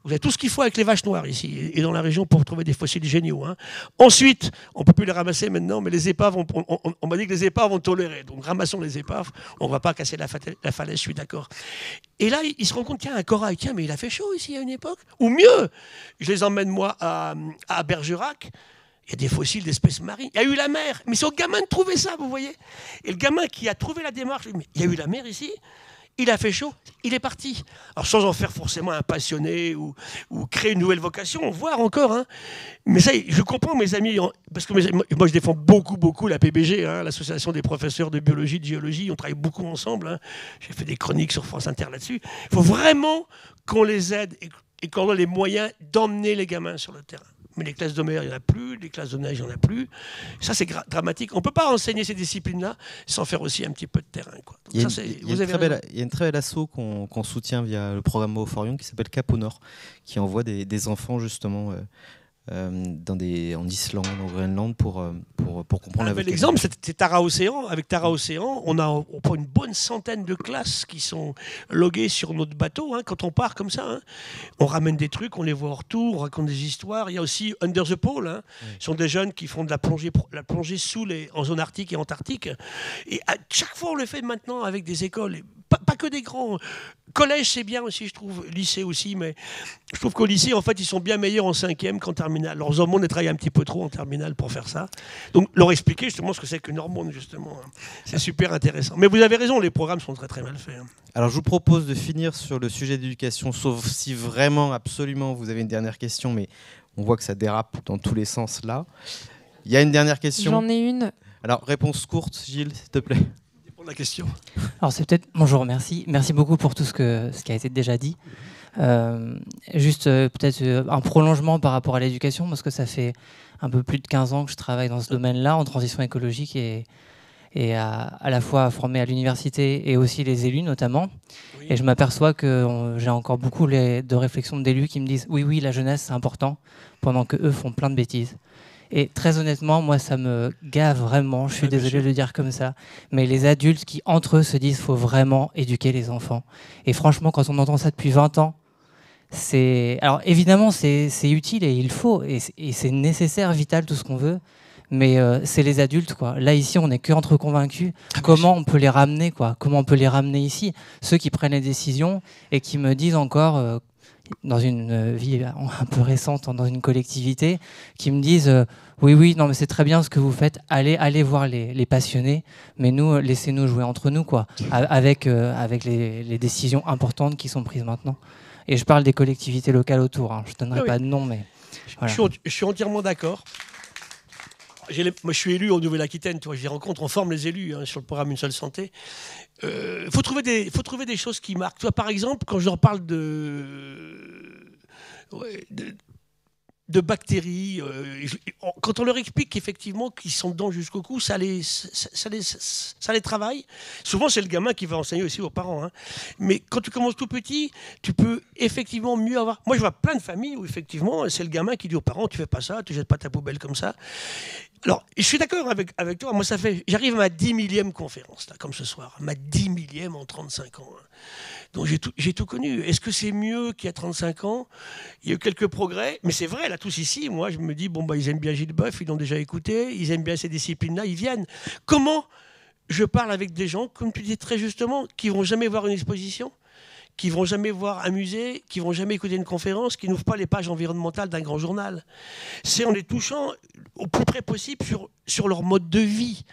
Vous avez tout ce qu'il faut avec les vaches noires ici et dans la région pour trouver des fossiles géniaux. Hein. Ensuite, on ne peut plus les ramasser maintenant, mais les épaves, on m'a dit que les épaves vont tolérer. Donc ramassons les épaves, on ne va pas casser la falaise, je suis d'accord. Et là, il se rend compte, tiens, un corail, tiens, mais il a fait chaud ici à une époque. Ou mieux, je les emmène moi à Bergerac. Il y a des fossiles d'espèces marines. Il y a eu la mer. Mais c'est au gamin de trouver ça, vous voyez. Et le gamin qui a trouvé la démarche, mais il y a eu la mer ici. Il a fait chaud, il est parti. Alors sans en faire forcément un passionné ou créer une nouvelle vocation, voire encore. Hein. Mais ça, je comprends mes amis, parce que moi je défends beaucoup la PBG, hein, l'association des professeurs de biologie, de géologie. On travaille beaucoup ensemble. Hein. J'ai fait des chroniques sur France Inter là-dessus. Il faut vraiment qu'on les aide et qu'on ait les moyens d'emmener les gamins sur le terrain. Mais les classes de mer, il n'y en a plus, les classes de nage, il n'y en a plus. Ça, c'est dramatique. On ne peut pas enseigner ces disciplines-là sans faire aussi un petit peu de terrain. Quoi. Il y a une très belle asso qu'on soutient via le programme Oforion qui s'appelle Cap au Nord, qui envoie des enfants justement en Islande, en Groenland pour comprendre la vocation. L'exemple, c'est Tara Océan. Avec Tara Océan, on prend une bonne centaine de classes qui sont loguées sur notre bateau. Hein, quand on part comme ça, hein. On ramène des trucs, on les voit en retour, on raconte des histoires. Il y a aussi Under the Pole. Hein. Oui. Ce sont des jeunes qui font de la plongée en zone arctique et antarctique. Et à chaque fois, on le fait maintenant avec des écoles. Pas que des grands. Collège, c'est bien aussi, je trouve. Lycée aussi, mais je trouve qu'au lycée, en fait, ils sont bien meilleurs en 5e qu'en terminale. Leurs hormones, elles travaillent un petit peu trop en terminale pour faire ça. Donc, leur expliquer justement ce que c'est qu'une hormone, justement. C'est super intéressant. Mais vous avez raison, les programmes sont très, très mal faits. Alors, je vous propose de finir sur le sujet d'éducation, sauf si vraiment, absolument, vous avez une dernière question, mais on voit que ça dérape dans tous les sens là. Il y a une dernière question. J'en ai une. Alors, réponse courte, Gilles, s'il te plaît. La question. Alors c'est peut-être... Bonjour, merci. Merci beaucoup pour tout ce qui a été déjà dit. Juste peut-être un prolongement par rapport à l'éducation, parce que ça fait un peu plus de 15 ans que je travaille dans ce domaine-là, en transition écologique, et à la fois formé à l'université et aussi les élus notamment. Oui. Et je m'aperçois que j'ai encore beaucoup de réflexions d'élus qui me disent « oui, la jeunesse, c'est important », pendant qu'eux font plein de bêtises. Et très honnêtement, moi, ça me gave vraiment, je suis désolé de le dire comme ça, mais les adultes qui, entre eux, se disent qu'il faut vraiment éduquer les enfants. Et franchement, quand on entend ça depuis 20 ans, alors évidemment, c'est utile et il faut, et c'est nécessaire, vital, tout ce qu'on veut, mais c'est les adultes, quoi. Là, ici, on n'est qu'entre convaincus. Comment on peut les ramener, quoi? Comment on peut les ramener ici? Ceux qui prennent les décisions et qui me disent encore, dans une vie un peu récente, dans une collectivité, qui me disent oui, non, mais c'est très bien ce que vous faites, allez voir les passionnés, mais nous, laissez-nous jouer entre nous, quoi, avec les décisions importantes qui sont prises maintenant. Et je parle des collectivités locales autour, hein. Je ne donnerai pas de nom, mais... Voilà. Je suis entièrement d'accord. Moi, je suis élu en Nouvelle-Aquitaine, tu vois, je les rencontre, on forme les élus sur le programme Une seule santé. Faut trouver des choses qui marquent. Toi, par exemple, quand je leur parle de bactéries, quand on leur explique qu'effectivement qu'ils sont dedans jusqu'au cou, ça les travaille. Souvent, c'est le gamin qui va enseigner aussi aux parents, hein. Mais quand tu commences tout petit, tu peux effectivement mieux avoir... Moi, je vois plein de familles où effectivement, c'est le gamin qui dit aux parents, tu fais pas ça, tu jettes pas ta poubelle comme ça. Alors, je suis d'accord avec toi. Moi, j'arrive à ma 10 000e conférence, là, comme ce soir. Ma 10 000e en 35 ans. Hein. Donc, j'ai tout connu. Est-ce que c'est mieux qu'il y a 35 ans? Il y a eu quelques progrès. Mais c'est vrai, là, tous ici, moi, je me dis, bon, bah, ils aiment bien Gilles Boeuf, ils l'ont déjà écouté, ils aiment bien ces disciplines-là, ils viennent. Comment je parle avec des gens, comme tu dis très justement, qui vont jamais voir une exposition, qui vont jamais voir un musée, qui vont jamais écouter une conférence, qui n'ouvrent pas les pages environnementales d'un grand journal. C'est en les touchant au plus près possible sur leur mode de vie.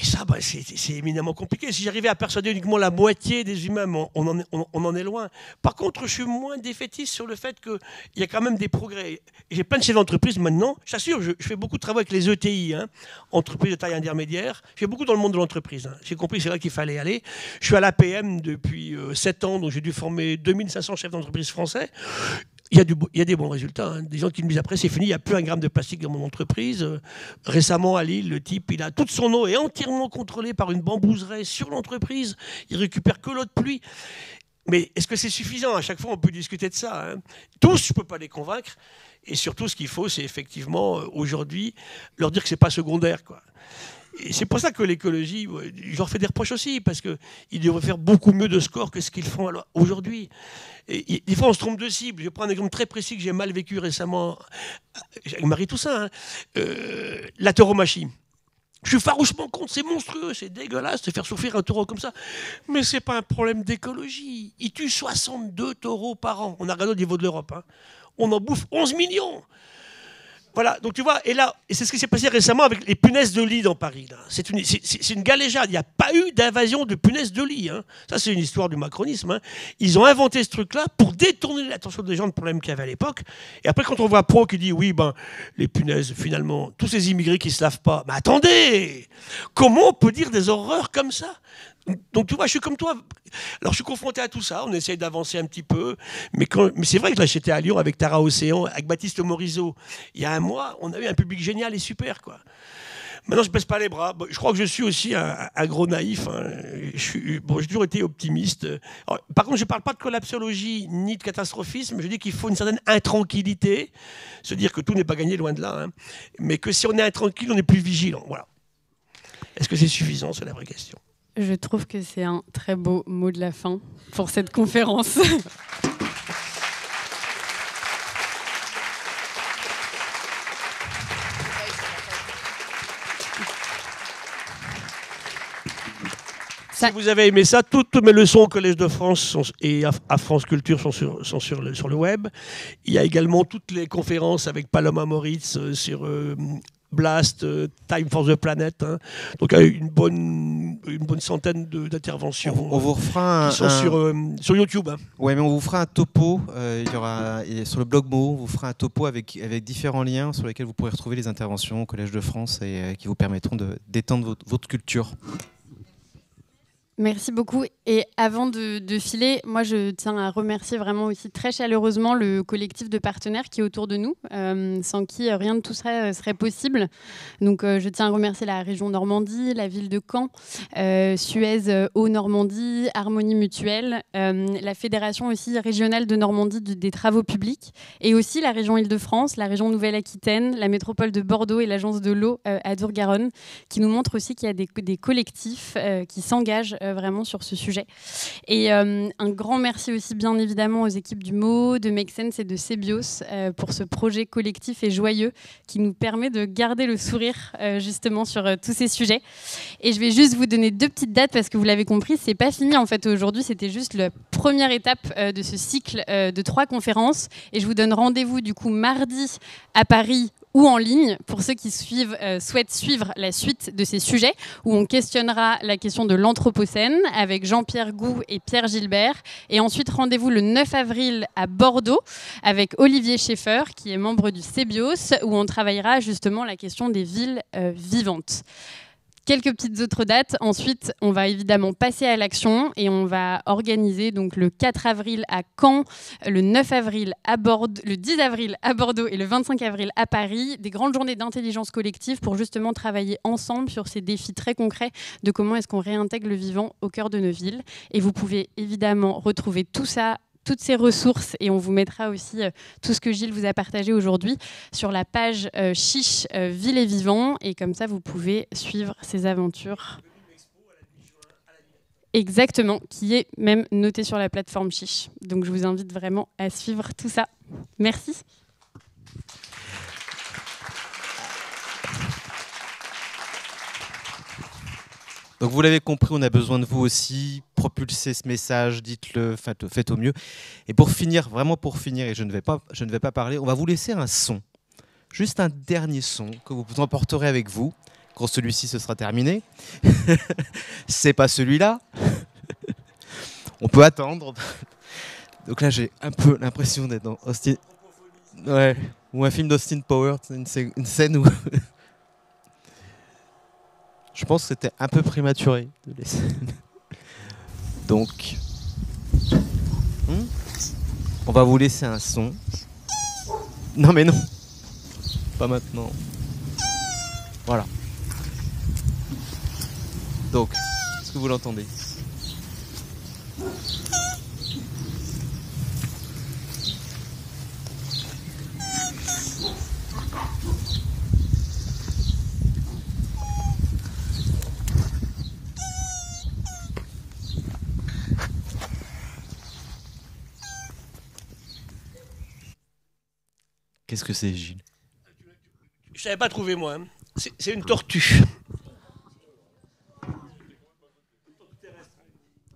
Et ça, bah, c'est éminemment compliqué. Si j'arrivais à persuader uniquement la moitié des humains, on en est loin. Par contre, je suis moins défaitiste sur le fait qu'il y a quand même des progrès. J'ai plein de chefs d'entreprise maintenant. J'assure, je fais beaucoup de travaux avec les ETI, hein, entreprises de taille intermédiaire. Je fais beaucoup dans le monde de l'entreprise. Hein. J'ai compris que c'est là qu'il fallait aller. Je suis à l'APM depuis 7 ans, donc j'ai dû former 2500 chefs d'entreprise français. Il y a des bons résultats. Hein. Des gens qui me disent après, c'est fini, il n'y a plus un gramme de plastique dans mon entreprise. Récemment, à Lille, le type, il a toute son eau est entièrement contrôlée par une bambouseraie sur l'entreprise. Il récupère que l'eau de pluie. Mais est-ce que c'est suffisant? À chaque fois, on peut discuter de ça. Hein. Tous, je ne peux pas les convaincre. Et surtout, ce qu'il faut, c'est effectivement, aujourd'hui, leur dire que ce n'est pas secondaire, quoi. Et c'est pour ça que l'écologie, je leur fais des reproches aussi, parce qu'ils devraient faire beaucoup mieux de score que ce qu'ils font aujourd'hui. Et des fois, on se trompe de cible. Je prends un exemple très précis que j'ai mal vécu récemment avec Marie Toussaint. Hein. La tauromachie. Je suis farouchement contre, c'est monstrueux, c'est dégueulasse de faire souffrir un taureau comme ça. Mais ce n'est pas un problème d'écologie. Ils tuent 62 taureaux par an. On a regardé au niveau de l'Europe. Hein. On en bouffe 11 millions. Voilà, donc tu vois, et c'est ce qui s'est passé récemment avec les punaises de lit dans Paris. Là. C'est une galéjade, il n'y a pas eu d'invasion de punaises de lit. Hein. Ça, c'est une histoire du macronisme. Hein. Ils ont inventé ce truc-là pour détourner l'attention des gens de problèmes qu'il y avait à l'époque. Et après, quand on voit Pro qui dit, oui, ben, les punaises, finalement, tous ces immigrés qui ne se lavent pas, mais attendez, comment on peut dire des horreurs comme ça? Donc tu vois, je suis comme toi. Alors je suis confronté à tout ça, on essaye d'avancer un petit peu. Mais c'est vrai que là j'étais à Lyon avec Tara Océan, avec Baptiste Morisot. Il y a un mois, on a eu un public génial et super, quoi. Maintenant je ne baisse pas les bras. Bon, je crois que je suis aussi un gros naïf. Hein. J'ai toujours été optimiste. Alors, par contre, je ne parle pas de collapsologie ni de catastrophisme. Je dis qu'il faut une certaine intranquillité. Se dire que tout n'est pas gagné, loin de là. Hein. Mais que si on est intranquille, on est plus vigilant. Voilà. Est-ce que c'est suffisant? C'est la vraie question. Je trouve que c'est un très beau mot de la fin pour cette conférence. Si vous avez aimé ça, toutes mes leçons au Collège de France et à France Culture sont sur le web. Il y a également toutes les conférences avec Paloma Moritz sur... Blast, Time for the Planet, hein. Donc une bonne centaine d'interventions. On vous refera qui sont sur YouTube. Hein. Ouais, mais on vous fera un topo. Il y aura sur le blog Mo, on vous fera un topo avec différents liens sur lesquels vous pourrez retrouver les interventions au Collège de France et qui vous permettront d'étendre votre culture. Merci beaucoup. Et avant de filer, moi je tiens à remercier vraiment aussi très chaleureusement le collectif de partenaires qui est autour de nous, sans qui rien de tout ça serait possible. Donc je tiens à remercier la région Normandie, la ville de Caen, Suez Eau Normandie, Harmonie Mutuelle, la fédération aussi régionale de Normandie des travaux publics, et aussi la région Île-de-France, la région Nouvelle-Aquitaine, la métropole de Bordeaux et l'agence de l'eau à Dour-Garonne, qui nous montrent aussi qu'il y a des collectifs qui s'engagent vraiment sur ce sujet. Et un grand merci aussi bien évidemment aux équipes du MO, de Make Sense et de Cebios pour ce projet collectif et joyeux qui nous permet de garder le sourire justement sur tous ces sujets. Et je vais juste vous donner 2 petites dates parce que vous l'avez compris, c'est pas fini en fait aujourd'hui, c'était juste la première étape de ce cycle de 3 conférences. Et je vous donne rendez-vous du coup mardi à Paris ou en ligne pour ceux qui souhaitent suivre la suite de ces sujets où on questionnera la question de l'Anthropocène avec Jean-Pierre Gou et Pierre Gilbert. Et ensuite, rendez-vous le 9 avril à Bordeaux avec Olivier Schaeffer qui est membre du Cebios où on travaillera justement la question des villes vivantes. Quelques petites autres dates. Ensuite, on va évidemment passer à l'action et on va organiser donc le 4 avril à Caen, le 9 avril à Bordeaux, le 10 avril à Bordeaux et le 25 avril à Paris, des grandes journées d'intelligence collective pour justement travailler ensemble sur ces défis très concrets de comment est-ce qu'on réintègre le vivant au cœur de nos villes. Et vous pouvez évidemment retrouver tout ça, toutes ces ressources, et on vous mettra aussi tout ce que Gilles vous a partagé aujourd'hui sur la page Chiche Ville et Vivant, et comme ça vous pouvez suivre ces aventures. Exactement, qui est même noté sur la plateforme Chiche. Donc je vous invite vraiment à suivre tout ça. Merci. Donc vous l'avez compris, on a besoin de vous aussi, propulsez ce message, dites-le, faites au mieux. Et pour finir, vraiment pour finir, et je ne vais pas parler, on va vous laisser un son. Juste un dernier son que vous emporterez avec vous. Quand celui-ci se sera terminé. C'est pas celui-là. On peut attendre. Donc là, j'ai un peu l'impression d'être dans Austin... Ouais, ou un film d'Austin Powers, une scène où... Je pense que c'était un peu prématuré de laisser. Donc, on va vous laisser un son. Non mais non, pas maintenant. Voilà. Donc, est-ce que vous l'entendez ? Qu'est-ce que c'est, Gilles ? Je ne savais pas trouver, moi. Hein. C'est une tortue.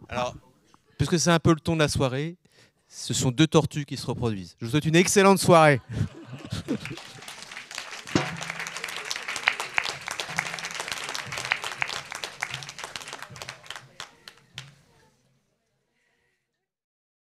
Alors, puisque c'est un peu le ton de la soirée, ce sont 2 tortues qui se reproduisent. Je vous souhaite une excellente soirée.